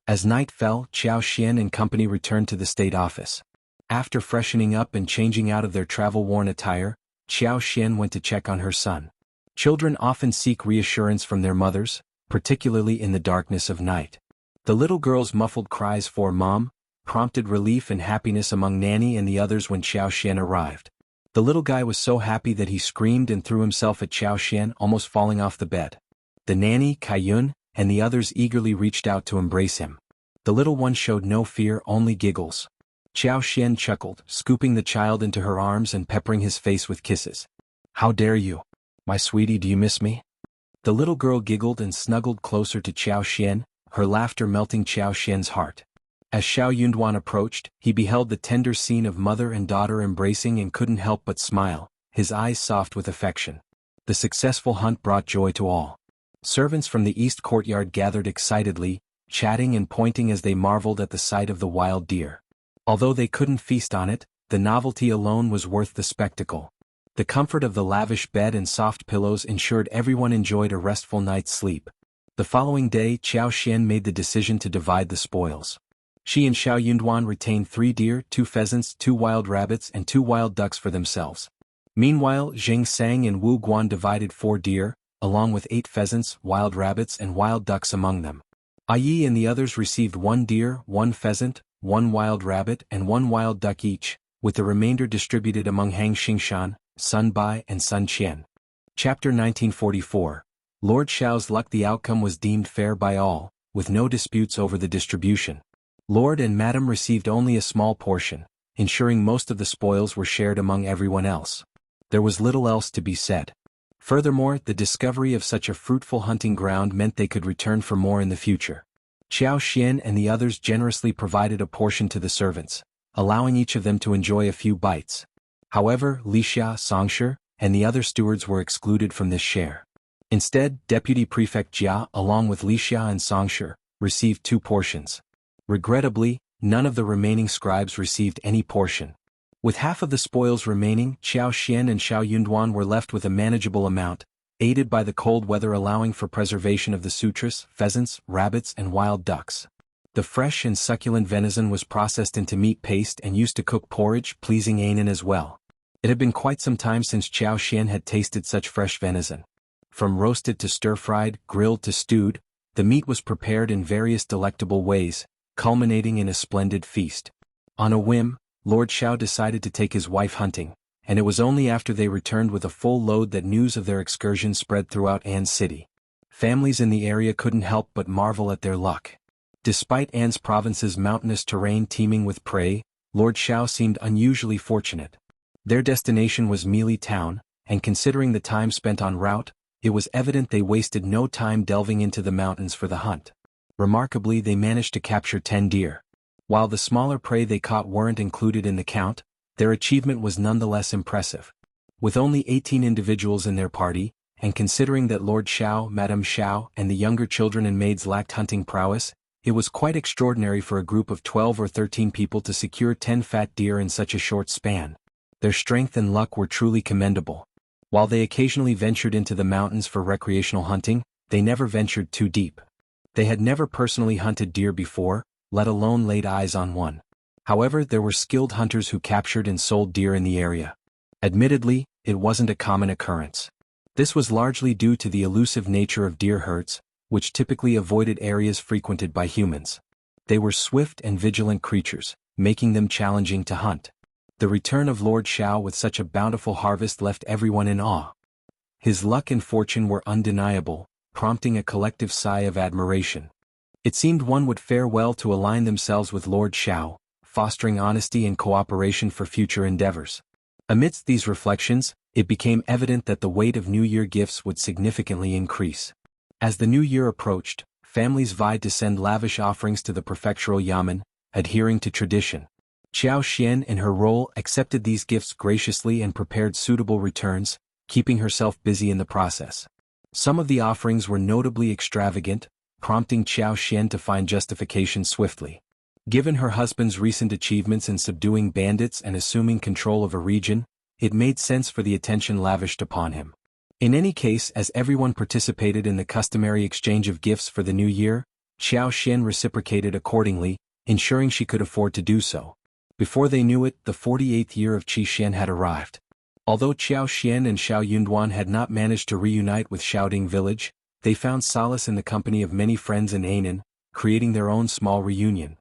As night fell, Qiao Xian and company returned to the state office. After freshening up and changing out of their travel-worn attire, Qiao Xian went to check on her son. Children often seek reassurance from their mothers, particularly in the darkness of night. The little girl's muffled cries for "Mom" prompted relief and happiness among Nanny and the others when Qiao Xian arrived. The little guy was so happy that he screamed and threw himself at Qiao Xian, almost falling off the bed. The nanny, Kaiyun, and the others eagerly reached out to embrace him. The little one showed no fear, only giggles. Qiao Xian chuckled, scooping the child into her arms and peppering his face with kisses. "How dare you? My sweetie, do you miss me?" The little girl giggled and snuggled closer to Qiao Xian, her laughter melting Qiao Xian's heart. As Xiao Yunduan approached, he beheld the tender scene of mother and daughter embracing and couldn't help but smile, his eyes soft with affection. The successful hunt brought joy to all. Servants from the east courtyard gathered excitedly, chatting and pointing as they marveled at the sight of the wild deer. Although they couldn't feast on it, the novelty alone was worth the spectacle. The comfort of the lavish bed and soft pillows ensured everyone enjoyed a restful night's sleep. The following day, Qiao Xian made the decision to divide the spoils. She and Xiao Yunduan retained 3 deer, 2 pheasants, 2 wild rabbits and 2 wild ducks for themselves. Meanwhile, Jing Sang and Wu Guan divided 4 deer, along with 8 pheasants, wild rabbits and wild ducks among them. Yi and the others received 1 deer, 1 pheasant, 1 wild rabbit and 1 wild duck each, with the remainder distributed among Hang Xingshan, Sun Bai and Sun Qian. Chapter 1944. Lord Xiao's luck. The outcome was deemed fair by all, with no disputes over the distribution. Lord and Madam received only a small portion, ensuring most of the spoils were shared among everyone else. There was little else to be said. Furthermore, the discovery of such a fruitful hunting ground meant they could return for more in the future. Qiao Xian and the others generously provided a portion to the servants, allowing each of them to enjoy a few bites. However, Li Xia, Songshi, and the other stewards were excluded from this share. Instead, Deputy Prefect Jia, along with Li Xia and Songshi, received 2 portions. Regrettably, none of the remaining scribes received any portion. With half of the spoils remaining, Qiao Xian and Xiao Yunduan were left with a manageable amount, aided by the cold weather allowing for preservation of the sutras, pheasants, rabbits and wild ducks. The fresh and succulent venison was processed into meat paste and used to cook porridge, pleasing Anan as well. It had been quite some time since Qiao Xian had tasted such fresh venison. From roasted to stir-fried, grilled to stewed, the meat was prepared in various delectable ways, culminating in a splendid feast. On a whim, Lord Xiao decided to take his wife hunting, and it was only after they returned with a full load that news of their excursion spread throughout An's city. Families in the area couldn't help but marvel at their luck. Despite An's province's mountainous terrain teeming with prey, Lord Xiao seemed unusually fortunate. Their destination was Meili Town, and considering the time spent en route, it was evident they wasted no time delving into the mountains for the hunt. Remarkably, they managed to capture 10 deer. While the smaller prey they caught weren't included in the count, their achievement was nonetheless impressive. With only 18 individuals in their party, and considering that Lord Xiao, Madame Xiao, and the younger children and maids lacked hunting prowess, it was quite extraordinary for a group of 12 or 13 people to secure 10 fat deer in such a short span. Their strength and luck were truly commendable. While they occasionally ventured into the mountains for recreational hunting, they never ventured too deep. They had never personally hunted deer before, let alone laid eyes on one. However, there were skilled hunters who captured and sold deer in the area. Admittedly, it wasn't a common occurrence. This was largely due to the elusive nature of deer herds, which typically avoided areas frequented by humans. They were swift and vigilant creatures, making them challenging to hunt. The return of Lord Xiao with such a bountiful harvest left everyone in awe. His luck and fortune were undeniable, prompting a collective sigh of admiration. It seemed one would fare well to align themselves with Lord Xiao, fostering honesty and cooperation for future endeavors. Amidst these reflections, it became evident that the weight of New Year gifts would significantly increase. As the new year approached, families vied to send lavish offerings to the prefectural yamen, adhering to tradition. Qiao Xian in her role accepted these gifts graciously and prepared suitable returns, keeping herself busy in the process. Some of the offerings were notably extravagant, prompting Qiao Xian to find justification swiftly. Given her husband's recent achievements in subduing bandits and assuming control of a region, it made sense for the attention lavished upon him. In any case, as everyone participated in the customary exchange of gifts for the new year, Xiao Xian reciprocated accordingly, ensuring she could afford to do so. Before they knew it, the 48th year of Qi Xian had arrived. Although Xiao Xian and Xiao Yunduan had not managed to reunite with Xiaoding village, they found solace in the company of many friends in Ainan, creating their own small reunion.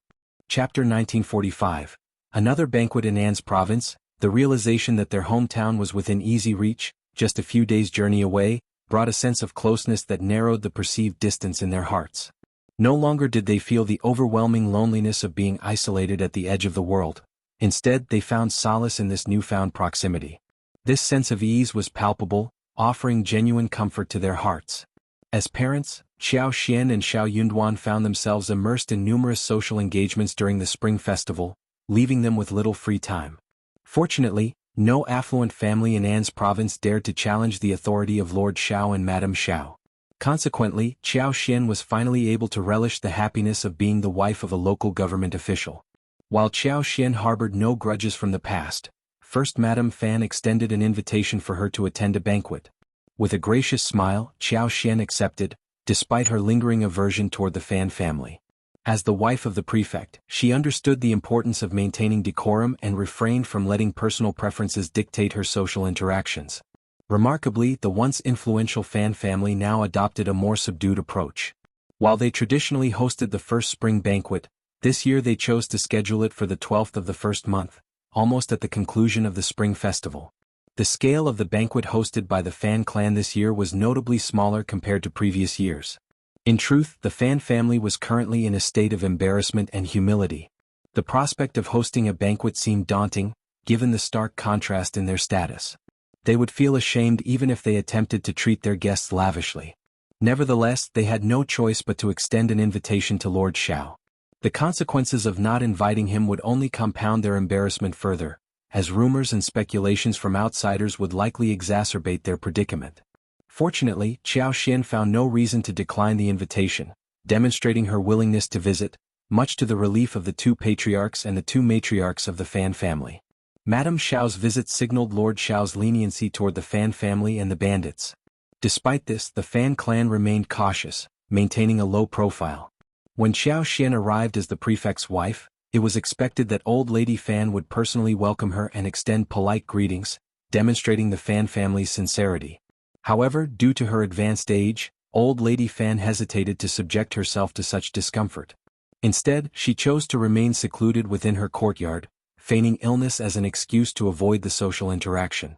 Chapter 1945. Another banquet in An's province. The realization that their hometown was within easy reach, just a few days' journey away, brought a sense of closeness that narrowed the perceived distance in their hearts. No longer did they feel the overwhelming loneliness of being isolated at the edge of the world. Instead, they found solace in this newfound proximity. This sense of ease was palpable, offering genuine comfort to their hearts. As parents, Xiao Xian and Xiao Yunduan found themselves immersed in numerous social engagements during the Spring Festival, leaving them with little free time. Fortunately, no affluent family in An's province dared to challenge the authority of Lord Xiao and Madame Xiao. Consequently, Xiao Xian was finally able to relish the happiness of being the wife of a local government official. While Xiao Xian harbored no grudges from the past, first Madame Fan extended an invitation for her to attend a banquet. With a gracious smile, Xiao Xian accepted, despite her lingering aversion toward the Fan family. As the wife of the prefect, she understood the importance of maintaining decorum and refrained from letting personal preferences dictate her social interactions. Remarkably, the once influential Fan family now adopted a more subdued approach. While they traditionally hosted the first spring banquet, this year they chose to schedule it for the 12th of the first month, almost at the conclusion of the spring festival. The scale of the banquet hosted by the Fan clan this year was notably smaller compared to previous years. In truth, the Fan family was currently in a state of embarrassment and humility. The prospect of hosting a banquet seemed daunting, given the stark contrast in their status. They would feel ashamed even if they attempted to treat their guests lavishly. Nevertheless, they had no choice but to extend an invitation to Lord Xiao. The consequences of not inviting him would only compound their embarrassment further, as rumors and speculations from outsiders would likely exacerbate their predicament. Fortunately, Xiao Xian found no reason to decline the invitation, demonstrating her willingness to visit, much to the relief of the two patriarchs and the two matriarchs of the Fan family. Madame Xiao's visit signaled Lord Xiao's leniency toward the Fan family and the bandits. Despite this, the Fan clan remained cautious, maintaining a low profile. When Xiao Xian arrived as the prefect's wife, it was expected that Old Lady Fan would personally welcome her and extend polite greetings, demonstrating the Fan family's sincerity. However, due to her advanced age, Old Lady Fan hesitated to subject herself to such discomfort. Instead, she chose to remain secluded within her courtyard, feigning illness as an excuse to avoid the social interaction.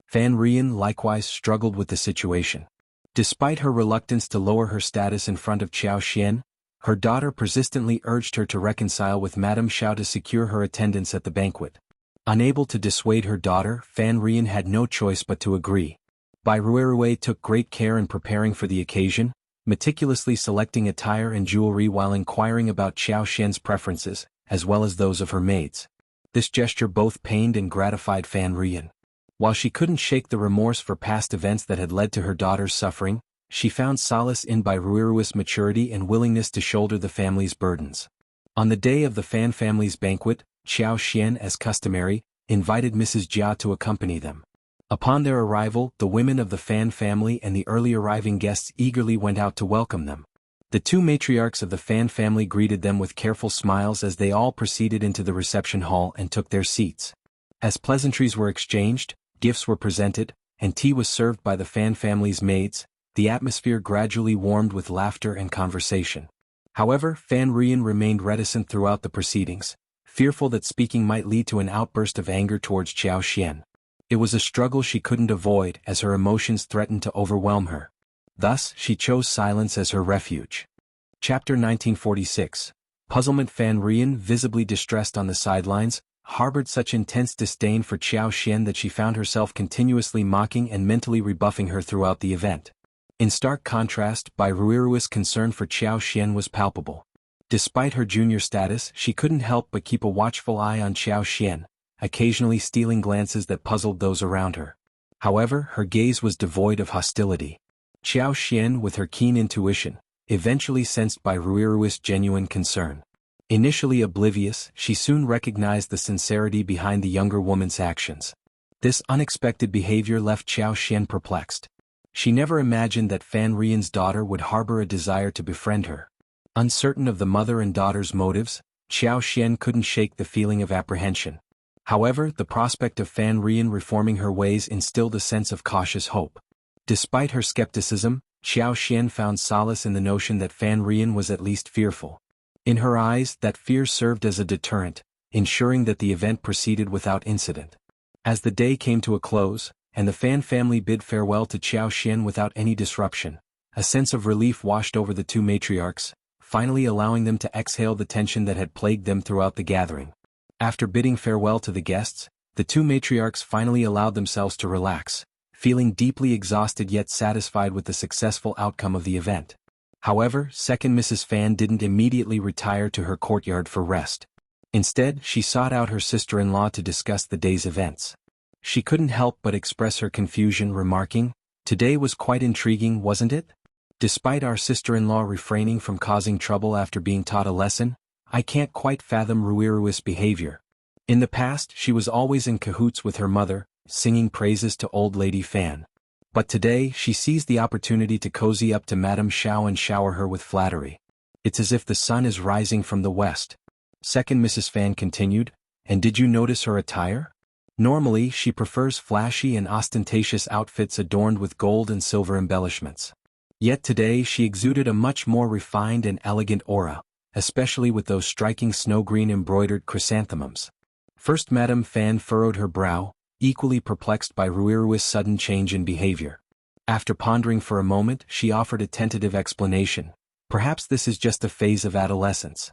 Fan Rian likewise struggled with the situation. Despite her reluctance to lower her status in front of Xiao Xian, her daughter persistently urged her to reconcile with Madame Xiao to secure her attendance at the banquet. Unable to dissuade her daughter, Fan Rian had no choice but to agree. Bai Ruerue took great care in preparing for the occasion, meticulously selecting attire and jewelry while inquiring about Xiao Xian's preferences, as well as those of her maids. This gesture both pained and gratified Fan Rian. While she couldn't shake the remorse for past events that had led to her daughter's suffering, she found solace in Bai Ruerue's maturity and willingness to shoulder the family's burdens. On the day of the Fan family's banquet, Xiao Xian, as customary, invited Mrs. Jia to accompany them. Upon their arrival, the women of the Fan family and the early arriving guests eagerly went out to welcome them. The two matriarchs of the Fan family greeted them with careful smiles as they all proceeded into the reception hall and took their seats. As pleasantries were exchanged, gifts were presented, and tea was served by the Fan family's maids, the atmosphere gradually warmed with laughter and conversation. However, Fan Rian remained reticent throughout the proceedings, fearful that speaking might lead to an outburst of anger towards Xiao Xian. It was a struggle she couldn't avoid as her emotions threatened to overwhelm her. Thus, she chose silence as her refuge. Chapter 1946. Puzzlement. Fan Rian, visibly distressed on the sidelines, harbored such intense disdain for Xiao Xian that she found herself continuously mocking and mentally rebuffing her throughout the event. In stark contrast, Bai Ruerue's concern for Xiao Xian was palpable. Despite her junior status, she couldn't help but keep a watchful eye on Xiao Xian, occasionally stealing glances that puzzled those around her. However, her gaze was devoid of hostility. Xiao Xian, with her keen intuition, eventually sensed Bai Ruerue's genuine concern. Initially oblivious, she soon recognized the sincerity behind the younger woman's actions. This unexpected behavior left Xiao Xian perplexed. She never imagined that Fan Rian's daughter would harbor a desire to befriend her. Uncertain of the mother and daughter's motives, Xiao Xian couldn't shake the feeling of apprehension. However, the prospect of Fan Rian reforming her ways instilled a sense of cautious hope. Despite her skepticism, Xiao Xian found solace in the notion that Fan Rian was at least fearful. In her eyes, that fear served as a deterrent, ensuring that the event proceeded without incident. As the day came to a close, and the Fan family bid farewell to Xiao Xian without any disruption, a sense of relief washed over the two matriarchs, finally allowing them to exhale the tension that had plagued them throughout the gathering. After bidding farewell to the guests, the two matriarchs finally allowed themselves to relax, feeling deeply exhausted yet satisfied with the successful outcome of the event. However, second Mrs. Fan didn't immediately retire to her courtyard for rest. Instead, she sought out her sister-in-law to discuss the day's events. She couldn't help but express her confusion, remarking, "Today was quite intriguing, wasn't it? Despite our sister-in-law refraining from causing trouble after being taught a lesson, I can't quite fathom Ruirui's behavior. In the past, she was always in cahoots with her mother, singing praises to old lady Fan. But today, she seized the opportunity to cozy up to Madame Xiao and shower her with flattery. It's as if the sun is rising from the west." Second Mrs. Fan continued, "And did you notice her attire? Normally, she prefers flashy and ostentatious outfits adorned with gold and silver embellishments. Yet today she exuded a much more refined and elegant aura, especially with those striking snow-green embroidered chrysanthemums." First Madame Fan furrowed her brow, equally perplexed by Ruirui's sudden change in behavior. After pondering for a moment, she offered a tentative explanation. "Perhaps this is just a phase of adolescence.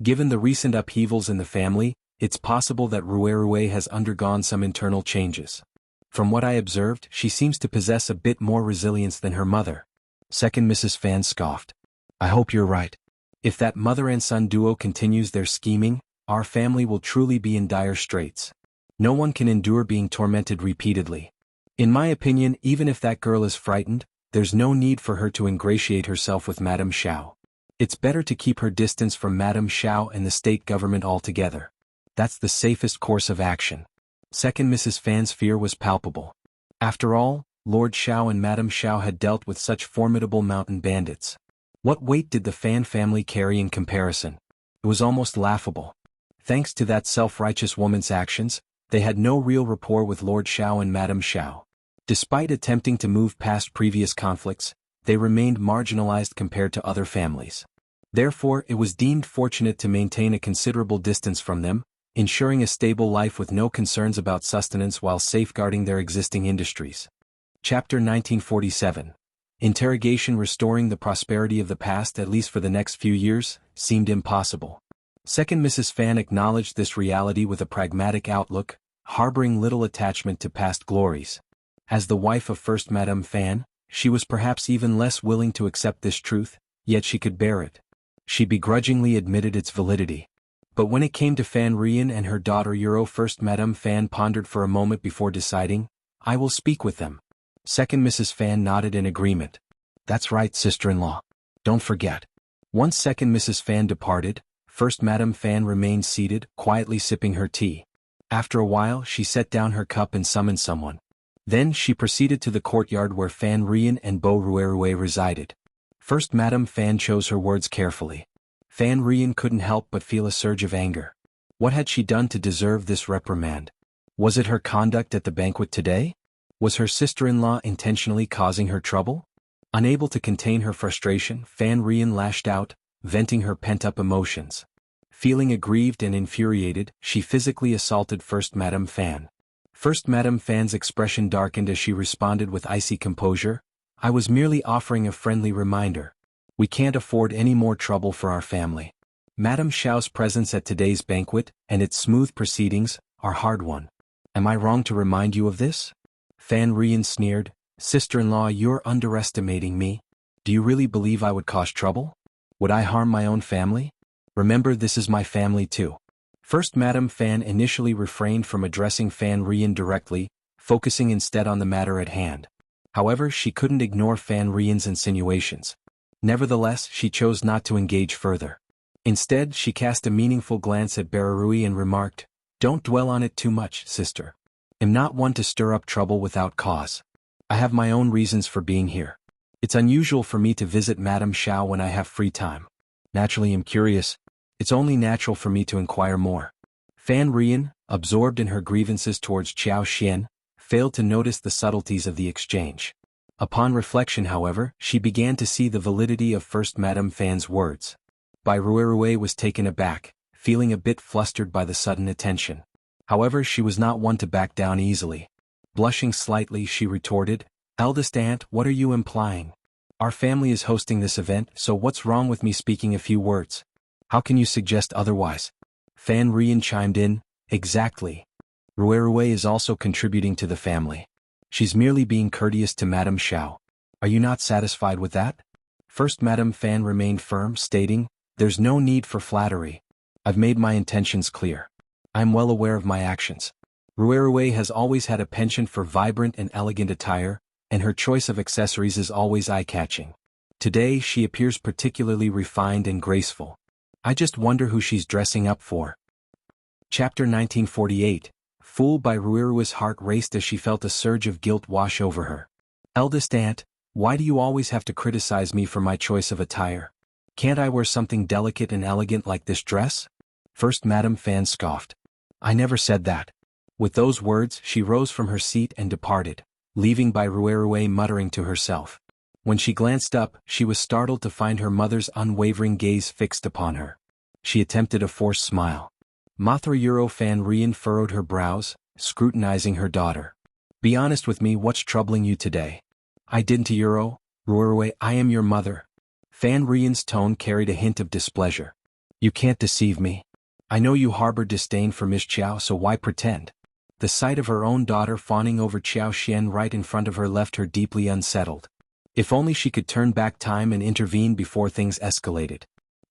Given the recent upheavals in the family, it's possible that Ruirui has undergone some internal changes. From what I observed, she seems to possess a bit more resilience than her mother." Second Mrs. Fan scoffed. "I hope you're right. If that mother and son duo continues their scheming, our family will truly be in dire straits. No one can endure being tormented repeatedly. In my opinion, even if that girl is frightened, there's no need for her to ingratiate herself with Madame Xiao. It's better to keep her distance from Madame Xiao and the state government altogether. That's the safest course of action." Second Mrs. Fan's fear was palpable. After all, Lord Xiao and Madame Xiao had dealt with such formidable mountain bandits. What weight did the Fan family carry in comparison? It was almost laughable. Thanks to that self-righteous woman's actions, they had no real rapport with Lord Xiao and Madame Xiao. Despite attempting to move past previous conflicts, they remained marginalized compared to other families. Therefore, it was deemed fortunate to maintain a considerable distance from them, ensuring a stable life with no concerns about sustenance while safeguarding their existing industries. Chapter 1947. Interrogation. Restoring the prosperity of the past, at least for the next few years, seemed impossible. Second Mrs. Fan acknowledged this reality with a pragmatic outlook, harboring little attachment to past glories. As the wife of First Madame Fan, she was perhaps even less willing to accept this truth, yet she could bear it. She begrudgingly admitted its validity. But when it came to Fan Rian and her daughter Euro, First Madame Fan pondered for a moment before deciding, "I will speak with them." Second Mrs. Fan nodded in agreement. "That's right, sister-in-law. Don't forget." Once Second Mrs. Fan departed, First Madame Fan remained seated, quietly sipping her tea. After a while, she set down her cup and summoned someone. Then she proceeded to the courtyard where Fan Rian and Bo Ruerue resided. First Madame Fan chose her words carefully. Fan Rian couldn't help but feel a surge of anger. What had she done to deserve this reprimand? Was it her conduct at the banquet today? Was her sister-in-law intentionally causing her trouble? Unable to contain her frustration, Fan Rian lashed out, venting her pent-up emotions. Feeling aggrieved and infuriated, she physically assaulted First Madame Fan. First Madame Fan's expression darkened as she responded with icy composure, "I was merely offering a friendly reminder. We can't afford any more trouble for our family. Madame Xiao's presence at today's banquet, and its smooth proceedings, are hard-won. Am I wrong to remind you of this?" Fan Rian sneered, "Sister-in-law, you're underestimating me. Do you really believe I would cause trouble? Would I harm my own family? Remember, this is my family too." First Madame Fan initially refrained from addressing Fan Rian directly, focusing instead on the matter at hand. However, she couldn't ignore Fan Rian's insinuations. Nevertheless, she chose not to engage further. Instead, she cast a meaningful glance at Bararui and remarked, "Don't dwell on it too much, sister. I'm not one to stir up trouble without cause. I have my own reasons for being here. It's unusual for me to visit Madame Xiao when I have free time. Naturally, I'm curious. It's only natural for me to inquire more." Fan Rian, absorbed in her grievances towards Qiao Xian, failed to notice the subtleties of the exchange. Upon reflection, however, she began to see the validity of First Madame Fan's words. Bai Ruerue was taken aback, feeling a bit flustered by the sudden attention. However, she was not one to back down easily. Blushing slightly, she retorted, "Eldest aunt, what are you implying? Our family is hosting this event, so what's wrong with me speaking a few words? How can you suggest otherwise?" Fan Rian chimed in, "Exactly. Ruerue is also contributing to the family. She's merely being courteous to Madame Xiao. Are you not satisfied with that?" First Madame Fan remained firm, stating, "There's no need for flattery. I've made my intentions clear. I'm well aware of my actions. Ruerue has always had a penchant for vibrant and elegant attire, and her choice of accessories is always eye-catching. Today she appears particularly refined and graceful. I just wonder who she's dressing up for." Chapter 1948. Fooled by Ruerue's heart raced as she felt a surge of guilt wash over her. "Eldest aunt, why do you always have to criticize me for my choice of attire? Can't I wear something delicate and elegant like this dress?" First Madame Fan scoffed. "I never said that." With those words, she rose from her seat and departed, leaving Bai Ruerue muttering to herself. When she glanced up, she was startled to find her mother's unwavering gaze fixed upon her. She attempted a forced smile. Mothra Euro Fan Rian furrowed her brows, scrutinizing her daughter. "Be honest with me, what's troubling you today?" "I didn't Euro, Ruerue, I am your mother." Fan Rian's tone carried a hint of displeasure. "You can't deceive me. I know you harbor disdain for Miss Qiao, so why pretend?" The sight of her own daughter fawning over Qiao Xian right in front of her left her deeply unsettled. If only she could turn back time and intervene before things escalated.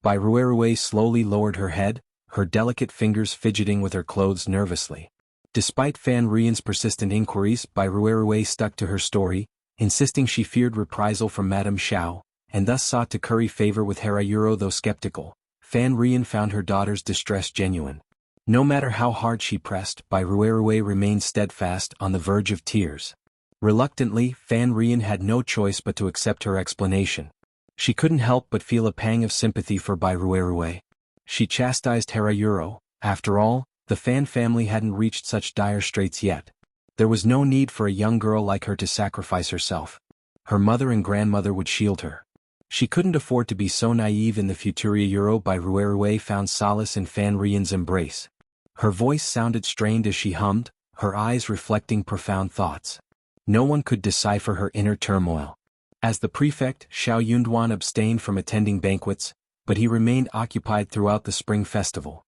Bai Ruerue slowly lowered her head, her delicate fingers fidgeting with her clothes nervously. Despite Fan Rian's persistent inquiries, Bai Ruerue stuck to her story, insisting she feared reprisal from Madame Xiao, and thus sought to curry favor with Hera Euro. Though skeptical, Fan Rian found her daughter's distress genuine. No matter how hard she pressed, Bai Ruerue remained steadfast, on the verge of tears. Reluctantly, Fan Rian had no choice but to accept her explanation. She couldn't help but feel a pang of sympathy for Bai Ruerue. She chastised Hera Euro. After all, the Fan family hadn't reached such dire straits yet. There was no need for a young girl like her to sacrifice herself. Her mother and grandmother would shield her. She couldn't afford to be so naive in the Futuria Euro. Bai Ruerue found solace in Fan Rian's embrace. Her voice sounded strained as she hummed, her eyes reflecting profound thoughts. No one could decipher her inner turmoil. As the prefect, Xiao Yunduan abstained from attending banquets, but he remained occupied throughout the spring festival.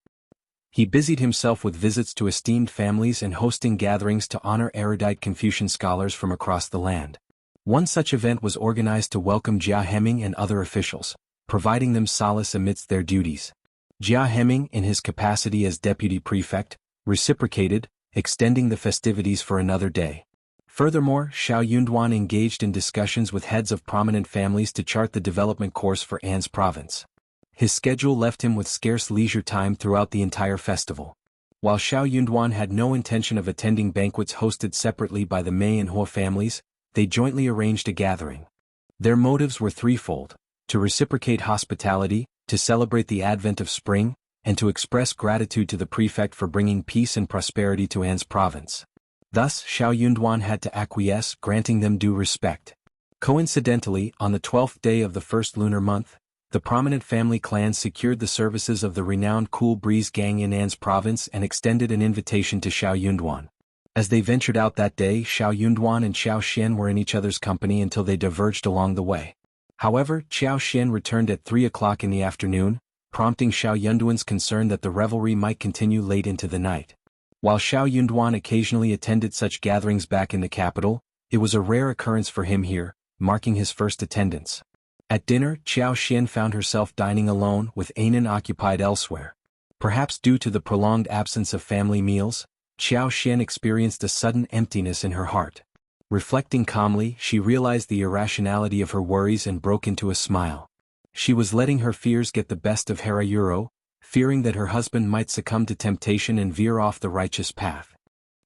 He busied himself with visits to esteemed families and hosting gatherings to honor erudite Confucian scholars from across the land. One such event was organized to welcome Jia Hemming and other officials, providing them solace amidst their duties. Jia Hemming, in his capacity as deputy prefect, reciprocated, extending the festivities for another day. Furthermore, Xiao Yunduan engaged in discussions with heads of prominent families to chart the development course for An's province. His schedule left him with scarce leisure time throughout the entire festival. While Xiao Yunduan had no intention of attending banquets hosted separately by the Mei and Huo families, they jointly arranged a gathering. Their motives were threefold: to reciprocate hospitality, to celebrate the advent of spring, and to express gratitude to the prefect for bringing peace and prosperity to An's province. Thus, Xiao Yunduan had to acquiesce, granting them due respect. Coincidentally, on the 12th day of the first lunar month, the prominent family clans secured the services of the renowned Cool Breeze Gang in An's province and extended an invitation to Xiao Yunduan. As they ventured out that day, Xiao Yunduan and Xiao Xian were in each other's company until they diverged along the way. However, Xiao Xian returned at 3 o'clock in the afternoon, prompting Xiao Yunduan's concern that the revelry might continue late into the night. While Xiao Yunduan occasionally attended such gatherings back in the capital, it was a rare occurrence for him here, marking his first attendance. At dinner, Xiao Xian found herself dining alone, with Anan occupied elsewhere. Perhaps due to the prolonged absence of family meals, Xiao Xian experienced a sudden emptiness in her heart. Reflecting calmly, she realized the irrationality of her worries and broke into a smile. She was letting her fears get the best of Harayuro, fearing that her husband might succumb to temptation and veer off the righteous path.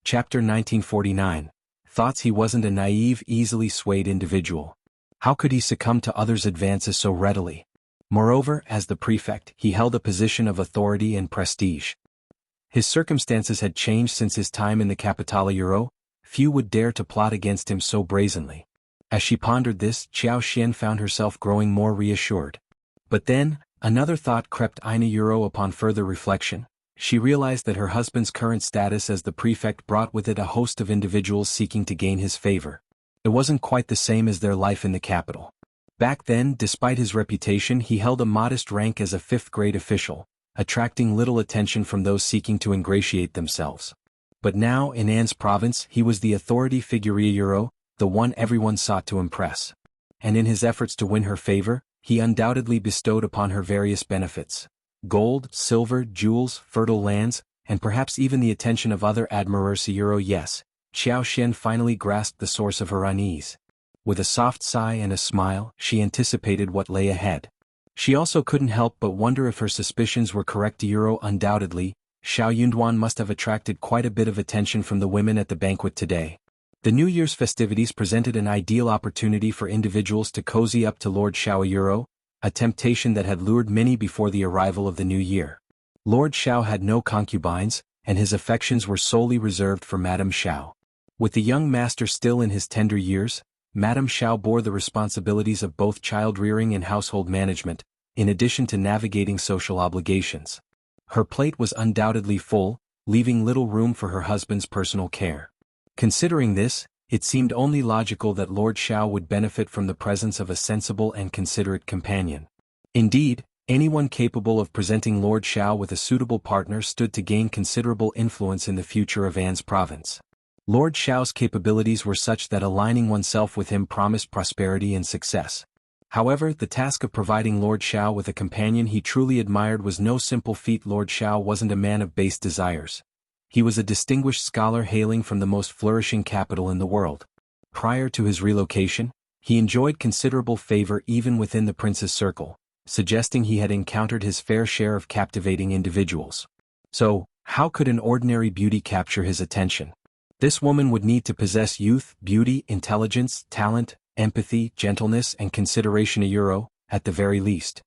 Chapter 1949. Thoughts. He wasn't a naive, easily swayed individual. How could he succumb to others' advances so readily? Moreover, as the prefect, he held a position of authority and prestige. His circumstances had changed since his time in the Capitale Euro. Few would dare to plot against him so brazenly. As she pondered this, Xiao Xian found herself growing more reassured. But then, another thought crept in Euro upon further reflection. She realized that her husband's current status as the prefect brought with it a host of individuals seeking to gain his favor. It wasn't quite the same as their life in the capital. Back then, despite his reputation, he held a modest rank as a fifth-grade official, attracting little attention from those seeking to ingratiate themselves. But now, in Anne's province, he was the authority figure Euro, the one everyone sought to impress. And in his efforts to win her favor, he undoubtedly bestowed upon her various benefits: gold, silver, jewels, fertile lands, and perhaps even the attention of other admirers. Euro. Yes, Xiao Xian finally grasped the source of her unease. With a soft sigh and a smile, she anticipated what lay ahead. She also couldn't help but wonder if her suspicions were correct. Euro. Undoubtedly, Xiao Yunduan must have attracted quite a bit of attention from the women at the banquet today. The New Year's festivities presented an ideal opportunity for individuals to cozy up to Lord Xiao. Euro, a temptation that had lured many before the arrival of the new year. Lord Xiao had no concubines, and his affections were solely reserved for Madame Xiao. With the young master still in his tender years, Madame Xiao bore the responsibilities of both child-rearing and household management, in addition to navigating social obligations. Her plate was undoubtedly full, leaving little room for her husband's personal care. Considering this, it seemed only logical that Lord Xiao would benefit from the presence of a sensible and considerate companion. Indeed, anyone capable of presenting Lord Xiao with a suitable partner stood to gain considerable influence in the future of Anne's province. Lord Xiao's capabilities were such that aligning oneself with him promised prosperity and success. However, the task of providing Lord Xiao with a companion he truly admired was no simple feat. Lord Xiao wasn't a man of base desires. He was a distinguished scholar hailing from the most flourishing capital in the world. Prior to his relocation, he enjoyed considerable favor even within the prince's circle, suggesting he had encountered his fair share of captivating individuals. So, how could an ordinary beauty capture his attention? This woman would need to possess youth, beauty, intelligence, talent, empathy, gentleness, and consideration. Euro, at the very least.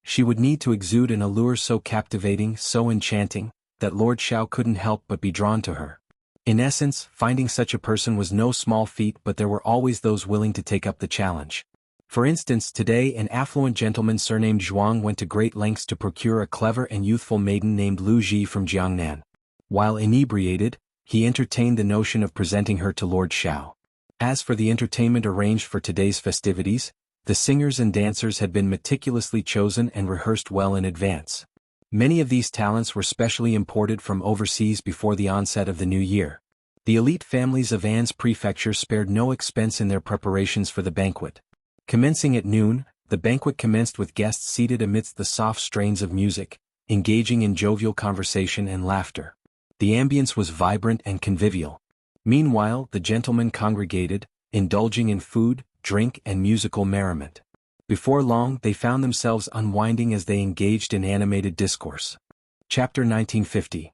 She would need to exude an allure so captivating, so enchanting, that Lord Xiao couldn't help but be drawn to her. In essence, finding such a person was no small feat, but there were always those willing to take up the challenge. For instance, today an affluent gentleman surnamed Zhuang went to great lengths to procure a clever and youthful maiden named Lu Ji from Jiangnan. While inebriated, he entertained the notion of presenting her to Lord Xiao. As for the entertainment arranged for today's festivities, the singers and dancers had been meticulously chosen and rehearsed well in advance. Many of these talents were specially imported from overseas before the onset of the new year. The elite families of Anne's prefecture spared no expense in their preparations for the banquet. Commencing at noon, the banquet commenced with guests seated amidst the soft strains of music, engaging in jovial conversation and laughter. The ambience was vibrant and convivial. Meanwhile, the gentlemen congregated, indulging in food, drink, and musical merriment. Before long, they found themselves unwinding as they engaged in animated discourse. Chapter 1950.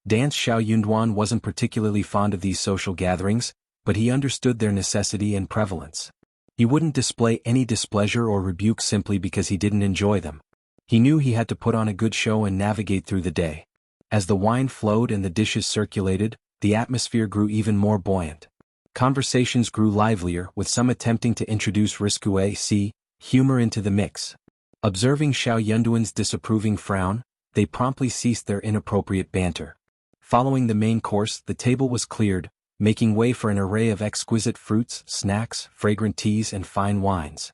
Dance. Xiao Yunduan wasn't particularly fond of these social gatherings, but he understood their necessity and prevalence. He wouldn't display any displeasure or rebuke simply because he didn't enjoy them. He knew he had to put on a good show and navigate through the day. As the wine flowed and the dishes circulated, the atmosphere grew even more buoyant. Conversations grew livelier, with some attempting to introduce risque, humor into the mix. Observing Xiao Yunduan's disapproving frown, they promptly ceased their inappropriate banter. Following the main course, the table was cleared, making way for an array of exquisite fruits, snacks, fragrant teas, and fine wines.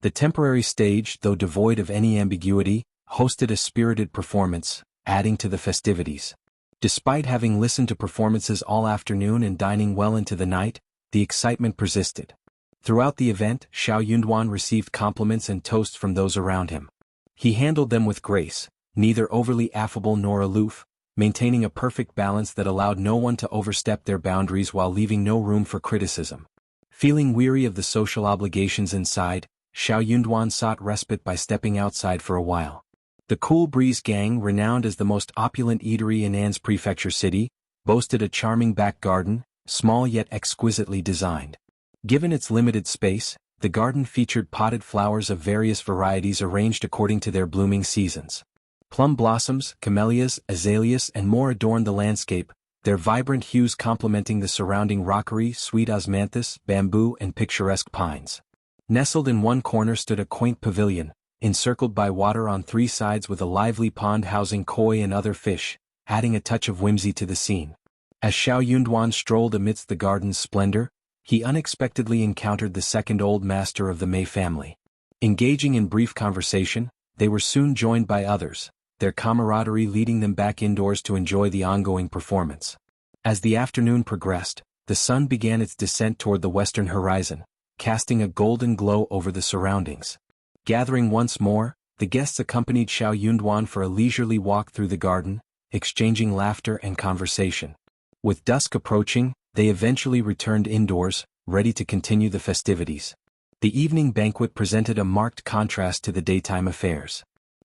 The temporary stage, though devoid of any ambiguity, hosted a spirited performance, adding to the festivities. Despite having listened to performances all afternoon and dining well into the night, the excitement persisted. Throughout the event, Xiao Yunduan received compliments and toasts from those around him. He handled them with grace, neither overly affable nor aloof, maintaining a perfect balance that allowed no one to overstep their boundaries while leaving no room for criticism. Feeling weary of the social obligations inside, Xiao Yunduan sought respite by stepping outside for a while. The Cool Breeze Gang, renowned as the most opulent eatery in An's prefecture city, boasted a charming back garden, small yet exquisitely designed. Given its limited space, the garden featured potted flowers of various varieties arranged according to their blooming seasons. Plum blossoms, camellias, azaleas and more adorned the landscape, their vibrant hues complementing the surrounding rockery, sweet osmanthus, bamboo and picturesque pines. Nestled in one corner stood a quaint pavilion, encircled by water on three sides with a lively pond housing koi and other fish, adding a touch of whimsy to the scene. As Xiao Yunduan strolled amidst the garden's splendor, he unexpectedly encountered the second old master of the Mei family. Engaging in brief conversation, they were soon joined by others, their camaraderie leading them back indoors to enjoy the ongoing performance. As the afternoon progressed, the sun began its descent toward the western horizon, casting a golden glow over the surroundings. Gathering once more, the guests accompanied Xiao Yunduan for a leisurely walk through the garden, exchanging laughter and conversation. With dusk approaching, they eventually returned indoors, ready to continue the festivities. The evening banquet presented a marked contrast to the daytime affairs.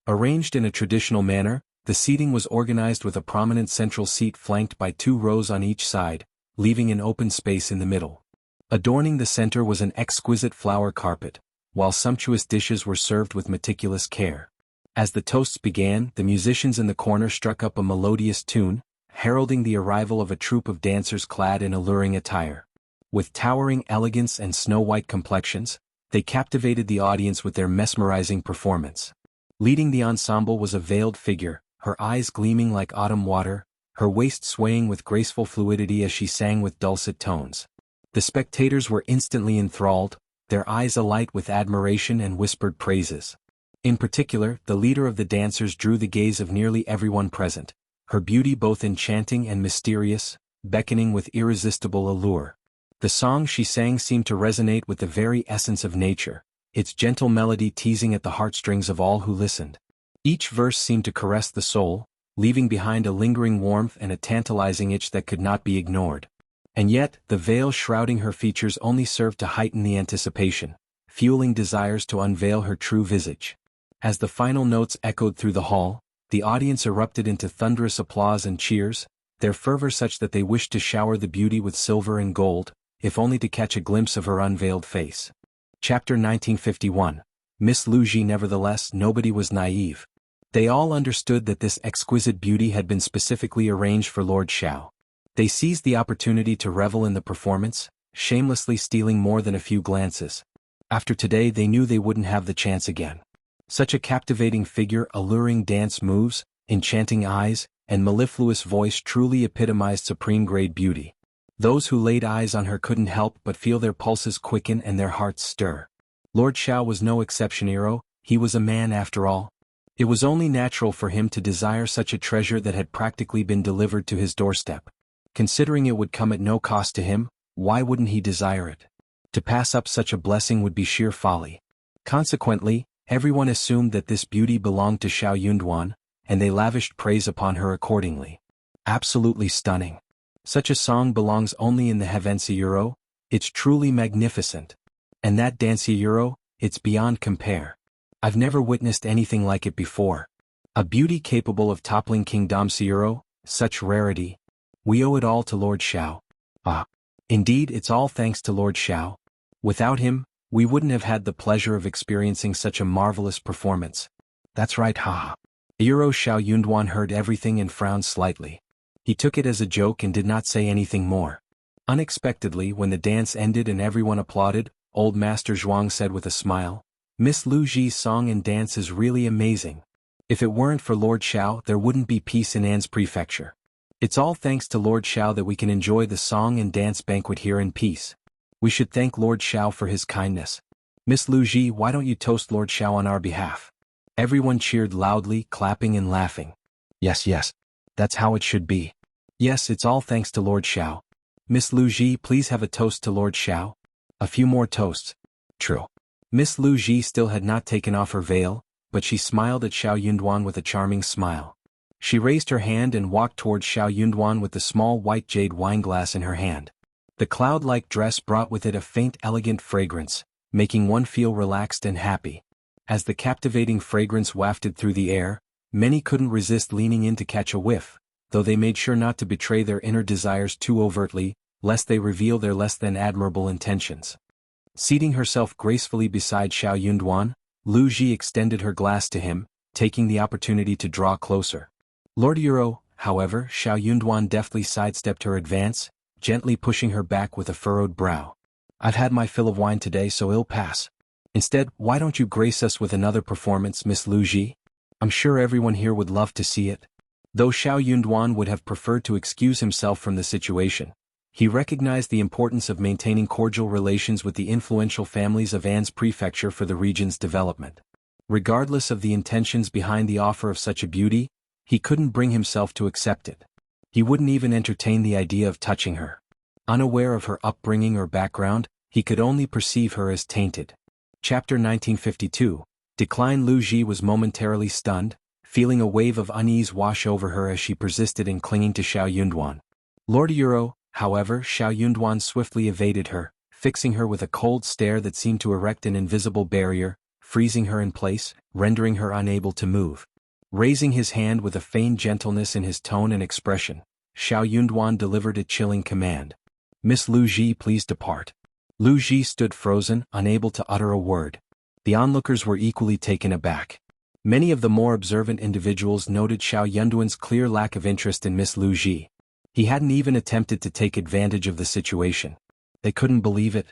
Arranged in a traditional manner, the seating was organized with a prominent central seat flanked by 2 rows on each side, leaving an open space in the middle. Adorning the center was an exquisite flower carpet, while sumptuous dishes were served with meticulous care. As the toasts began, the musicians in the corner struck up a melodious tune, heralding the arrival of a troupe of dancers clad in alluring attire. With towering elegance and snow-white complexions, they captivated the audience with their mesmerizing performance. Leading the ensemble was a veiled figure, her eyes gleaming like autumn water, her waist swaying with graceful fluidity as she sang with dulcet tones. The spectators were instantly enthralled, their eyes alight with admiration and whispered praises. In particular, the leader of the dancers drew the gaze of nearly everyone present, her beauty both enchanting and mysterious, beckoning with irresistible allure. The song she sang seemed to resonate with the very essence of nature, its gentle melody teasing at the heartstrings of all who listened. Each verse seemed to caress the soul, leaving behind a lingering warmth and a tantalizing itch that could not be ignored. And yet, the veil shrouding her features only served to heighten the anticipation, fueling desires to unveil her true visage. As the final notes echoed through the hall, the audience erupted into thunderous applause and cheers, their fervor such that they wished to shower the beauty with silver and gold, if only to catch a glimpse of her unveiled face. Chapter 1951. Miss Lu Ji. Nevertheless, nobody was naive. They all understood that this exquisite beauty had been specifically arranged for Lord Xiao. They seized the opportunity to revel in the performance, shamelessly stealing more than a few glances. After today they knew they wouldn't have the chance again. Such a captivating figure, alluring dance moves, enchanting eyes, and mellifluous voice truly epitomized supreme-grade beauty. Those who laid eyes on her couldn't help but feel their pulses quicken and their hearts stir. Lord Xiao was no exception. He was a man after all. It was only natural for him to desire such a treasure that had practically been delivered to his doorstep. Considering it would come at no cost to him, why wouldn't he desire it? To pass up such a blessing would be sheer folly. Consequently, everyone assumed that this beauty belonged to Xiao Yunduan, and they lavished praise upon her accordingly. Absolutely stunning. Such a song belongs only in the Heavensi. It's truly magnificent. And that Dansi, it's beyond compare. I've never witnessed anything like it before. A beauty capable of toppling King Damsi, such rarity. We owe it all to Lord Xiao. Ah. Indeed, it's all thanks to Lord Xiao. Without him, we wouldn't have had the pleasure of experiencing such a marvelous performance. That's right, haha. Xiao Yunduan heard everything and frowned slightly. He took it as a joke and did not say anything more. Unexpectedly, when the dance ended and everyone applauded, old Master Zhuang said with a smile, "Miss Lu Ji's song and dance is really amazing. If it weren't for Lord Xiao, there wouldn't be peace in An's prefecture. It's all thanks to Lord Xiao that we can enjoy the song and dance banquet here in peace. We should thank Lord Xiao for his kindness. Miss Lu Ji, why don't you toast Lord Xiao on our behalf?" Everyone cheered loudly, clapping and laughing. Yes. That's how it should be. Yes, it's all thanks to Lord Xiao. Miss Lu Ji, please have a toast to Lord Xiao. A few more toasts. True. Miss Lu Ji still had not taken off her veil, but she smiled at Xiao Yunduan with a charming smile. She raised her hand and walked towards Xiao Yunduan with the small white jade wineglass in her hand. The cloud-like dress brought with it a faint elegant fragrance, making one feel relaxed and happy. As the captivating fragrance wafted through the air, many couldn't resist leaning in to catch a whiff, though they made sure not to betray their inner desires too overtly, lest they reveal their less than admirable intentions. Seating herself gracefully beside Xiao Yunduan, Lu Ji extended her glass to him, taking the opportunity to draw closer. Lord Euro, however, Xiao Yunduan deftly sidestepped her advance, gently pushing her back with a furrowed brow. I've had my fill of wine today, so it'll pass. Instead, why don't you grace us with another performance, Miss Lu Ji? I'm sure everyone here would love to see it. Though Xiao Yunduan would have preferred to excuse himself from the situation, he recognized the importance of maintaining cordial relations with the influential families of An's prefecture for the region's development. Regardless of the intentions behind the offer of such a beauty, he couldn't bring himself to accept it. He wouldn't even entertain the idea of touching her. Unaware of her upbringing or background, he could only perceive her as tainted. Chapter 1952. Decline. Lu Ji was momentarily stunned, feeling a wave of unease wash over her as she persisted in clinging to Xiao Yunduan. Lord Euro, however, Xiao Yunduan swiftly evaded her, fixing her with a cold stare that seemed to erect an invisible barrier, freezing her in place, rendering her unable to move. Raising his hand with a feigned gentleness in his tone and expression, Xiao Yunduan delivered a chilling command. Miss Lu Ji, please depart. Lu Ji stood frozen, unable to utter a word. The onlookers were equally taken aback. Many of the more observant individuals noted Xiao Yunduan's clear lack of interest in Miss Lu Ji. He hadn't even attempted to take advantage of the situation. They couldn't believe it.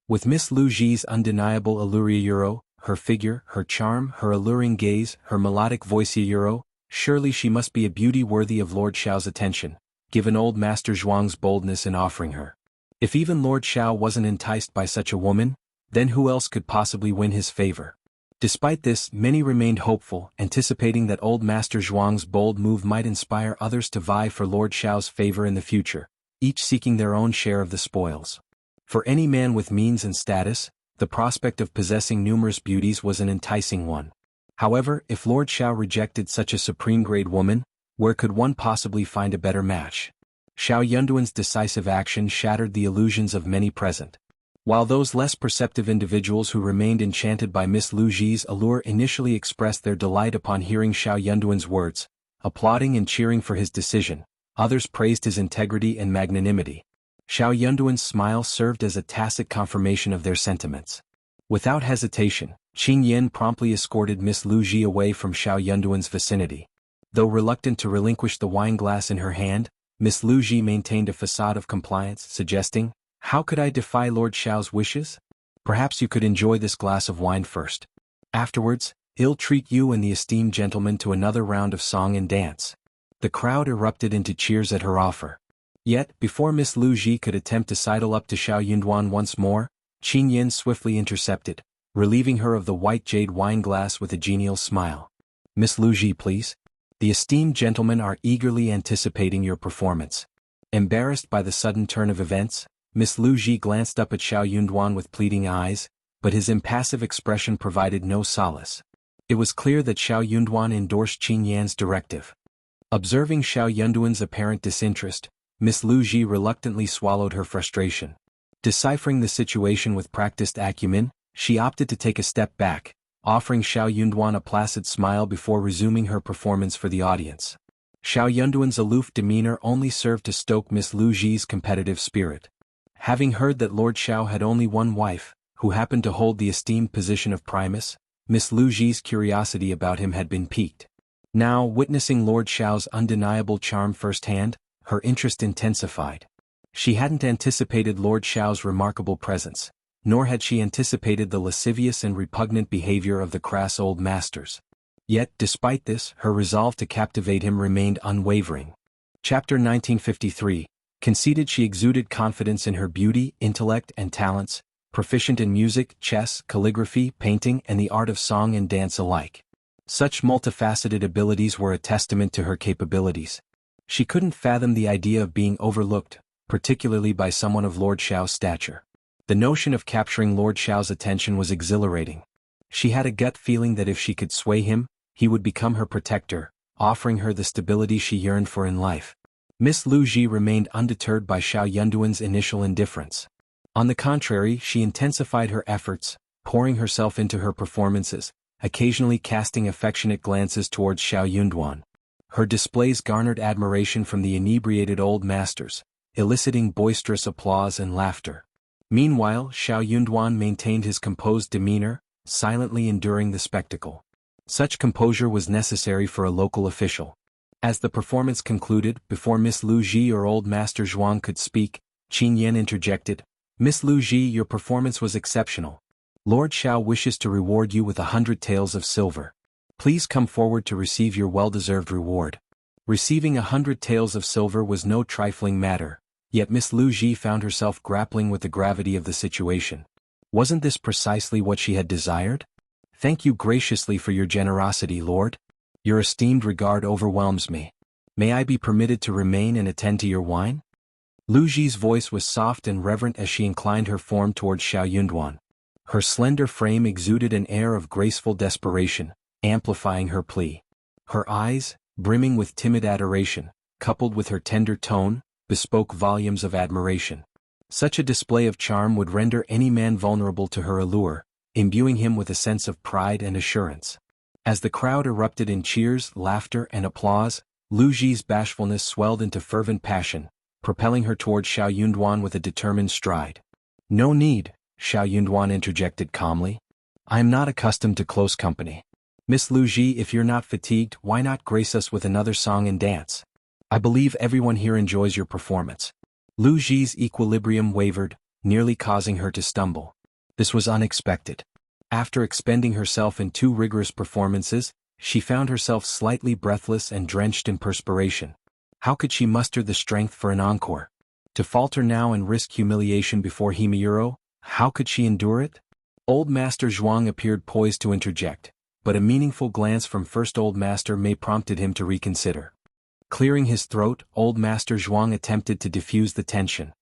With Miss Lu Ji's undeniable allure Euro, her figure, her charm, her alluring gaze, her melodic voice Euro, surely she must be a beauty worthy of Lord Xiao's attention, given old Master Zhuang's boldness in offering her. If even Lord Xiao wasn't enticed by such a woman, then who else could possibly win his favor? Despite this, many remained hopeful, anticipating that old Master Zhuang's bold move might inspire others to vie for Lord Xiao's favor in the future, each seeking their own share of the spoils. For any man with means and status, the prospect of possessing numerous beauties was an enticing one. However, if Lord Xiao rejected such a supreme-grade woman, where could one possibly find a better match? Xiao Yunduan's decisive action shattered the illusions of many present. While those less perceptive individuals who remained enchanted by Miss Lu Ji's allure initially expressed their delight upon hearing Xiao Yunduan's words, applauding and cheering for his decision, others praised his integrity and magnanimity. Xiao Yunduan's smile served as a tacit confirmation of their sentiments. Without hesitation, Qing Yin promptly escorted Miss Lu Ji away from Xiao Yunduan's vicinity. Though reluctant to relinquish the wine glass in her hand, Miss Lu Ji maintained a facade of compliance, suggesting, "How could I defy Lord Xiao's wishes? Perhaps you could enjoy this glass of wine first. Afterwards, he'll treat you and the esteemed gentleman to another round of song and dance." The crowd erupted into cheers at her offer. Yet, before Miss Lu Ji could attempt to sidle up to Xiao Yunduan once more, Qing Yin swiftly intercepted, relieving her of the white jade wine glass with a genial smile. "Miss Lu Ji, please. The esteemed gentlemen are eagerly anticipating your performance." Embarrassed by the sudden turn of events, Miss Lu Ji glanced up at Xiao Yunduan with pleading eyes, but his impassive expression provided no solace. It was clear that Xiao Yunduan endorsed Qing Yan's directive. Observing Xiao Yunduan's apparent disinterest, Miss Lu Ji reluctantly swallowed her frustration. Deciphering the situation with practiced acumen, she opted to take a step back, offering Xiao Yunduan a placid smile before resuming her performance for the audience. Xiao Yunduan's aloof demeanor only served to stoke Miss Lu Ji's competitive spirit. Having heard that Lord Xiao had only one wife, who happened to hold the esteemed position of primus, Miss Lu Ji's curiosity about him had been piqued. Now, witnessing Lord Xiao's undeniable charm firsthand, her interest intensified. She hadn't anticipated Lord Xiao's remarkable presence, nor had she anticipated the lascivious and repugnant behavior of the crass old masters. Yet, despite this, her resolve to captivate him remained unwavering. Chapter 1953. Conceited, she exuded confidence in her beauty, intellect, and talents, proficient in music, chess, calligraphy, painting, and the art of song and dance alike. Such multifaceted abilities were a testament to her capabilities. She couldn't fathom the idea of being overlooked, particularly by someone of Lord Xiao's stature. The notion of capturing Lord Xiao's attention was exhilarating. She had a gut feeling that if she could sway him, he would become her protector, offering her the stability she yearned for in life. Miss Lu Ji remained undeterred by Xiao Yunduan's initial indifference. On the contrary, she intensified her efforts, pouring herself into her performances, occasionally casting affectionate glances towards Xiao Yunduan. Her displays garnered admiration from the inebriated old masters, eliciting boisterous applause and laughter. Meanwhile, Xiao Yunduan maintained his composed demeanor, silently enduring the spectacle. Such composure was necessary for a local official. As the performance concluded, before Miss Lu Ji or Old Master Zhuang could speak, Qin Yan interjected, "Miss Lu Ji, your performance was exceptional. Lord Xiao wishes to reward you with 100 taels of silver. Please come forward to receive your well-deserved reward." Receiving 100 taels of silver was no trifling matter, yet Miss Lu Ji found herself grappling with the gravity of the situation. Wasn't this precisely what she had desired? "Thank you graciously for your generosity, Lord. Your esteemed regard overwhelms me. May I be permitted to remain and attend to your wine?" Lu Ji's voice was soft and reverent as she inclined her form towards Xiao Yunduan. Her slender frame exuded an air of graceful desperation, amplifying her plea. Her eyes, brimming with timid adoration, coupled with her tender tone, bespoke volumes of admiration. Such a display of charm would render any man vulnerable to her allure, imbuing him with a sense of pride and assurance. As the crowd erupted in cheers, laughter, and applause, Lu Ji's bashfulness swelled into fervent passion, propelling her toward Xiao Yunduan with a determined stride. "No need," Xiao Yunduan interjected calmly. "I am not accustomed to close company. Miss Lu Ji, if you're not fatigued, why not grace us with another song and dance? I believe everyone here enjoys your performance." Lu Ji's equilibrium wavered, nearly causing her to stumble. This was unexpected. After expending herself in 2 rigorous performances, she found herself slightly breathless and drenched in perspiration. How could she muster the strength for an encore? To falter now and risk humiliation before Himeyuro, how could she endure it? Old Master Zhuang appeared poised to interject, but a meaningful glance from First Old Master Mei prompted him to reconsider. Clearing his throat, Old Master Zhuang attempted to diffuse the tension.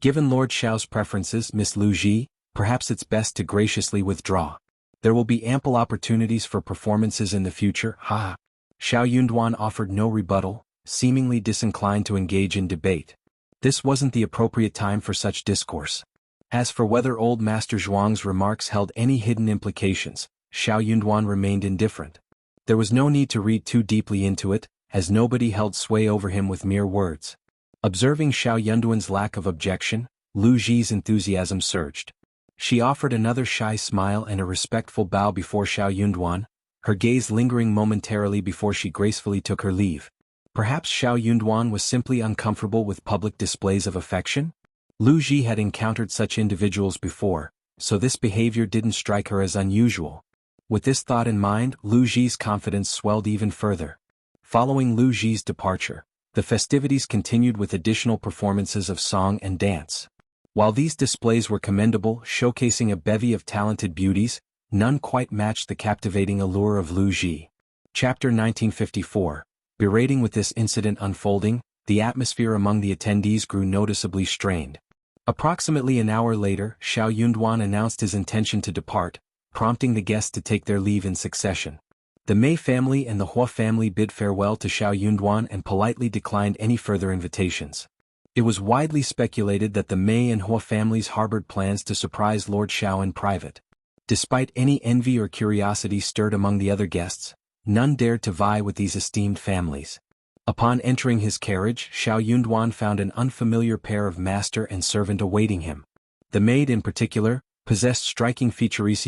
"Given Lord Xiao's preferences, Miss Lu Ji, perhaps it's best to graciously withdraw. There will be ample opportunities for performances in the future, ha." Xiao Yunduan offered no rebuttal, seemingly disinclined to engage in debate. This wasn't the appropriate time for such discourse. As for whether Old Master Zhuang's remarks held any hidden implications, Xiao Yunduan remained indifferent. There was no need to read too deeply into it, as nobody held sway over him with mere words. Observing Xiao Yunduan's lack of objection, Lu Ji's enthusiasm surged. She offered another shy smile and a respectful bow before Xiao Yunduan, her gaze lingering momentarily before she gracefully took her leave. Perhaps Xiao Yunduan was simply uncomfortable with public displays of affection? Lu Ji had encountered such individuals before, so this behavior didn't strike her as unusual. With this thought in mind, Lu Ji's confidence swelled even further. Following Lu Ji's departure, the festivities continued with additional performances of song and dance. While these displays were commendable, showcasing a bevy of talented beauties, none quite matched the captivating allure of Lu Ji. Chapter 1954. Berating. With this incident unfolding, the atmosphere among the attendees grew noticeably strained. Approximately an hour later, Xiao Yunduan announced his intention to depart, prompting the guests to take their leave in succession. The Mei family and the Hua family bid farewell to Xiao Yunduan and politely declined any further invitations. It was widely speculated that the Mei and Hua families harbored plans to surprise Lord Xiao in private. Despite any envy or curiosity stirred among the other guests, none dared to vie with these esteemed families. Upon entering his carriage, Xiao Yunduan found an unfamiliar pair of master and servant awaiting him. The maid in particular possessed striking features,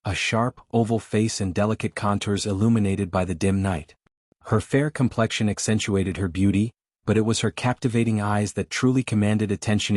a sharp, oval face and delicate contours illuminated by the dim night. Her fair complexion accentuated her beauty, but it was her captivating eyes that truly commanded attention,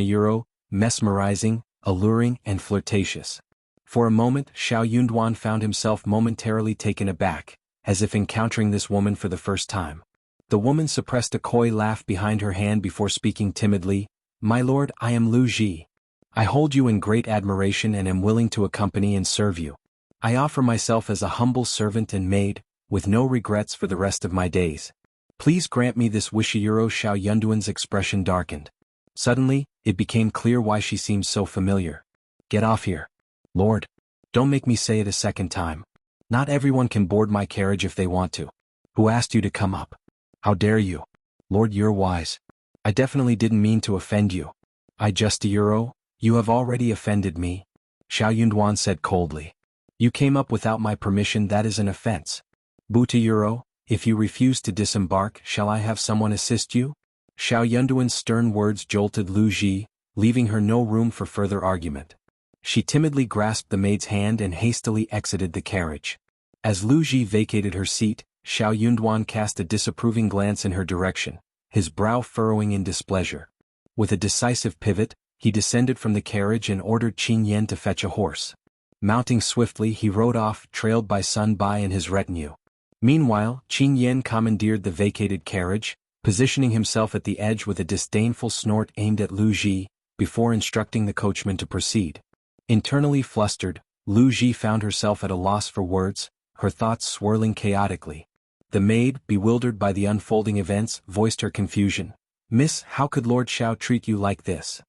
mesmerizing, alluring, and flirtatious. For a moment, Xiao Yunduan found himself momentarily taken aback, as if encountering this woman for the first time. The woman suppressed a coy laugh behind her hand before speaking timidly, "My lord, I am Lu Ji. I hold you in great admiration and am willing to accompany and serve you. I offer myself as a humble servant and maid, with no regrets for the rest of my days. Please grant me this wish." Xiao Yunduan's expression darkened. Suddenly, it became clear why she seemed so familiar. "Get off here. Lord. Don't make me say it a second time. Not everyone can board my carriage if they want to. Who asked you to come up? How dare you? Lord, you're wise. I definitely didn't mean to offend you. I just you have already offended me." Xiao Yunduan said coldly. You came up without my permission, that is an offense. Butayuro, if you refuse to disembark, shall I have someone assist you? Xiao Yunduan's stern words jolted Lu Ji, leaving her no room for further argument. She timidly grasped the maid's hand and hastily exited the carriage. As Lu Ji vacated her seat, Xiao Yunduan cast a disapproving glance in her direction, his brow furrowing in displeasure. With a decisive pivot, he descended from the carriage and ordered Qin Yan to fetch a horse. Mounting swiftly, he rode off, trailed by Sun Bai and his retinue. Meanwhile, Qin Yan commandeered the vacated carriage, positioning himself at the edge with a disdainful snort aimed at Lu Ji, before instructing the coachman to proceed. Internally flustered, Lu Ji found herself at a loss for words, her thoughts swirling chaotically. The maid, bewildered by the unfolding events, voiced her confusion. Miss, how could Lord Xiao treat you like this?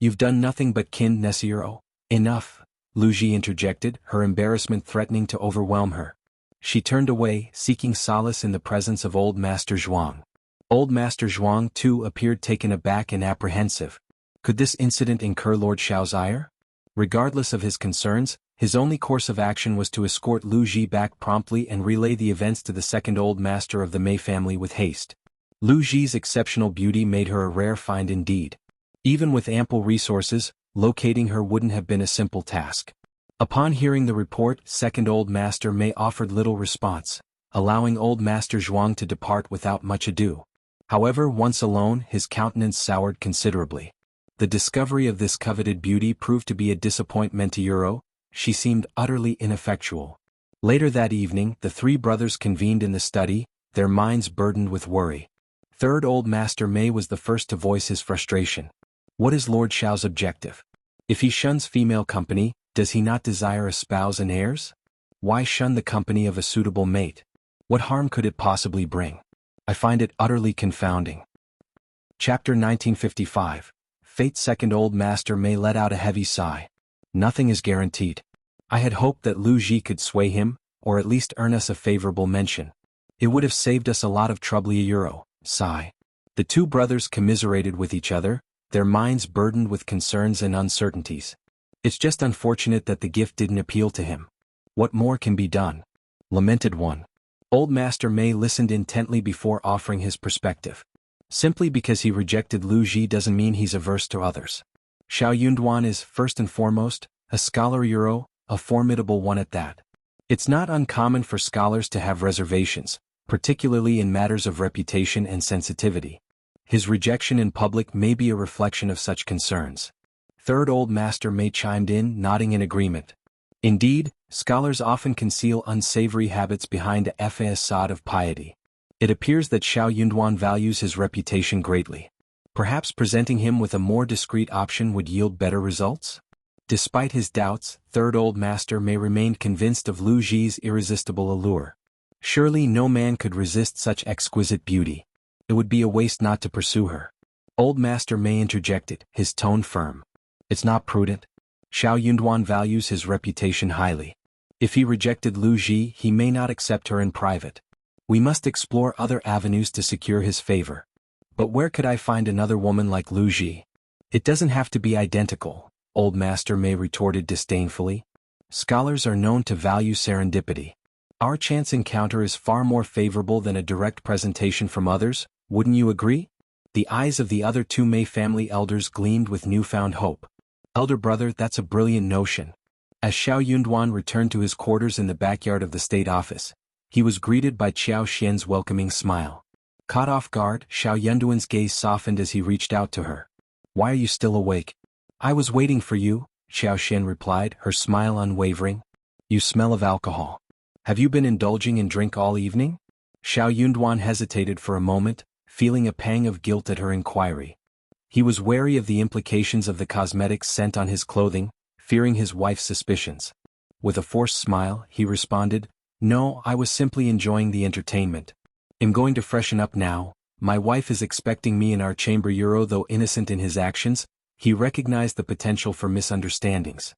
You've done nothing but kin Nesiro. Enough, Lu Ji interjected, her embarrassment threatening to overwhelm her. She turned away, seeking solace in the presence of Old Master Zhuang. Old Master Zhuang, too, appeared taken aback and apprehensive. Could this incident incur Lord Xiao's ire? Regardless of his concerns, his only course of action was to escort Lu Ji back promptly and relay the events to the second Old Master of the Mei family with haste. Lu Ji's exceptional beauty made her a rare find indeed. Even with ample resources, locating her wouldn't have been a simple task. Upon hearing the report, second Old Master Mei offered little response, allowing Old Master Zhuang to depart without much ado. However, once alone, his countenance soured considerably. The discovery of this coveted beauty proved to be a disappointment to Yuro. She seemed utterly ineffectual. Later that evening, the three brothers convened in the study, their minds burdened with worry. Third Old Master Mei was the first to voice his frustration. What is Lord Xiao's objective? If he shuns female company, does he not desire a spouse and heirs? Why shun the company of a suitable mate? What harm could it possibly bring? I find it utterly confounding. Chapter 1955. Fate. Second Old Master Mei let out a heavy sigh. Nothing is guaranteed. I had hoped that Lu Ji could sway him, or at least earn us a favorable mention. It would have saved us a lot of trouble. Euro. Sigh. The two brothers commiserated with each other, their minds burdened with concerns and uncertainties. It's just unfortunate that the gift didn't appeal to him. What more can be done? Lamented one. Old Master Mei listened intently before offering his perspective. Simply because he rejected Lu Ji doesn't mean he's averse to others. Xiao Yunduan is, first and foremost, a scholar Euro, a formidable one at that. It's not uncommon for scholars to have reservations, particularly in matters of reputation and sensitivity. His rejection in public may be a reflection of such concerns. Third Old Master Mei chimed in, nodding in agreement. Indeed, scholars often conceal unsavory habits behind a facade of piety. It appears that Xiao Yunduan values his reputation greatly. Perhaps presenting him with a more discreet option would yield better results? Despite his doubts, Third Old Master Mei remained convinced of Lu Ji's irresistible allure. Surely no man could resist such exquisite beauty. It would be a waste not to pursue her. Old Master Mei interjected, his tone firm. It's not prudent. Xiao Yunduan values his reputation highly. If he rejected Lu Ji, he may not accept her in private. We must explore other avenues to secure his favor. But where could I find another woman like Lu Ji? It doesn't have to be identical, Old Master Mei retorted disdainfully. Scholars are known to value serendipity. Our chance encounter is far more favorable than a direct presentation from others, wouldn't you agree? The eyes of the other two Mei family elders gleamed with newfound hope. Elder brother, that's a brilliant notion. As Xiao Yunduan returned to his quarters in the backyard of the state office, he was greeted by Qiao Xian's welcoming smile. Caught off guard, Xiao Yunduan's gaze softened as he reached out to her. Why are you still awake? I was waiting for you, Qiao Xian replied, her smile unwavering. You smell of alcohol. Have you been indulging in drink all evening? Xiao Yunduan hesitated for a moment, feeling a pang of guilt at her inquiry. He was wary of the implications of the cosmetics scent on his clothing, fearing his wife's suspicions. With a forced smile, he responded, No, I was simply enjoying the entertainment. I'm going to freshen up now. My wife is expecting me in our chamber. Though innocent in his actions, he recognized the potential for misunderstandings.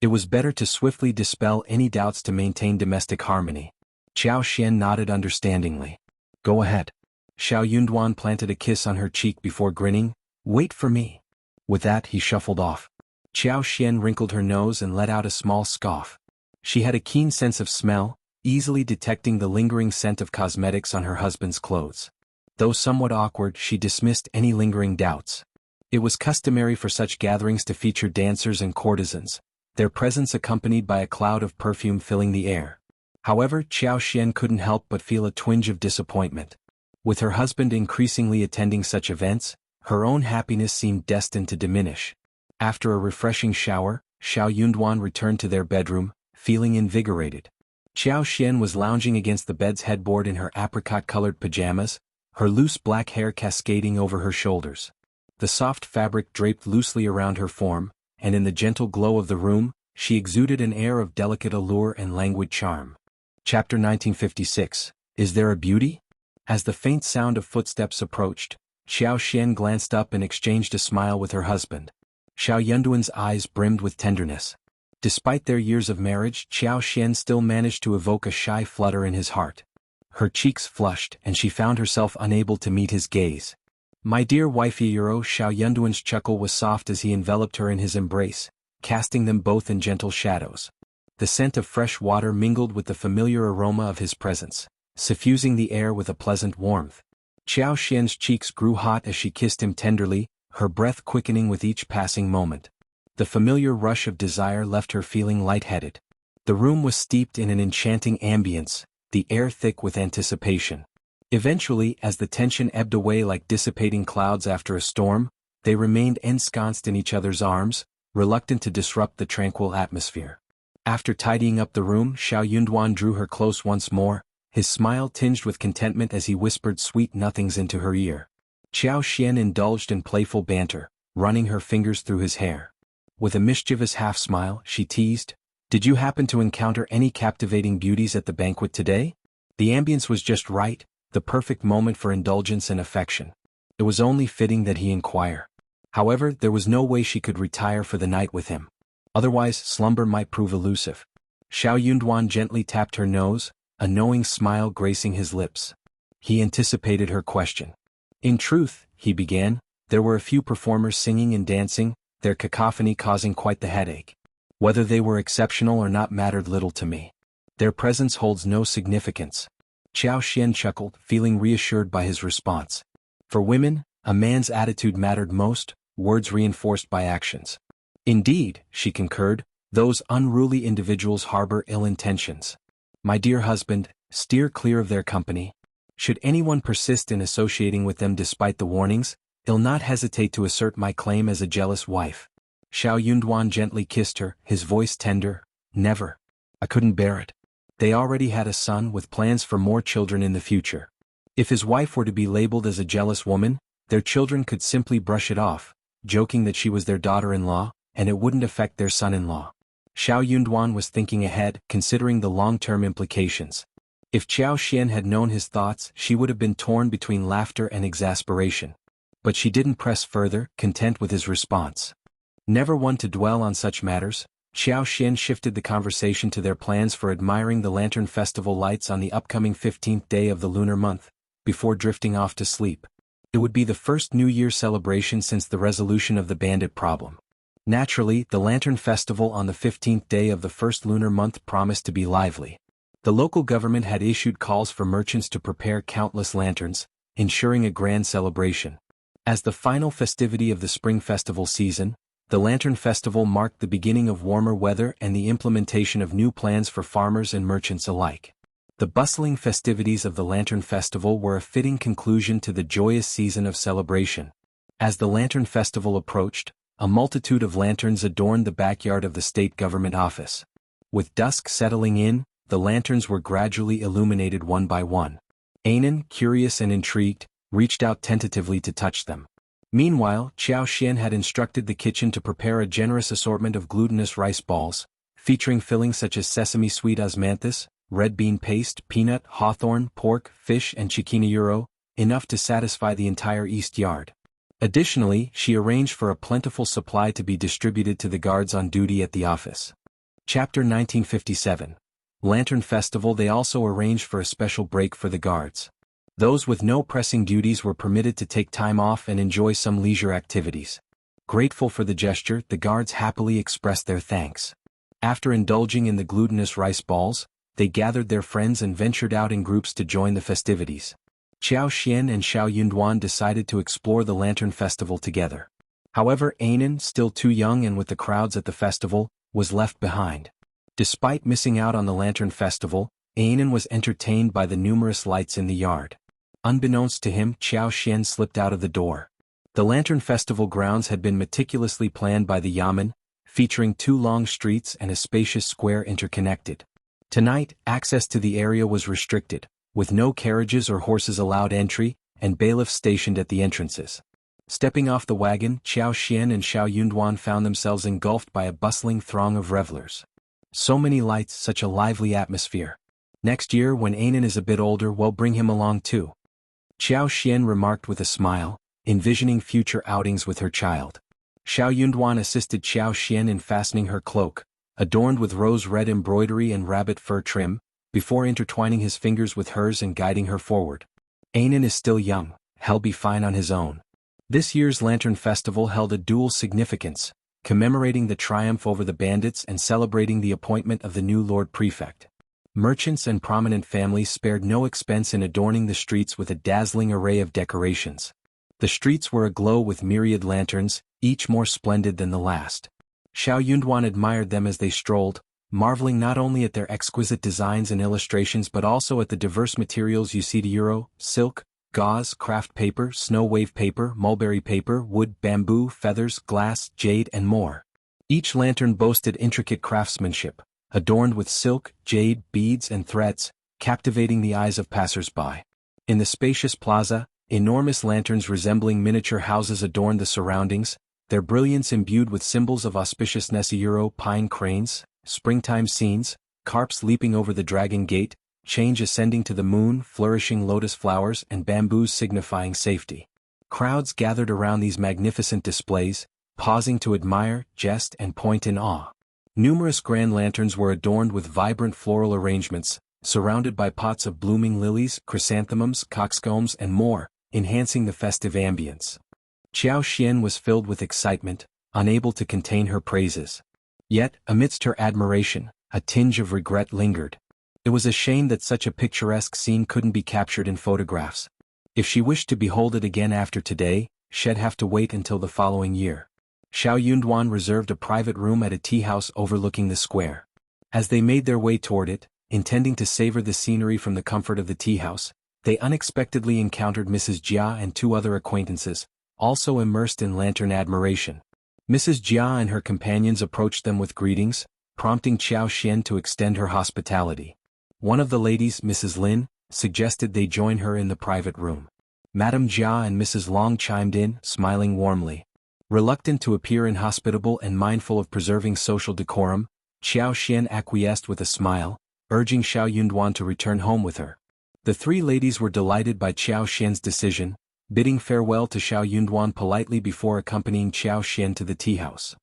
It was better to swiftly dispel any doubts to maintain domestic harmony. Qiao Xian nodded understandingly. Go ahead. Xiao Yunduan planted a kiss on her cheek before grinning. Wait for me. With that, he shuffled off. Xiao Xian wrinkled her nose and let out a small scoff. She had a keen sense of smell, easily detecting the lingering scent of cosmetics on her husband's clothes. Though somewhat awkward, she dismissed any lingering doubts. It was customary for such gatherings to feature dancers and courtesans, their presence accompanied by a cloud of perfume filling the air. However, Xiao Xian couldn't help but feel a twinge of disappointment. With her husband increasingly attending such events, her own happiness seemed destined to diminish. After a refreshing shower, Xiao Yunduan returned to their bedroom, feeling invigorated. Xiao Xian was lounging against the bed's headboard in her apricot-colored pajamas, her loose black hair cascading over her shoulders. The soft fabric draped loosely around her form, and in the gentle glow of the room, she exuded an air of delicate allure and languid charm. Chapter 1956, Is There a Beauty? As the faint sound of footsteps approached, Xiao Xian glanced up and exchanged a smile with her husband. Xiao Yunduan's eyes brimmed with tenderness. Despite their years of marriage, Xiao Xian still managed to evoke a shy flutter in his heart. Her cheeks flushed and she found herself unable to meet his gaze. "My dear wifey Euro," Xiao Yunduan's chuckle was soft as he enveloped her in his embrace, casting them both in gentle shadows. The scent of fresh water mingled with the familiar aroma of his presence, suffusing the air with a pleasant warmth. Xiao Xian's cheeks grew hot as she kissed him tenderly, her breath quickening with each passing moment. The familiar rush of desire left her feeling lightheaded. The room was steeped in an enchanting ambience, the air thick with anticipation. Eventually, as the tension ebbed away like dissipating clouds after a storm, they remained ensconced in each other's arms, reluctant to disrupt the tranquil atmosphere. After tidying up the room, Xiao Yunduan drew her close once more, his smile tinged with contentment as he whispered sweet nothings into her ear. Xiao Xian indulged in playful banter, running her fingers through his hair. With a mischievous half-smile, she teased, "Did you happen to encounter any captivating beauties at the banquet today?" The ambience was just right, the perfect moment for indulgence and affection. It was only fitting that he inquire. However, there was no way she could retire for the night with him. Otherwise, slumber might prove elusive. Xiao Yunduan gently tapped her nose, a knowing smile gracing his lips. He anticipated her question. "In truth," he began, "there were a few performers singing and dancing, their cacophony causing quite the headache. Whether they were exceptional or not mattered little to me. Their presence holds no significance." Xiao Xian chuckled, feeling reassured by his response. For women, a man's attitude mattered most, words reinforced by actions. "Indeed," she concurred, "those unruly individuals harbor ill intentions. My dear husband, steer clear of their company. Should anyone persist in associating with them despite the warnings, I'll not hesitate to assert my claim as a jealous wife." Xiao Yunduan gently kissed her, his voice tender. "Never. I couldn't bear it." They already had a son with plans for more children in the future. If his wife were to be labeled as a jealous woman, their children could simply brush it off, joking that she was their daughter-in-law, and it wouldn't affect their son-in-law. Xiao Yunduan was thinking ahead, considering the long-term implications. If Xiao Xian had known his thoughts, she would have been torn between laughter and exasperation. But she didn't press further, content with his response. Never one to dwell on such matters, Xiao Xian shifted the conversation to their plans for admiring the Lantern Festival lights on the upcoming 15th day of the lunar month, before drifting off to sleep. It would be the first New Year celebration since the resolution of the bandit problem. Naturally, the Lantern Festival on the 15th day of the first lunar month promised to be lively. The local government had issued calls for merchants to prepare countless lanterns, ensuring a grand celebration. As the final festivity of the spring festival season, the Lantern Festival marked the beginning of warmer weather and the implementation of new plans for farmers and merchants alike. The bustling festivities of the Lantern Festival were a fitting conclusion to the joyous season of celebration. As the Lantern Festival approached, a multitude of lanterns adorned the backyard of the state government office. With dusk settling in, the lanterns were gradually illuminated one by one. Anan, curious and intrigued, reached out tentatively to touch them. Meanwhile, Xiao Xian had instructed the kitchen to prepare a generous assortment of glutinous rice balls, featuring fillings such as sesame sweet osmanthus, red bean paste, peanut, hawthorn, pork, fish and chiquina euro, enough to satisfy the entire east yard. Additionally, she arranged for a plentiful supply to be distributed to the guards on duty at the office. Chapter 1957. Lantern Festival. They also arranged for a special break for the guards. Those with no pressing duties were permitted to take time off and enjoy some leisure activities. Grateful for the gesture, the guards happily expressed their thanks. After indulging in the glutinous rice balls, they gathered their friends and ventured out in groups to join the festivities. Qiao Xian and Xiao Yunduan decided to explore the Lantern Festival together. However, Anan, still too young and with the crowds at the festival, was left behind. Despite missing out on the Lantern Festival, Anan was entertained by the numerous lights in the yard. Unbeknownst to him, Qiao Xian slipped out of the door. The Lantern Festival grounds had been meticulously planned by the Yamen, featuring 2 long streets and a spacious square interconnected. Tonight, access to the area was restricted, with no carriages or horses allowed entry, and bailiffs stationed at the entrances. Stepping off the wagon, Qiao Xian and Xiao Yunduan found themselves engulfed by a bustling throng of revelers. So many lights, such a lively atmosphere. Next year, when Anan is a bit older, we'll bring him along too. Qiao Xian remarked with a smile, envisioning future outings with her child. Xiao Yunduan assisted Qiao Xian in fastening her cloak, adorned with rose-red embroidery and rabbit fur trim, before intertwining his fingers with hers and guiding her forward. Anan is still young, he'll be fine on his own. This year's Lantern Festival held a dual significance, commemorating the triumph over the bandits and celebrating the appointment of the new Lord Prefect. Merchants and prominent families spared no expense in adorning the streets with a dazzling array of decorations. The streets were aglow with myriad lanterns, each more splendid than the last. Xiao Yunduan admired them as they strolled, marveling not only at their exquisite designs and illustrations but also at the diverse materials you see: euro, silk, gauze, craft paper, snow wave paper, mulberry paper, wood, bamboo, feathers, glass, jade, and more. Each lantern boasted intricate craftsmanship, adorned with silk, jade, beads, and threads, captivating the eyes of passers-by. In the spacious plaza, enormous lanterns resembling miniature houses adorned the surroundings, their brilliance imbued with symbols of auspiciousness: euro, pine cranes, springtime scenes, carps leaping over the dragon gate, change ascending to the moon, flourishing lotus flowers, and bamboos signifying safety. Crowds gathered around these magnificent displays, pausing to admire, jest, and point in awe. Numerous grand lanterns were adorned with vibrant floral arrangements, surrounded by pots of blooming lilies, chrysanthemums, coxcombs, and more, enhancing the festive ambience. Qiao Xian was filled with excitement, unable to contain her praises. Yet, amidst her admiration, a tinge of regret lingered. It was a shame that such a picturesque scene couldn't be captured in photographs. If she wished to behold it again after today, she'd have to wait until the following year. Xiao Yunduan reserved a private room at a tea house overlooking the square. As they made their way toward it, intending to savor the scenery from the comfort of the tea house, they unexpectedly encountered Mrs. Jia and 2 other acquaintances, also immersed in lantern admiration. Mrs. Jia and her companions approached them with greetings, prompting Qiao Xian to extend her hospitality. One of the ladies, Mrs. Lin, suggested they join her in the private room. Madame Jia and Mrs. Long chimed in, smiling warmly. Reluctant to appear inhospitable and mindful of preserving social decorum, Qiao Xian acquiesced with a smile, urging Xiao Yunduan to return home with her. The 3 ladies were delighted by Qiao Xian's decision, bidding farewell to Xiao Yunduan politely before accompanying Qiao Xian to the tea house.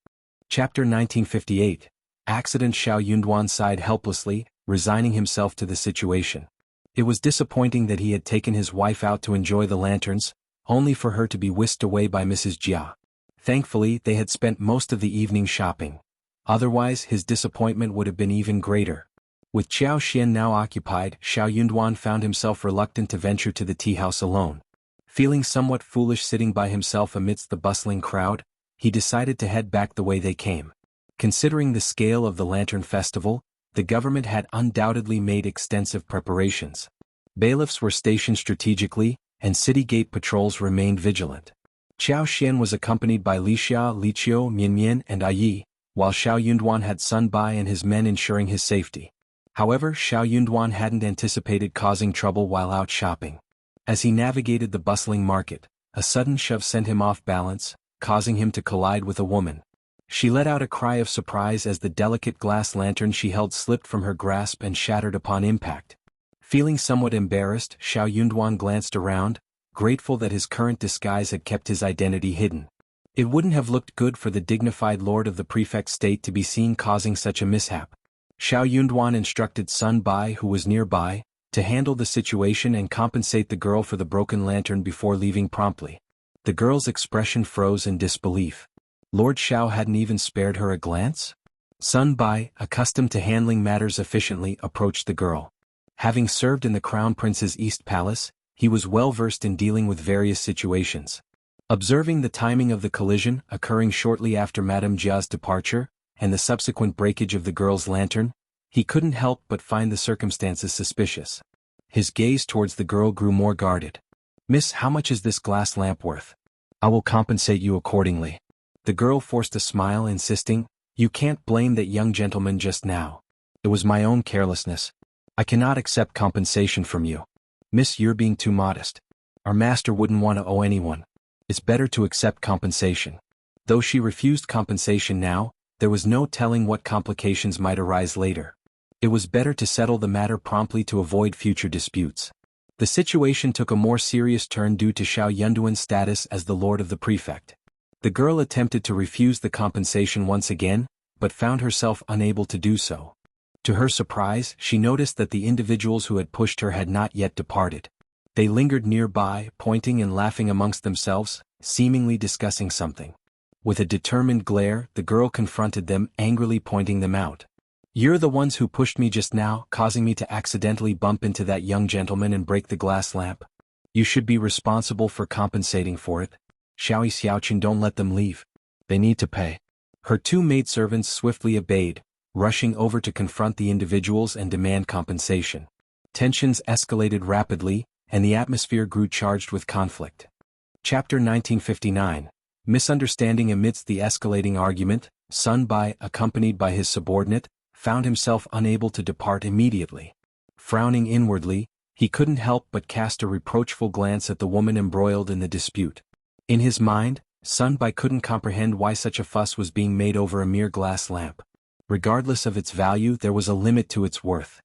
Chapter 1958. Accident. Xiao Yunduan sighed helplessly, resigning himself to the situation. It was disappointing that he had taken his wife out to enjoy the lanterns, only for her to be whisked away by Mrs. Jia. Thankfully, they had spent most of the evening shopping. Otherwise, his disappointment would have been even greater. With Qiao Xian now occupied, Xiao Yunduan found himself reluctant to venture to the tea house alone. Feeling somewhat foolish sitting by himself amidst the bustling crowd, he decided to head back the way they came. Considering the scale of the Lantern Festival, the government had undoubtedly made extensive preparations. Bailiffs were stationed strategically, and city gate patrols remained vigilant. Qiao Xian was accompanied by Li Xia, Li Qiu, Mian Mian, and Ai Yi, while Xiao Yunduan had Sun Bai and his men ensuring his safety. However, Xiao Yunduan hadn't anticipated causing trouble while out shopping. As he navigated the bustling market, a sudden shove sent him off balance, causing him to collide with a woman. She let out a cry of surprise as the delicate glass lantern she held slipped from her grasp and shattered upon impact. Feeling somewhat embarrassed, Xiao Yunduan glanced around, grateful that his current disguise had kept his identity hidden. It wouldn't have looked good for the dignified lord of the prefect state to be seen causing such a mishap. Xiao Yunduan instructed Sun Bai, who was nearby, to handle the situation and compensate the girl for the broken lantern before leaving promptly. The girl's expression froze in disbelief. Lord Xiao hadn't even spared her a glance? Sun Bai, accustomed to handling matters efficiently, approached the girl. Having served in the Crown Prince's East Palace, he was well versed in dealing with various situations. Observing the timing of the collision occurring shortly after Madame Jia's departure, and the subsequent breakage of the girl's lantern, he couldn't help but find the circumstances suspicious. His gaze towards the girl grew more guarded. "Miss, how much is this glass lamp worth? I will compensate you accordingly." The girl forced a smile, insisting, "You can't blame that young gentleman just now. It was my own carelessness. I cannot accept compensation from you. Miss, you're being too modest. Our master wouldn't want to owe anyone. It's better to accept compensation." Though she refused compensation now, there was no telling what complications might arise later. It was better to settle the matter promptly to avoid future disputes. The situation took a more serious turn due to Xiao Yunduan's status as the lord of the prefect. The girl attempted to refuse the compensation once again, but found herself unable to do so. To her surprise, she noticed that the individuals who had pushed her had not yet departed. They lingered nearby, pointing and laughing amongst themselves, seemingly discussing something. With a determined glare, the girl confronted them, angrily pointing them out. "You're the ones who pushed me just now, causing me to accidentally bump into that young gentleman and break the glass lamp. You should be responsible for compensating for it. Xiaoi Xiaoqun, don't let them leave. They need to pay." Her two maidservants swiftly obeyed, rushing over to confront the individuals and demand compensation. Tensions escalated rapidly, and the atmosphere grew charged with conflict. Chapter 1959. Misunderstanding. Amidst the escalating argument, Sun Bai, accompanied by his subordinate, found himself unable to depart immediately. Frowning inwardly, he couldn't help but cast a reproachful glance at the woman embroiled in the dispute. In his mind, Sun Bai couldn't comprehend why such a fuss was being made over a mere glass lamp. Regardless of its value, there was a limit to its worth.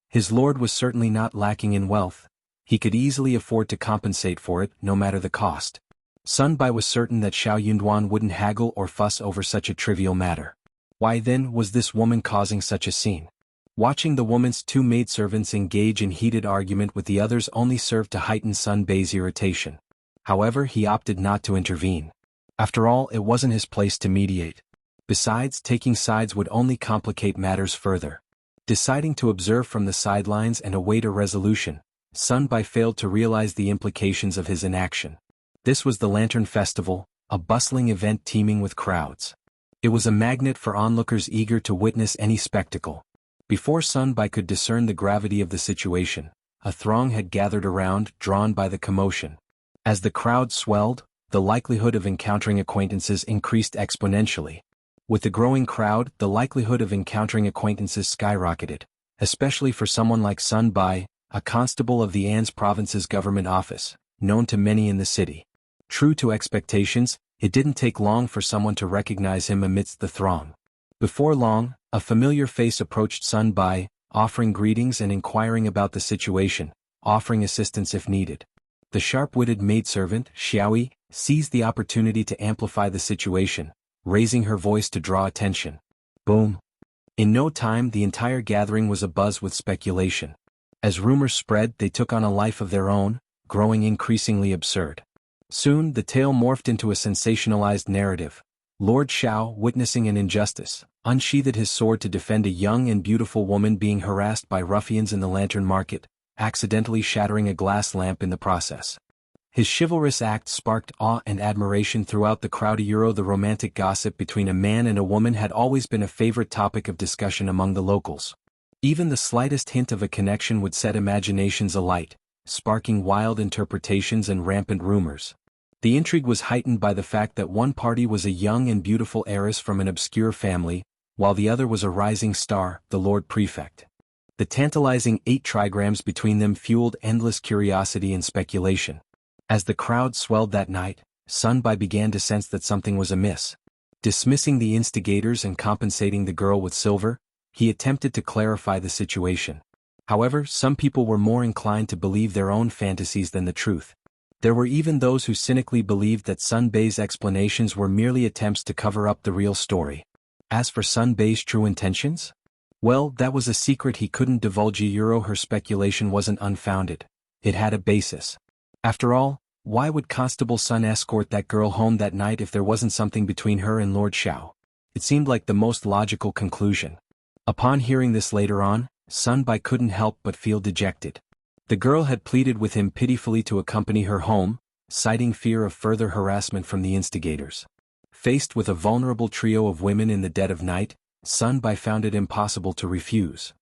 His lord was certainly not lacking in wealth. He could easily afford to compensate for it, no matter the cost. Sun Bai was certain that Xiao Yunduan wouldn't haggle or fuss over such a trivial matter. Why then was this woman causing such a scene? Watching the woman's two maidservants engage in heated argument with the others only served to heighten Sun Bai's irritation. However, he opted not to intervene. After all, it wasn't his place to mediate. Besides, taking sides would only complicate matters further. Deciding to observe from the sidelines and await a resolution, Sun Bai failed to realize the implications of his inaction. This was the Lantern Festival, a bustling event teeming with crowds. It was a magnet for onlookers eager to witness any spectacle. Before Sun Bai could discern the gravity of the situation, a throng had gathered around, drawn by the commotion. As the crowd swelled, the likelihood of encountering acquaintances increased exponentially. With the growing crowd, the likelihood of encountering acquaintances skyrocketed, especially for someone like Sun Bai, a constable of the An's province's government office, known to many in the city. True to expectations, it didn't take long for someone to recognize him amidst the throng. Before long, a familiar face approached Sun Bai, offering greetings and inquiring about the situation, offering assistance if needed. The sharp-witted maidservant, Xiaoi, seized the opportunity to amplify the situation, raising her voice to draw attention. Boom! In no time, the entire gathering was abuzz with speculation. As rumors spread, they took on a life of their own, growing increasingly absurd. Soon, the tale morphed into a sensationalized narrative. Lord Xiao, witnessing an injustice, unsheathed his sword to defend a young and beautiful woman being harassed by ruffians in the lantern market, accidentally shattering a glass lamp in the process. His chivalrous act sparked awe and admiration throughout the crowd. The romantic gossip between a man and a woman had always been a favorite topic of discussion among the locals. Even the slightest hint of a connection would set imaginations alight, sparking wild interpretations and rampant rumors. The intrigue was heightened by the fact that one party was a young and beautiful heiress from an obscure family, while the other was a rising star, the Lord Prefect. The tantalizing 8 trigrams between them fueled endless curiosity and speculation. As the crowd swelled that night, Sun Bai began to sense that something was amiss. Dismissing the instigators and compensating the girl with silver, he attempted to clarify the situation. However, some people were more inclined to believe their own fantasies than the truth. There were even those who cynically believed that Sun Bai's explanations were merely attempts to cover up the real story. As for Sun Bai's true intentions? Well, that was a secret he couldn't divulge. Her speculation wasn't unfounded. It had a basis. After all, Why would Constable Sun escort that girl home that night if there wasn't something between her and Lord Xiao? It seemed like the most logical conclusion. Upon hearing this later on, Sun Bai couldn't help but feel dejected. The girl had pleaded with him pitifully to accompany her home, citing fear of further harassment from the instigators. Faced with a vulnerable trio of women in the dead of night, Sun Bai found it impossible to refuse.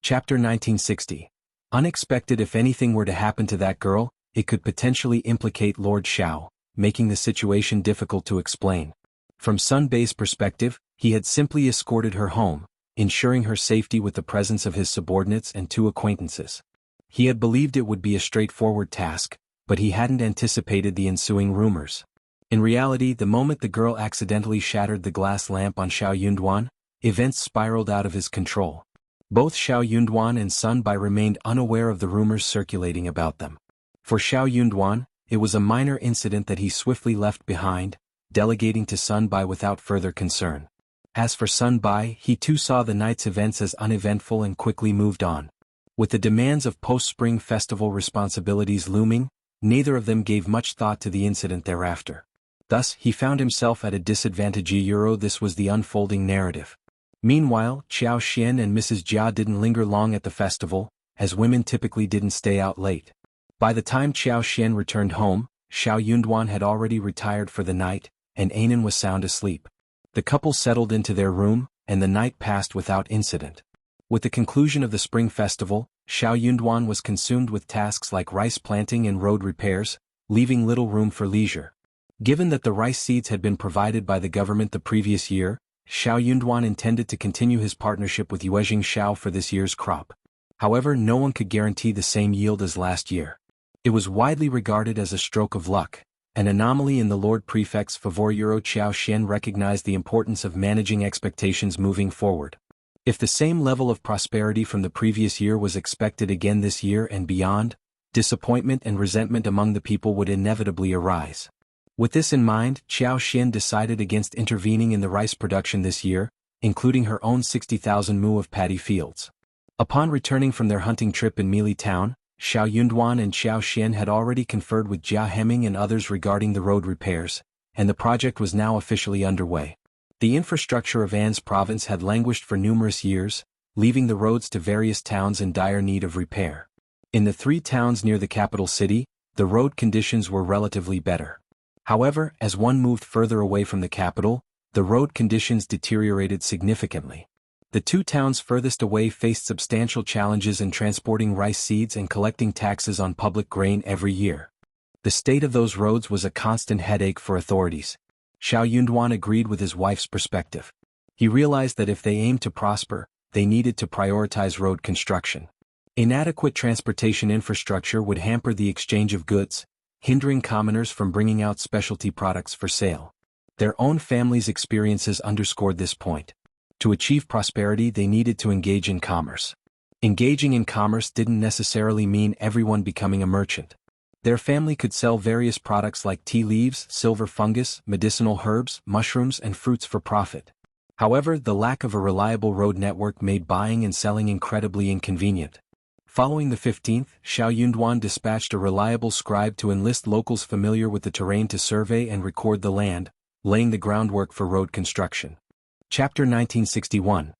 Chapter 1960. Unexpected. If anything were to happen to that girl, it could potentially implicate Lord Xiao, making the situation difficult to explain. From Sun Bai's perspective, he had simply escorted her home, ensuring her safety with the presence of his subordinates and 2 acquaintances. He had believed it would be a straightforward task, but he hadn't anticipated the ensuing rumors. In reality, the moment the girl accidentally shattered the glass lamp on Xiao Yunduan, events spiraled out of his control. Both Xiao Yunduan and Sun Bai remained unaware of the rumors circulating about them. For Xiao Yunduan, it was a minor incident that he swiftly left behind, delegating to Sun Bai without further concern. As for Sun Bai, he too saw the night's events as uneventful and quickly moved on. With the demands of post-spring festival responsibilities looming, neither of them gave much thought to the incident thereafter. Thus, he found himself at a disadvantage. This was the unfolding narrative. Meanwhile, Qiao Xian and Mrs. Jia didn't linger long at the festival, as women typically didn't stay out late. By the time Qiao Xian returned home, Xiao Yunduan had already retired for the night, and Anan was sound asleep. The couple settled into their room, and the night passed without incident. With the conclusion of the spring festival, Xiao Yunduan was consumed with tasks like rice planting and road repairs, leaving little room for leisure. Given that the rice seeds had been provided by the government the previous year, Xiao Yunduan intended to continue his partnership with Yuezhing Xiao for this year's crop. However, no one could guarantee the same yield as last year. It was widely regarded as a stroke of luck, an anomaly in the Lord Prefect's favor. Qiao Xian recognized the importance of managing expectations moving forward. If the same level of prosperity from the previous year was expected again this year and beyond, disappointment and resentment among the people would inevitably arise. With this in mind, Qiao Xian decided against intervening in the rice production this year, including her own 60,000 mu of paddy fields. Upon returning from their hunting trip in Meili town, Xiao Yunduan and Qiao Xian had already conferred with Jia Heming and others regarding the road repairs, and the project was now officially underway. The infrastructure of An's province had languished for numerous years, leaving the roads to various towns in dire need of repair. In the 3 towns near the capital city, the road conditions were relatively better. However, as one moved further away from the capital, the road conditions deteriorated significantly. The 2 towns furthest away faced substantial challenges in transporting rice seeds and collecting taxes on public grain every year. The state of those roads was a constant headache for authorities. Xiao Yunduan agreed with his wife's perspective. He realized that if they aimed to prosper, they needed to prioritize road construction. Inadequate transportation infrastructure would hamper the exchange of goods, hindering commoners from bringing out specialty products for sale. Their own families' experiences underscored this point. To achieve prosperity, they needed to engage in commerce. Engaging in commerce didn't necessarily mean everyone becoming a merchant. Their family could sell various products like tea leaves, silver fungus, medicinal herbs, mushrooms, and fruits for profit. However, the lack of a reliable road network made buying and selling incredibly inconvenient. Following the 15th, Xiao Yunduan dispatched a reliable scribe to enlist locals familiar with the terrain to survey and record the land, laying the groundwork for road construction. Chapter 1961.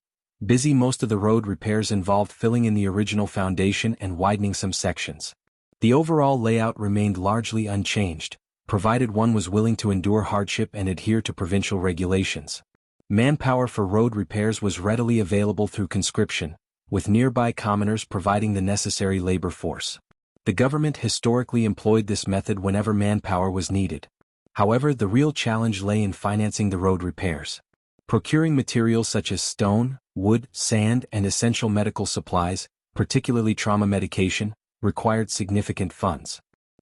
Busy. Most of the road repairs involved filling in the original foundation and widening some sections. The overall layout remained largely unchanged, provided one was willing to endure hardship and adhere to provincial regulations. Manpower for road repairs was readily available through conscription, with nearby commoners providing the necessary labor force. The government historically employed this method whenever manpower was needed. However, the real challenge lay in financing the road repairs. Procuring materials such as stone, wood, sand, and essential medical supplies, particularly trauma medication, required significant funds.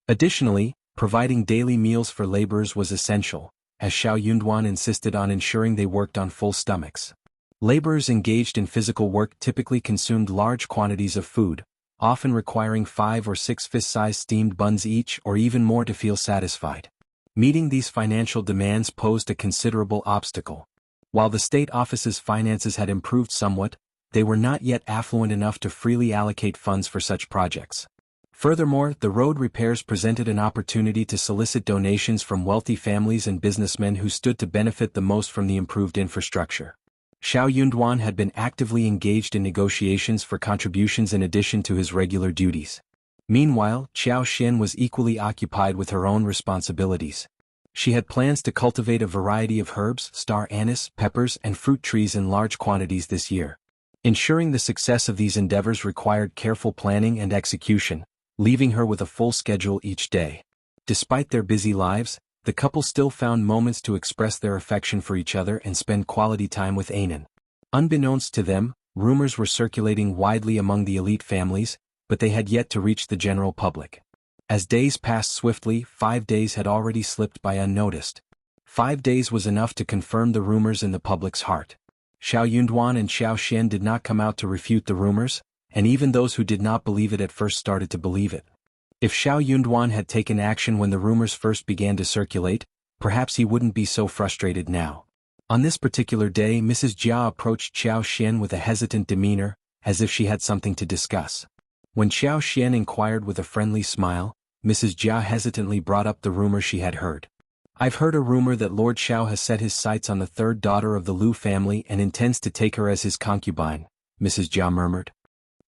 Additionally, providing daily meals for laborers was essential, as Xiao Yunduan insisted on ensuring they worked on full stomachs. Laborers engaged in physical work typically consumed large quantities of food, often requiring 5 or 6 fist-sized steamed buns each or even more to feel satisfied. Meeting these financial demands posed a considerable obstacle. While the state office's finances had improved somewhat, they were not yet affluent enough to freely allocate funds for such projects. Furthermore, the road repairs presented an opportunity to solicit donations from wealthy families and businessmen who stood to benefit the most from the improved infrastructure. Xiao Yunduan had been actively engaged in negotiations for contributions in addition to his regular duties. Meanwhile, Qiao Xian was equally occupied with her own responsibilities. She had plans to cultivate a variety of herbs, star anise, peppers, and fruit trees in large quantities this year. Ensuring the success of these endeavors required careful planning and execution, leaving her with a full schedule each day. Despite their busy lives, the couple still found moments to express their affection for each other and spend quality time with Anan. Unbeknownst to them, rumors were circulating widely among the elite families, but they had yet to reach the general public. As days passed swiftly, 5 days had already slipped by unnoticed. 5 days was enough to confirm the rumors in the public's heart. Xiao Yunduan and Xiao Xian did not come out to refute the rumors, and even those who did not believe it at first started to believe it. If Xiao Yunduan had taken action when the rumors first began to circulate, perhaps he wouldn't be so frustrated now. On this particular day, Mrs. Jia approached Xiao Xian with a hesitant demeanor, as if she had something to discuss. When Xiao Xian inquired with a friendly smile, Mrs. Jia hesitantly brought up the rumor she had heard. "I've heard a rumor that Lord Xiao has set his sights on the third daughter of the Lu family and intends to take her as his concubine," Mrs. Jia murmured.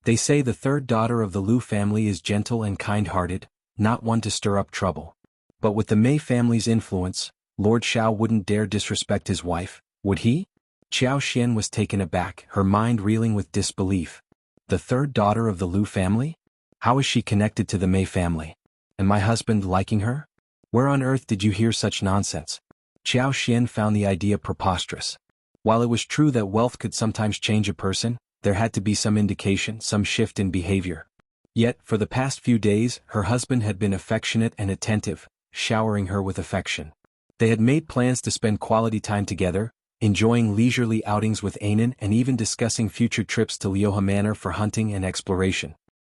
"They say the third daughter of the Lu family is gentle and kind-hearted, not one to stir up trouble. But with the Mei family's influence, Lord Xiao wouldn't dare disrespect his wife, would he?" Qiao Xian was taken aback, her mind reeling with disbelief. The third daughter of the Lu family? How is she connected to the Mei family? And my husband liking her? Where on earth did you hear such nonsense? Qiao Xian found the idea preposterous. While it was true that wealth could sometimes change a person, there had to be some indication, some shift in behavior. Yet, for the past few days, her husband had been affectionate and attentive, showering her with affection. They had made plans to spend quality time together, enjoying leisurely outings with Anan and even discussing future trips to Lioha Manor for hunting and exploration.